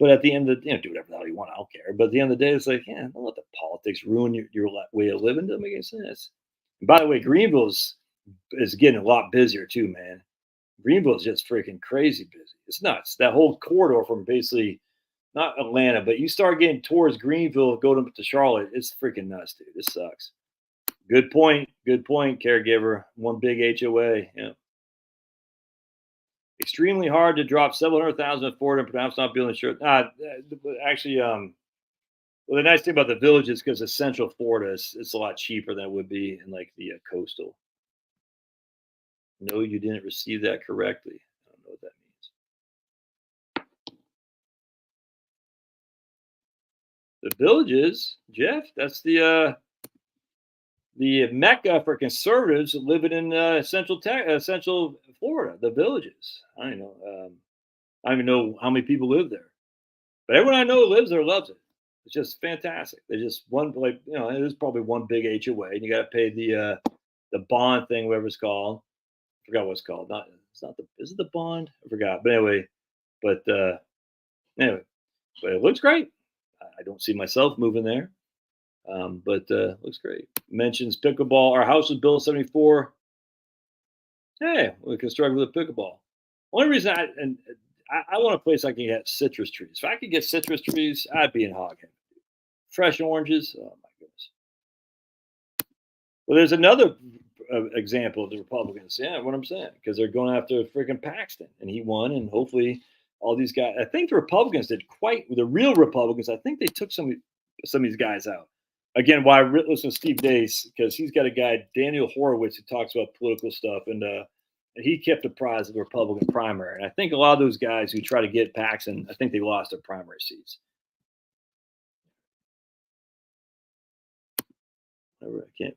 But at the end of the, do whatever the hell you want. I don't care. But at the end of the day, it's like, don't let the politics ruin your way of living. Doesn't make any sense. And by the way, Greenville is getting a lot busier too, man. Greenville is just freaking crazy busy. It's nuts. That whole corridor from basically not Atlanta, but you start getting towards Greenville, go to Charlotte. It's freaking nuts, dude. This sucks. Good point. Good point, caregiver. One big HOA. Yeah. Extremely hard to drop several hundred thousand at Ford and perhaps not building insurance. Actually, well, the nice thing about the village is because it's central Florida, it's a lot cheaper than it would be in like the coastal. No, you didn't receive that correctly. I don't know what that means. The villages, Jeff, that's the mecca for conservatives living in central Florida. The villages. I don't know. I don't even know how many people live there, but everyone I know who lives there loves it. It's just fantastic. They just it is probably one big HOA, and you got to pay the bond thing, whatever it's called. I forgot what it's called. Is it the bond? I forgot. But anyway, but it looks great. I don't see myself moving there. But looks great. Mentions pickleball. Our house was built in 74. Hey, we constructed with a pickleball. Only reason I want a place I can get citrus trees. If I could get citrus trees, I'd be in hog heaven. Fresh oranges. Oh my goodness. Well, there's another example of the Republicans. Yeah, what I'm saying, because they're going after freaking Paxton, and he won, and hopefully all these guys. I think the Republicans the real Republicans. I think they took some of these guys out. Again, why I listen to Steve Deace, because he's got a guy, Daniel Horowitz, who talks about political stuff, and he kept apprised of the Republican primary. And I think a lot of those guys who try to get Paxton, I think they lost their primary seats. I can't.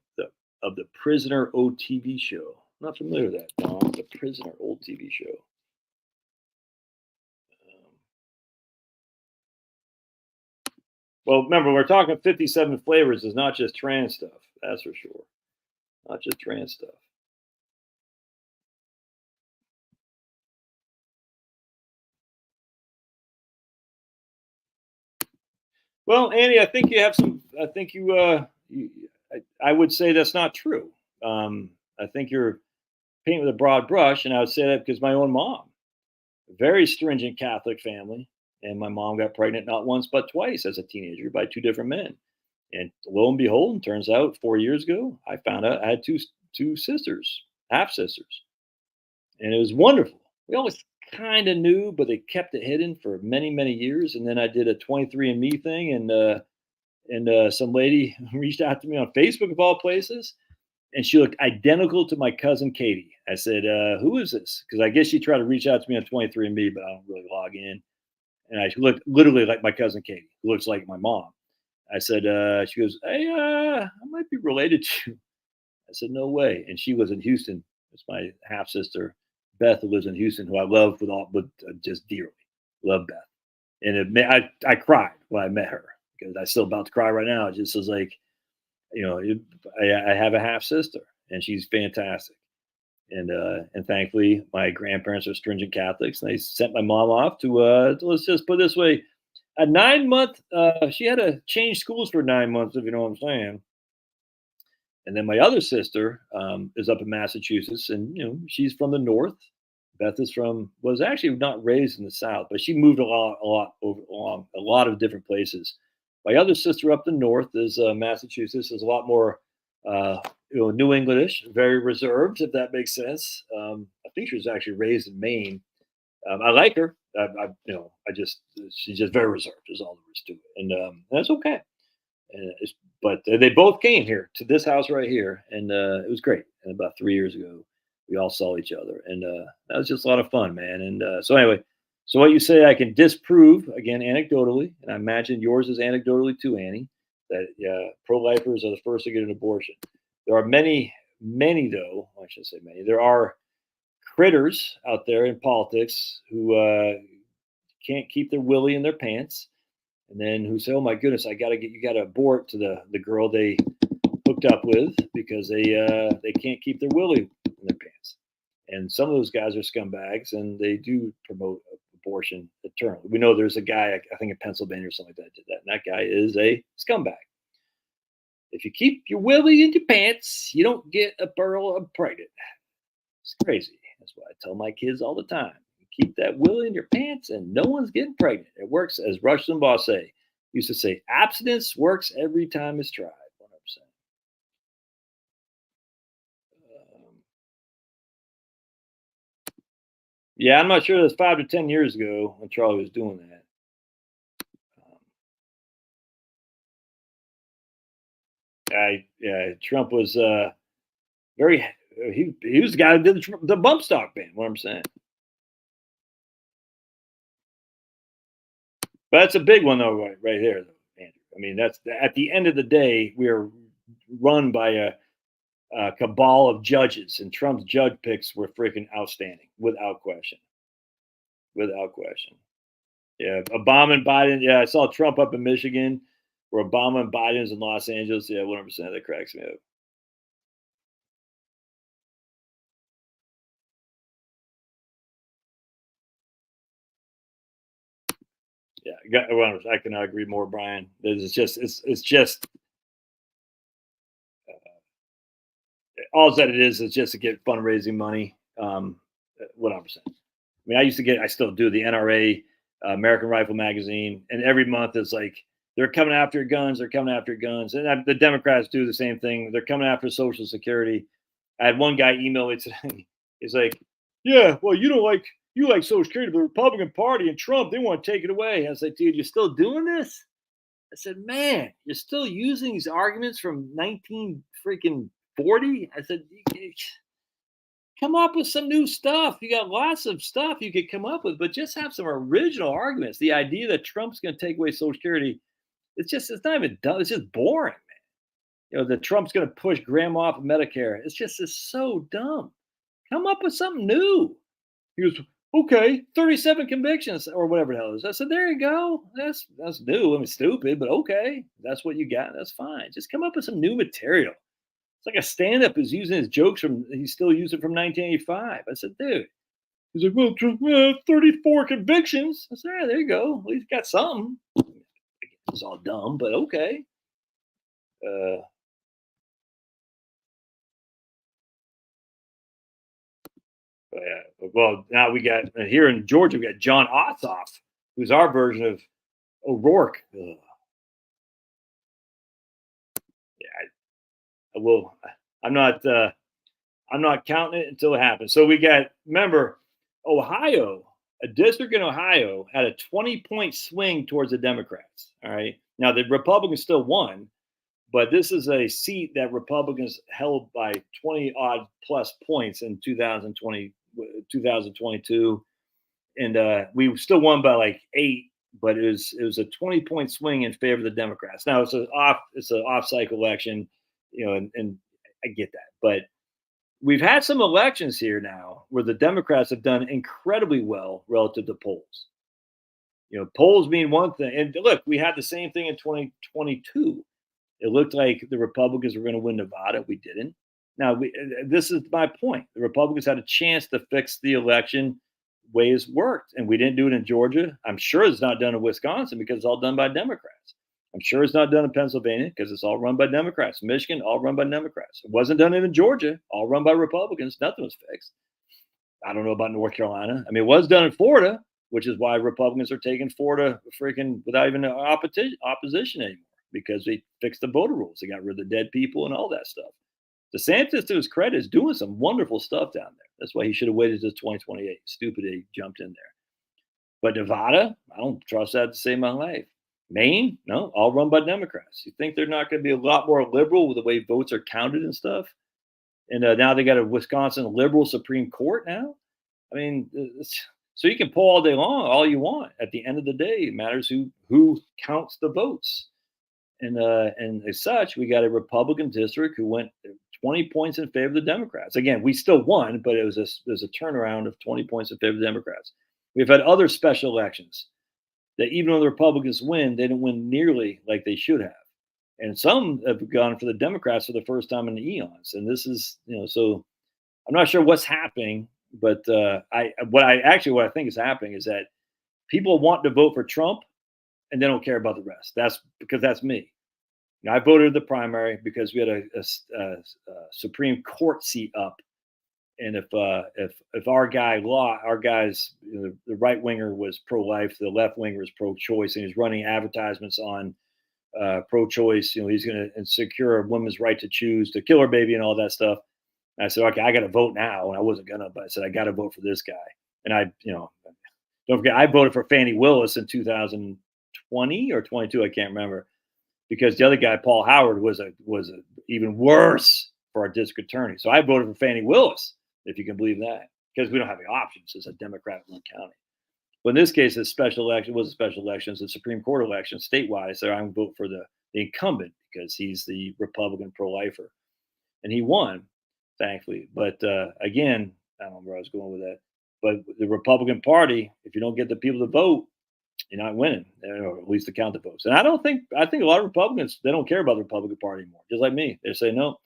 Of the Prisoner old TV show. I'm not familiar with that, Don. The Prisoner old TV show. Well, remember, we're talking 57 flavors. It's not just trans stuff. That's for sure. Not just trans stuff. Well, Andy, I think you have some. I think I would say that's not true. I think you're painting with a broad brush." And I would say that because my own mom, a very stringent Catholic family, and my mom got pregnant not once but twice as a teenager by two different men. And lo and behold, turns out 4 years ago, I found out I had two sisters, half sisters, and it was wonderful. We always kind of knew, but they kept it hidden for many years. And then I did a 23andMe thing, and some lady reached out to me on Facebook of all places, and she looked identical to my cousin Katie. I said, "Who is this?" Because I guess she tried to reach out to me on 23andMe, but I don't really log in. And I looked literally like my cousin Katie, who looks like my mom. I said, she goes, "Hey, I might be related to you." I said, "No way." And she was in Houston. It's my half sister, Beth, who lives in Houston, who I love but just dearly. Love Beth. And I cried when I met her because I'm still about to cry right now. It just was like, I have a half sister, and she's fantastic. And thankfully, my grandparents are stringent Catholics, and they sent my mom off to let's just put it this way, a 9 month. She had to change schools for 9 months, if you know what I'm saying. And then my other sister is up in Massachusetts, and she's from the north. Beth was actually not raised in the South, but she moved along a lot of different places. My other sister up the north is Massachusetts. Is a lot more New Englandish, very reserved, if that makes sense. I think she was actually raised in Maine. I like her. She's just very reserved. Is all there is to it, and that's okay. But they both came here to this house right here, and it was great. And about 3 years ago, we all saw each other, and that was just a lot of fun, man. And so anyway, so what you say I can disprove again anecdotally, and I imagine yours is anecdotally too, Annie, that pro-lifers are the first to get an abortion. There are many though. I shouldn't say many. There are critters out there in politics who can't keep their willy in their pants, and then who say, "Oh my goodness, you got to abort to the girl they hooked up with because they can't keep their willy in their pants." And some of those guys are scumbags, and they do promote abortion eternally. We know there's a guy, I think in Pennsylvania or something like that, did that, and that guy is a scumbag. If you keep your willy in your pants, you don't get a girl pregnant. It's crazy. That's what I tell my kids all the time. Keep that willy in your pants, and no one's getting pregnant. It works, as Rush Limbaugh used to say, abstinence works every time it's tried. 100%. Yeah, I'm not sure. That's 5 to 10 years ago when Charlie was doing that. Trump was very. He was the guy who did the bump stock ban. What I'm saying. But that's a big one, though, right here, though, Andrew. I mean, that's at the end of the day, we are run by a cabal of judges, and Trump's judge picks were freaking outstanding, without question. Without question. Yeah, Obama and Biden. Yeah, I saw Trump up in Michigan, where Obama and Biden's in Los Angeles. Yeah, 100%. That cracks me up. Yeah, I cannot agree more, Brian. It's just all that it is just to get fundraising money. 100%. I mean, I still do the NRA, American Rifle Magazine, and every month it's like they're coming after guns, they're coming after guns, and the Democrats do the same thing. They're coming after Social Security. I had one guy email me today. He's like, "Yeah, well, you like Social Security, but the Republican Party and Trump, they want to take it away." I said, "Dude, you're still doing this?" I said, "Man, you're still using these arguments from 19 freaking 40." I said, "Come up with some new stuff. You got lots of stuff you could come up with, but just have some original arguments." The idea that Trump's going to take away Social Security, it's not even done. It's just boring, man. That Trump's going to push grandma off of Medicare. It's so dumb. Come up with something new. He goes, "Okay, 37 convictions or whatever the hell it is." I said, "There you go. That's new. I mean, stupid, but okay. That's what you got. That's fine. Just come up with some new material." It's like a stand-up is using his jokes he's still using from 1985. I said, "Dude." He's like, "Well, 34 convictions." I said, "Yeah, there you go. At least got something." It's all dumb, but okay. Uh, Yeah. Well, now we got here in Georgia, we got John Ossoff, who's our version of O'Rourke. Ugh. Yeah, I will. I'm not. I'm not counting it until it happens. So we got. Remember, Ohio, a district in Ohio had a 20-point swing towards the Democrats. All right. Now the Republicans still won, but this is a seat that Republicans held by 20 odd plus points in 2020, 2022, and we still won by like 8, but it was a 20-point swing in favor of the Democrats. Now it's an off cycle election, and I get that, but we've had some elections here now where the Democrats have done incredibly well relative to polls. Polls mean one thing, and look, we had the same thing in 2022. It looked like the Republicans were going to win Nevada. We didn't. Now, this is my point. The Republicans had a chance to fix the election ways worked, and we didn't do it in Georgia. I'm sure it's not done in Wisconsin because it's all done by Democrats. I'm sure it's not done in Pennsylvania because it's all run by Democrats. Michigan, all run by Democrats. It wasn't done in Georgia, all run by Republicans. Nothing was fixed. I don't know about North Carolina. I mean, it was done in Florida, which is why Republicans are taking Florida freaking without even opposition anymore, because they fixed the voter rules. They got rid of the dead people and all that stuff. DeSantis, to his credit, is doing some wonderful stuff down there. That's why he should have waited till 2028. Stupid he jumped in there. But Nevada, I don't trust that to save my life. Maine, no, all run by Democrats. You think they're not going to be a lot more liberal with the way votes are counted and stuff? And now they got a Wisconsin liberal Supreme Court now. I mean, so you can pull all day long, all you want. At the end of the day, it matters who counts the votes. And as such, we got a Republican district who went 20 points in favor of the Democrats. Again, we still won, but it was a turnaround of 20 points in favor of the Democrats. We've had other special elections that even though the Republicans win, they didn't win nearly like they should have. And some have gone for the Democrats for the first time in the eons. And this is, so I'm not sure what's happening, but what I think is happening is that people want to vote for Trump and they don't care about the rest. That's because that's me. I voted in the primary because we had a Supreme Court seat up, and if our guy's the right winger was pro-life, the left winger was pro-choice, and he's running advertisements on pro-choice. He's going to secure a woman's right to choose to kill her baby and all that stuff. And I said, okay, I got to vote now, and I wasn't gonna, but I said I got to vote for this guy. And don't forget, I voted for Fannie Willis in 2020 or 22, I can't remember, because the other guy, Paul Howard, was even worse for our district attorney. So I voted for Fannie Willis, if you can believe that, because we don't have any options. It's a Democrat-run county. But in this case, it's a special election. It was a special election. It's a Supreme Court election statewide. So I'm going to vote for the incumbent because he's the Republican pro-lifer. And he won, thankfully. But again, I don't know where I was going with that. But the Republican Party, if you don't get the people to vote, you're not winning, or at least to count the votes. And I think a lot of Republicans, they don't care about the Republican Party anymore, just like me. They say, no,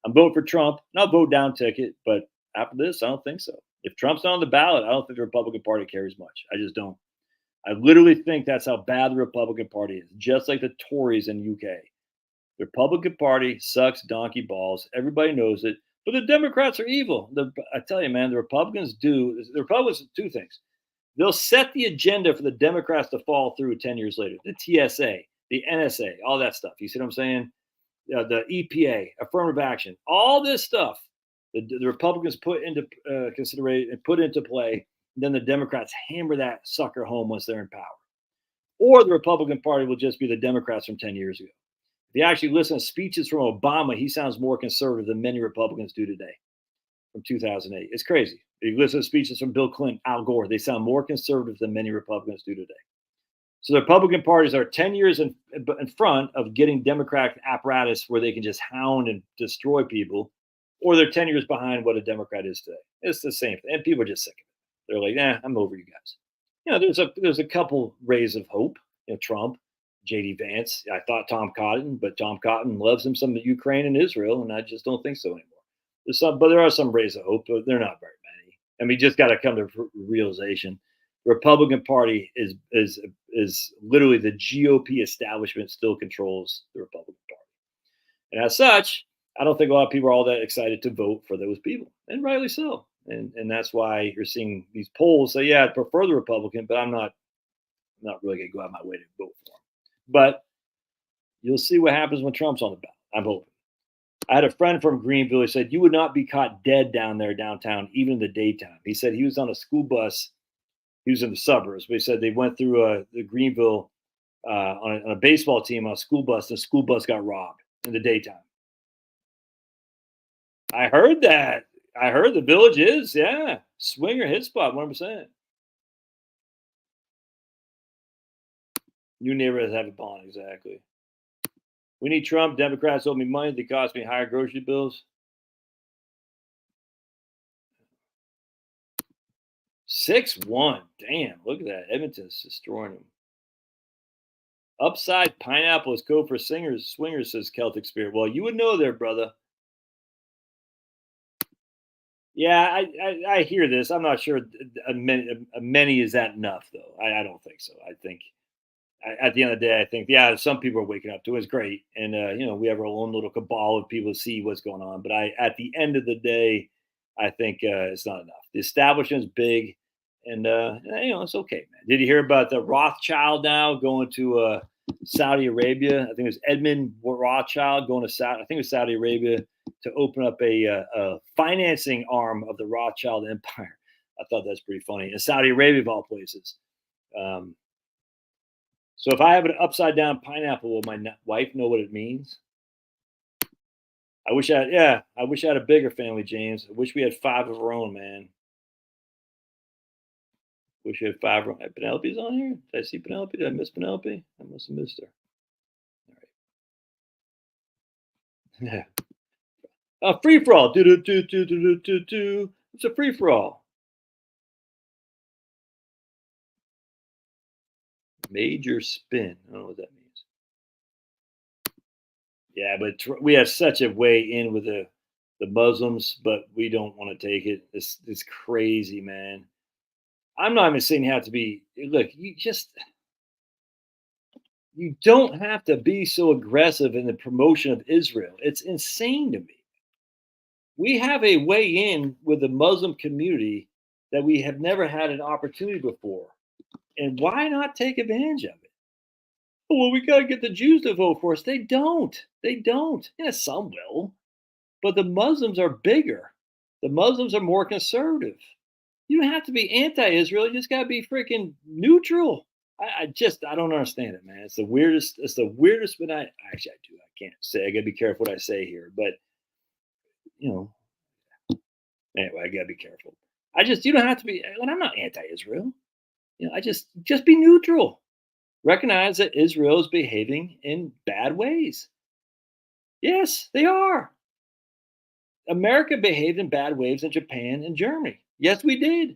I'm voting for Trump, and I'll vote down ticket. But after this, I don't think so. If Trump's not on the ballot, I don't think the Republican Party cares much. I just don't. I literally think that's how bad the Republican Party is, just like the Tories in UK. The Republican Party sucks donkey balls. Everybody knows it. But the Democrats are evil. I tell you, man, the Republicans do two things. They'll set the agenda for the Democrats to fall through 10 years later. The TSA, the NSA, all that stuff. You see what I'm saying? The EPA, affirmative action, all this stuff. The Republicans put into consideration and put into play. Then the Democrats hammer that sucker home once they're in power. Or the Republican Party will just be the Democrats from 10 years ago. If you actually listen to speeches from Obama, he sounds more conservative than many Republicans do today from 2008. It's crazy. If you listen to speeches from Bill Clinton, Al Gore, they sound more conservative than many Republicans do today. So the Republican parties are 10 years in front of getting Democratic apparatus where they can just hound and destroy people, or they're 10 years behind what a Democrat is today. It's the same thing. And people are just sick of it. They're like, I'm over you guys. There's a couple rays of hope. Trump, J.D. Vance. I thought Tom Cotton, but Tom Cotton loves him some of Ukraine and Israel, and I just don't think so anymore. But there are some rays of hope, but they're not very many. And we just got to come to realization. The Republican Party is literally the GOP establishment still controls the Republican Party. And as such, I don't think a lot of people are all that excited to vote for those people. And rightly so. and that's why you're seeing these polls say, yeah, I prefer the Republican, but I'm not really going to go out of my way to vote for him. But you'll see what happens when Trump's on the ballot. I'm hoping. I had a friend from Greenville. He said you would not be caught dead down there downtown, even in the daytime. He said he was on a school bus. He was in the suburbs, but he said they went through the Greenville on a baseball team on a school bus. The school bus got robbed in the daytime. I heard that. I heard the Village is, yeah, swinger hit spot, 100%. New neighborhoods have a bond, exactly. We need Trump. Democrats owe me money. They cost me higher grocery bills. 6-1. Damn, look at that. Edmonton's destroying them. Upside pineapple is code for swingers, says Celtic Spirit. Well, you would know there, brother. Yeah, I hear this. I'm not sure a many is that enough, though. I don't think so. I think at the end of the day, I think, yeah, some people are waking up to it. It's great. And, we have our own little cabal of people to see what's going on. But at the end of the day, I think it's not enough. The establishment's big. And, it's okay, man. Did you hear about the Rothschild now going to Saudi Arabia? I think it was Edmund Rothschild going to I think it was Saudi Arabia to open up a financing arm of the Rothschild Empire. I thought that's pretty funny. In Saudi Arabia, of all places. So if I have an upside down pineapple, will my wife know what it means? I wish I had a bigger family, James. I wish we had 5 of our own, man. Wish we had 5 of our own. Penelope's on here? Did I see Penelope? Did I miss Penelope? I must have missed her. All right. Yeah. Free for all. It's a free for all. Major spin. I don't know what that means. Yeah, but we have such a way in with the Muslims, but we don't want to take it. It's crazy, man. I'm not even saying you have to be. Look, you don't have to be so aggressive in the promotion of Israel. It's insane to me. We have a way in with the Muslim community that we have never had an opportunity before. And why not take advantage of it? Oh, well, we got to get the Jews to vote for us. They don't. They don't. Yeah, some will. But the Muslims are bigger. The Muslims are more conservative. You don't have to be anti-Israel. You just got to be freaking neutral. I don't understand it, man. It's the weirdest. It's the weirdest. But I do. I can't say. I got to be careful what I say here. But anyway, I got to be careful. You don't have to be. And I'm not anti-Israel. I just be neutral. Recognize that Israel is behaving in bad ways. Yes, they are. America behaved in bad ways in Japan and Germany. Yes, we did.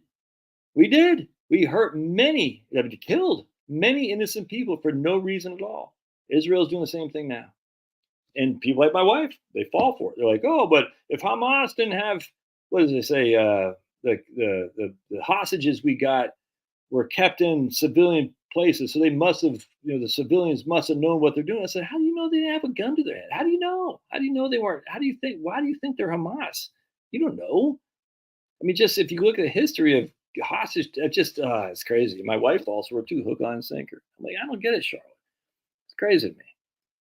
We did. We hurt many, killed many innocent people for no reason at all. Israel's doing the same thing now. And people like my wife, they fall for it. They're like, oh, but if Hamas didn't have, what does it say? The hostages we got were kept in civilian places. So they must have, the civilians must have known what they're doing. I said, how do you know they didn't have a gun to their head? How do you know? How do you know they weren't? Why do you think they're Hamas? You don't know. I mean, just if you look at the history of hostage, it's crazy. My wife falls for it too, hook, line, and sinker. I'm like, I don't get it, Charlotte. It's crazy to me.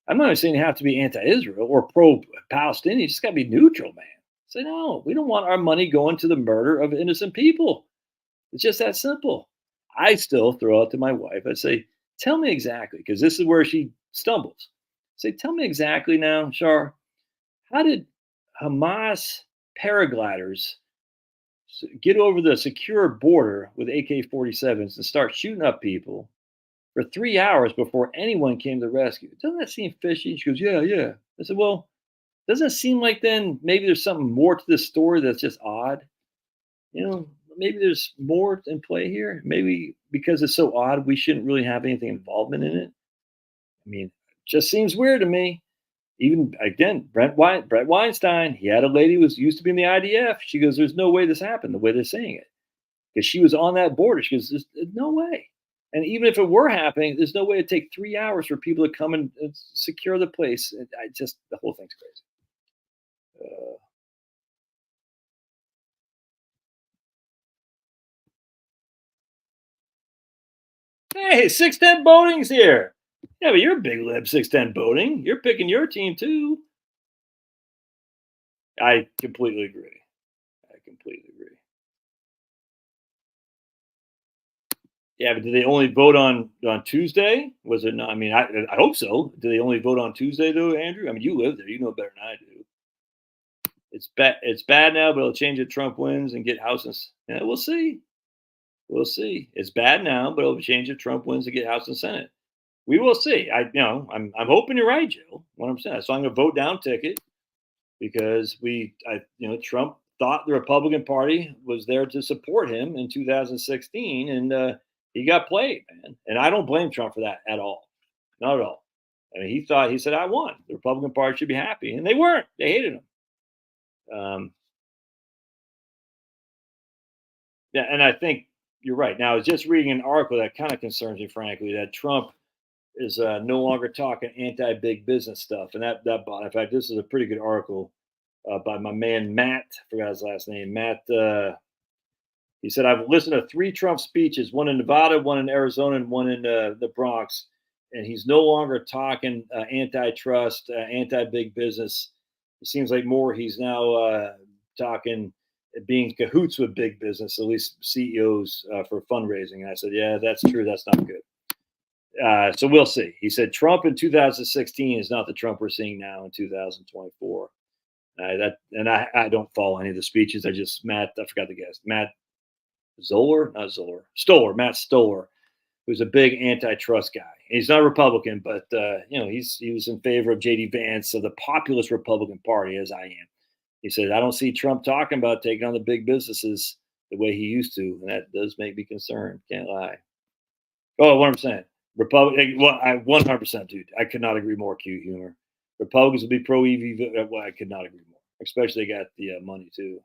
I'm not saying you have to be anti-Israel or pro-Palestinian. You just got to be neutral, man. Say, no, we don't want our money going to the murder of innocent people. It's just that simple. I still throw out to my wife. I say, tell me exactly, because this is where she stumbles. Say, tell me exactly now, Shar, how did Hamas paragliders get over the secure border with AK-47s and start shooting up people for 3 hours before anyone came to the rescue? Doesn't that seem fishy? She goes, yeah. I said, well, doesn't it seem like then maybe there's something more to this story that's just odd? Maybe there's more in play here. Maybe because it's so odd, we shouldn't really have anything involvement in it. I mean, it just seems weird to me. Even again, Brett Weinstein, he had a lady who used to be in the IDF. She goes, "There's no way this happened the way they're saying it," because she was on that border. She goes, "There's no way." And even if it were happening, there's no way it'd take 3 hours for people to come and secure the place. The whole thing's crazy. Hey, 610 voting's here. Yeah, but you're a big lib, 610 voting. You're picking your team too. I completely agree. I completely agree. Yeah, but did they only vote on Tuesday? Was it not? I mean, I hope so. Do they only vote on Tuesday though, Andrew? I mean, you live there. You know better than I do. It's bad. It's bad now, but it'll change if Trump wins and get House and yeah, we'll see. We'll see. It's bad now, but it'll change if Trump wins and get House and Senate. We will see. I'm hoping you're right, Joe. What I'm saying. So I'm going to vote down ticket because Trump thought the Republican Party was there to support him in 2016, and he got played, man. And I don't blame Trump for that at all, not at all. I mean, he said, I won. The Republican Party should be happy, and they weren't. They hated him. Yeah, and I think you're right. Now, I was just reading an article that kind of concerns me, frankly, that Trump is no longer talking anti-big business stuff, and that in fact, this is a pretty good article by my man Matt. I forgot his last name. Matt. He said, I've listened to 3 Trump speeches, one in Nevada, one in Arizona, and one in the Bronx, and he's no longer talking antitrust, anti-big business. It seems like more he's now talking being cahoots with big business, at least CEOs for fundraising. And I said, yeah, that's true. That's not good. So we'll see. He said Trump in 2016 is not the Trump we're seeing now in 2024. I don't follow any of the speeches. I forgot the guest. Matt Matt Stoller, who's a big antitrust guy. He's not a Republican, but he was in favor of J.D. Vance of the populist Republican Party, as I am. He said, I don't see Trump talking about taking on the big businesses the way he used to, and that does make me concerned. Can't lie. Oh, what I'm saying, Republican. Well, I 100%, dude. I could not agree more. Cute humor. Republicans will be pro EV. Well, I could not agree more. Especially they got the money too.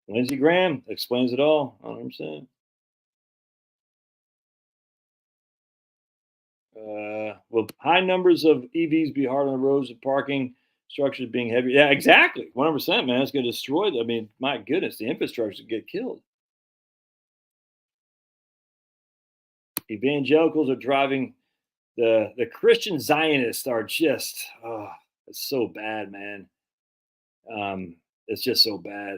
Lindsey Graham explains it all. 100%. Will high numbers of EVs be hard on the roads and parking structures being heavy? Yeah, exactly. 100%, man. It's going to destroy them. I mean, my goodness, the infrastructure get killed. Evangelicals are driving the Christian Zionists are just it's so bad, man. It's just so bad.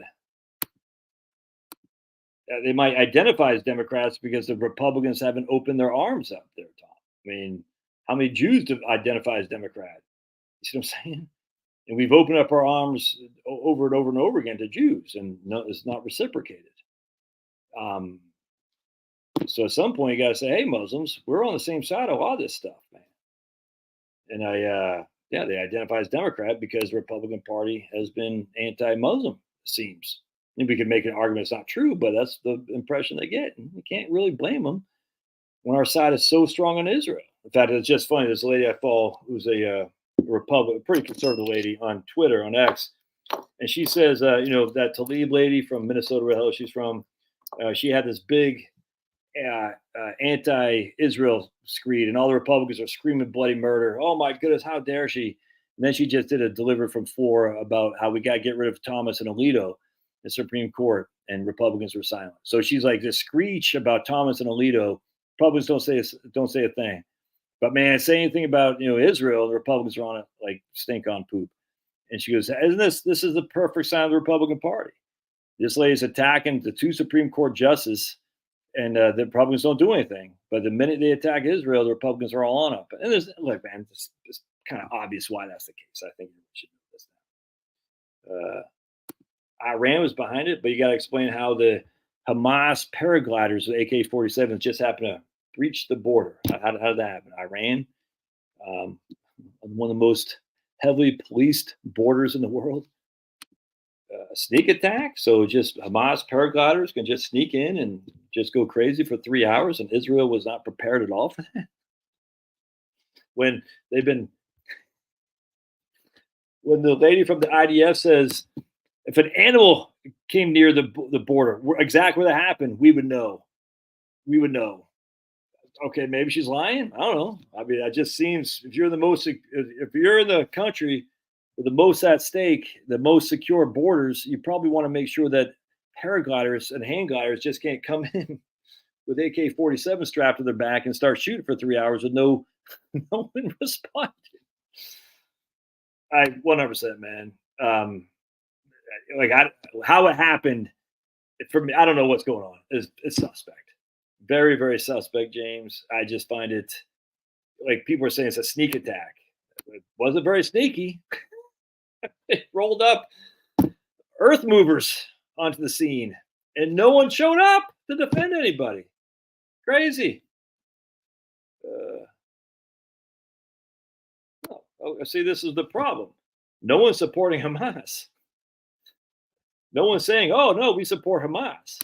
They might identify as Democrats because the Republicans haven't opened their arms up there, Tom. I mean, how many Jews identify as Democrat? You see what I'm saying? And we've opened up our arms over and over and over again to Jews, and no, it's not reciprocated. So at some point, you got to say, "Hey, Muslims, we're on the same side of a lot of this stuff, man." And they identify as Democrat because the Republican Party has been anti-Muslim. It seems. And we could make an argument it's not true, but that's the impression they get. And you can't really blame them when our side is so strong on Israel. In fact, it's just funny. There's a lady I follow who's a pretty conservative lady on Twitter, on X, and she says, that Tlaib lady from Minnesota, where the hell she's from, she had this big anti-Israel screed, and all the Republicans are screaming bloody murder. Oh my goodness, how dare she? And then she just did a delivery from floor about how we got to get rid of Thomas and Alito, the Supreme Court, and Republicans were silent. So she's like, this screech about Thomas and Alito, Republicans don't say a thing. But man, say anything about Israel, the Republicans are on it like stink on poop. And she goes, isn't this is the perfect sign of the Republican Party? This lady's attacking the 2 Supreme Court justices, and the Republicans don't do anything. But the minute they attack Israel, the Republicans are all on up. And look, man, it's kind of obvious why that's the case. I think you should know this now. Iran was behind it, but you got to explain how the Hamas paragliders with AK-47s just happened to breach the border. How did that happen? Iran, one of the most heavily policed borders in the world. A sneak attack. So just Hamas paragliders can just sneak in and just go crazy for 3 hours, and Israel was not prepared at all for that. When the lady from the IDF says, if an animal came near the border, exactly where that happened, we would know. We would know. Okay, maybe she's lying. I don't know. I mean, that just seems if you're in the country with the most at stake, the most secure borders, you probably want to make sure that paragliders and hang gliders just can't come in with AK-47 strapped to their back and start shooting for 3 hours with no no one responding. I 100%, man. Like how it happened for me, I don't know what's going on. It's suspect, very very suspect, James. I just find it like people are saying it's a sneak attack. It wasn't very sneaky. It rolled up earth movers onto the scene, and no one showed up to defend anybody. Crazy. Uh, See, this is the problem. No one's supporting Hamas. No one's saying, "Oh no, we support Hamas."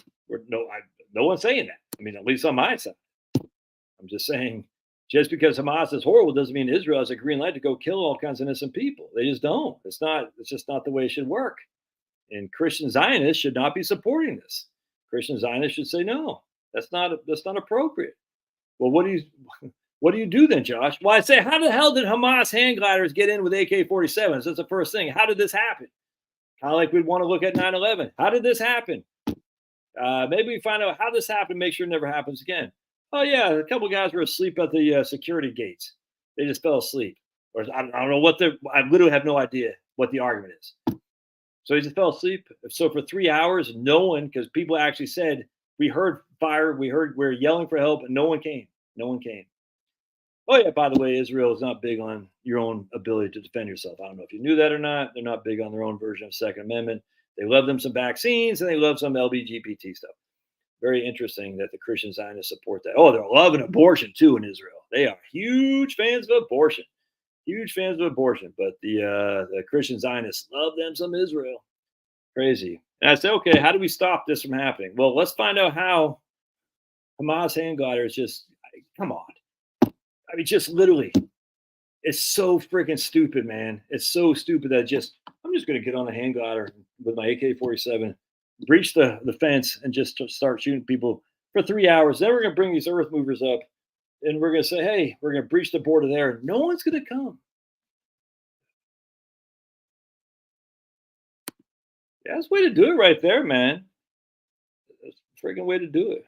No one's saying that. I mean, at least on my side. I'm just saying, just because Hamas is horrible doesn't mean Israel has a green light to go kill all kinds of innocent people. They just don't. It's not. It's just not the way it should work. And Christian Zionists should not be supporting this. Christian Zionists should say, "No, that's not appropriate." Well, what do you do then, Josh? Well, I say, how the hell did Hamas hand gliders get in with AK-47s? That's the first thing. How did this happen? Kind of like we'd want to look at 9/11. How did this happen? Maybe we find out how this happened, make sure it never happens again. Oh, yeah, a couple of guys were asleep at the security gates. They just fell asleep. Or I don't know I literally have no idea what the argument is. So he just fell asleep. So for 3 hours, no one, because people actually said, we heard fire, we were yelling for help, and no one came. No one came. Oh, yeah, by the way, Israel is not big on your own ability to defend yourself. I don't know if you knew that or not. They're not big on their own version of Second Amendment. They love them some vaccines, and they love some LGBT stuff. Very interesting that the Christian Zionists support that. Oh, they're loving abortion, too, in Israel. They are huge fans of abortion. Huge fans of abortion. But the Christian Zionists love them some Israel. Crazy. And I said, okay, how do we stop this from happening? Well, let's find out how Hamas hand gliders just, come on. I mean, just literally, it's so freaking stupid, man. It's so stupid that I'm just going to get on the hand glider with my AK-47, breach the fence, and just start shooting people for 3 hours. Then we're going to bring these earth movers up, and we're going to say, hey, we're going to breach the border there. No one's going to come. Yeah, that's the way to do it right there, man. That's the freaking way to do it.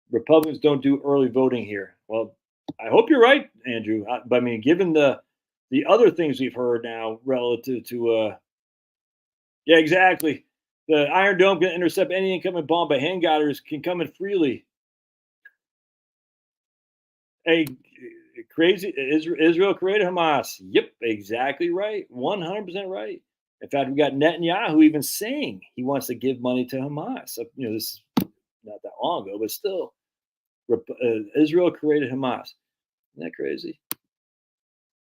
Republicans don't do early voting here. Well, I hope you're right, Andrew. But I mean, given the other things we've heard now relative to, yeah, exactly. The Iron Dome can intercept any incoming bomb, but hand gliders can come in freely. Hey, crazy. Israel created Hamas. Yep, exactly right. 100% right. In fact, we got Netanyahu even saying he wants to give money to Hamas. So, this is not that long ago, but still, Israel created Hamas. Isn't that crazy?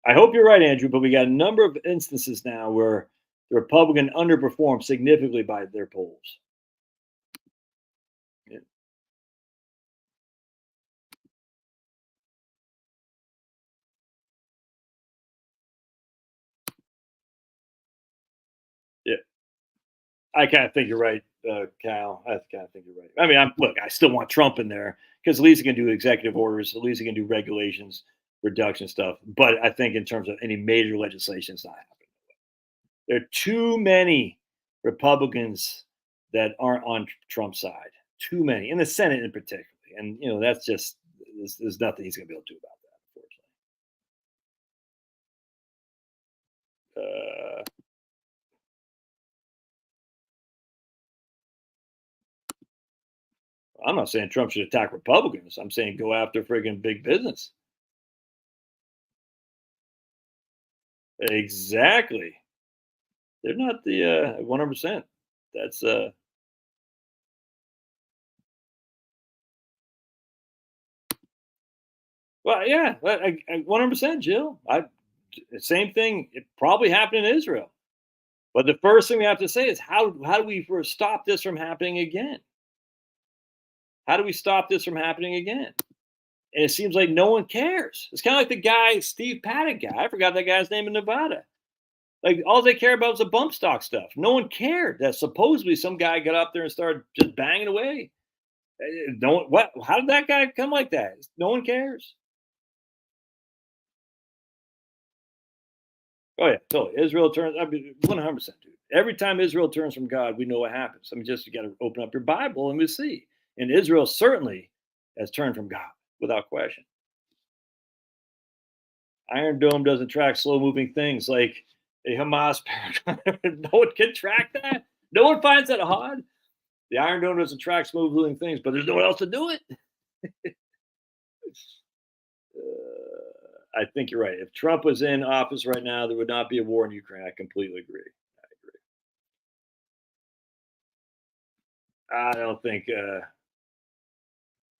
I hope you're right, Andrew, but we got a number of instances now where the Republican underperformed significantly by their polls. Yeah. Yeah. I kind of think you're right, Cal. I kind of think you're right. I mean, look, I still want Trump in there because at least he can do executive orders, at least he can do regulations, reduction stuff. But I think in terms of any major legislation, it's not happening. There are too many Republicans that aren't on Trump's side. Too many in the Senate, in particular, and that's just there's nothing he's going to be able to do about that, unfortunately. I'm not saying Trump should attack Republicans. I'm saying go after friggin' big business. Exactly. They're not the 100%. That's well, yeah, 100%, Jill. Same thing. It probably happened in Israel. But the first thing we have to say is how do we stop this from happening again? How do we stop this from happening again? And it seems like no one cares. It's kind of like the guy, Steve Paddock guy. I forgot that guy's name in Nevada. Like all they care about is the bump stock stuff. No one cared that supposedly some guy got up there and started just banging away. How did that guy come like that? No one cares. Oh yeah, totally. Israel turns. I mean, 100%, dude. Every time Israel turns from God, we know what happens. I mean, just you got to open up your Bible and we see. And Israel certainly has turned from God without question. Iron Dome doesn't track slow moving things like a Hamas paraglide. No one can track that. No one finds that odd. The Iron Dome doesn't track slow moving things, but there's no one else to do it. I think you're right. If Trump was in office right now, there would not be a war in Ukraine. I completely agree. I don't think.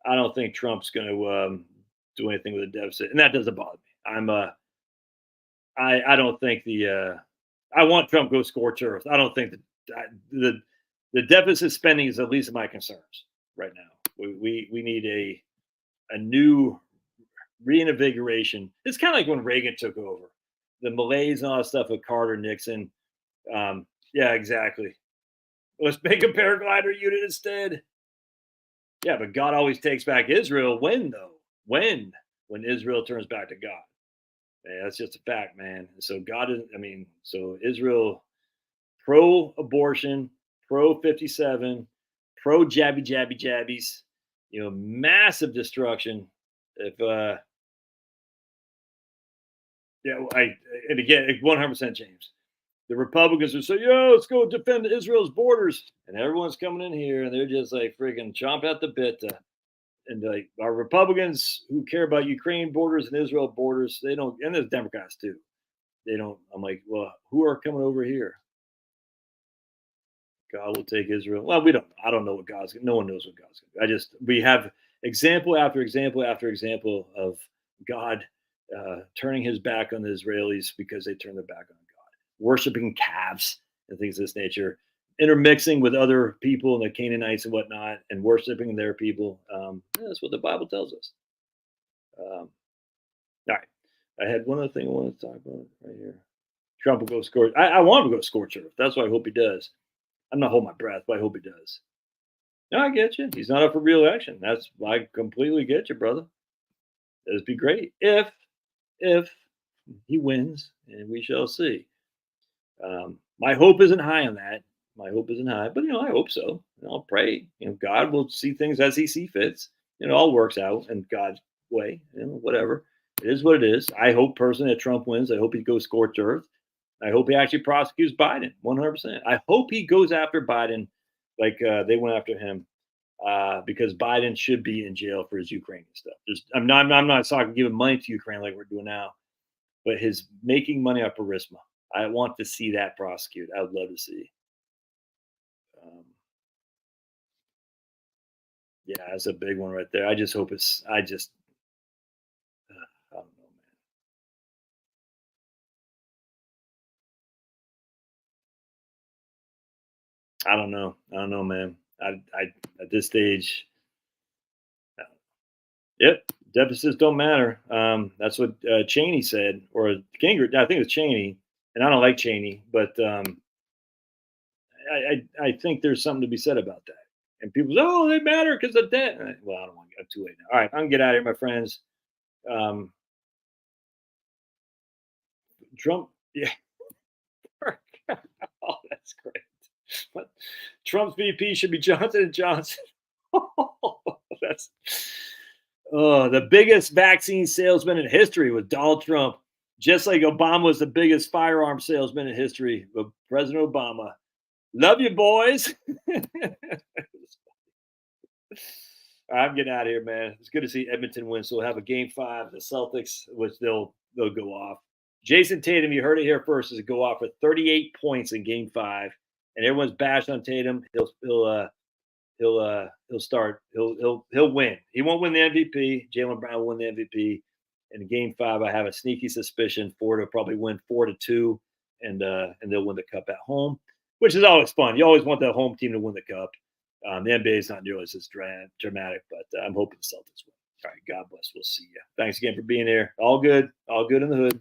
I don't think Trump's going to do anything with a deficit, and that doesn't bother me. I don't think I want Trump to go scorch earth. I don't think the deficit spending is the least of my concerns right now. We need a new reinvigoration. It's kind of like when Reagan took over, the malaise and all that stuff with Carter, Nixon. Yeah, exactly. Let's make a paraglider unit instead. Yeah, but God always takes back Israel. When though? When Israel turns back to God. Yeah, that's just a fact, man. So God is. I mean, so Israel, pro-abortion, pro-57, pro-jabbies. You know, massive destruction. If yeah, and again, 100% James. The Republicans would say, "Yo, let's go defend Israel's borders," and everyone's coming in here, and they're just like freaking chomp at the bit. And like our Republicans who care about Ukraine borders and Israel borders, they don't, and there's Democrats too. They don't. I'm like, well, who are coming over here? God will take Israel. Well, we don't. I don't know what God's. No one knows what God's going to do. We have example after example after example of God turning His back on the Israelis because they turned their back on God, worshiping calves and things of this nature, intermixing with other people and the Canaanites and whatnot, and worshiping their people. That's what the Bible tells us. All right. I had one other thing I wanted to talk about right here. Trump will go scorch. I want him to go scorch earth. That's what I hope he does. I'm not holding my breath, but I hope he does. No, I get you. He's not up for re-election. I completely get you, brother. It'd be great if he wins, and we shall see. My hope isn't high on that. My hope isn't high, but I hope so. I'll pray. God will see things as He sees fits. It all works out in God's way. Whatever. It is what it is. I hope personally that Trump wins. I hope he goes scorch earth. I hope he actually prosecutes Biden 100%. I hope he goes after Biden like they went after him because Biden should be in jail for his Ukrainian stuff. I'm not talking giving money to Ukraine like we're doing now, but his making money off Burisma. I want to see that prosecuted. I would love to see. Yeah, that's a big one right there. I just hope it's. I don't know, man. I don't know, man. I at this stage. Yep, deficits don't matter. That's what Cheney said, or Gingrich. I think it was Cheney, and I don't like Cheney, but I think there's something to be said about that. And people say, "Oh, they matter because of debt." Well, I don't want to get too late now. All right, I'm gonna get out of here, my friends. Trump, yeah. Oh, that's great. But Trump's VP should be Johnson and Johnson. That's the biggest vaccine salesman in history was Donald Trump. Just like Obama was the biggest firearm salesman in history, but President Obama. Love you, boys. I'm getting out of here, man. It's good to see Edmonton win. So we'll have a game 5, the Celtics, which they'll go off. Jason Tatum, you heard it here first, is to go off with 38 points in game 5, and everyone's bashed on Tatum. He'll start. He'll win. He won't win the MVP. Jaylen Brown will win the MVP. In game 5, I have a sneaky suspicion Ford will probably win 4-2, and they'll win the cup at home, which is always fun. You always want the home team to win the cup. The NBA is not nearly as dramatic, but I'm hoping the Celtics win. All right, God bless. We'll see you. Thanks again for being here. All good in the hood.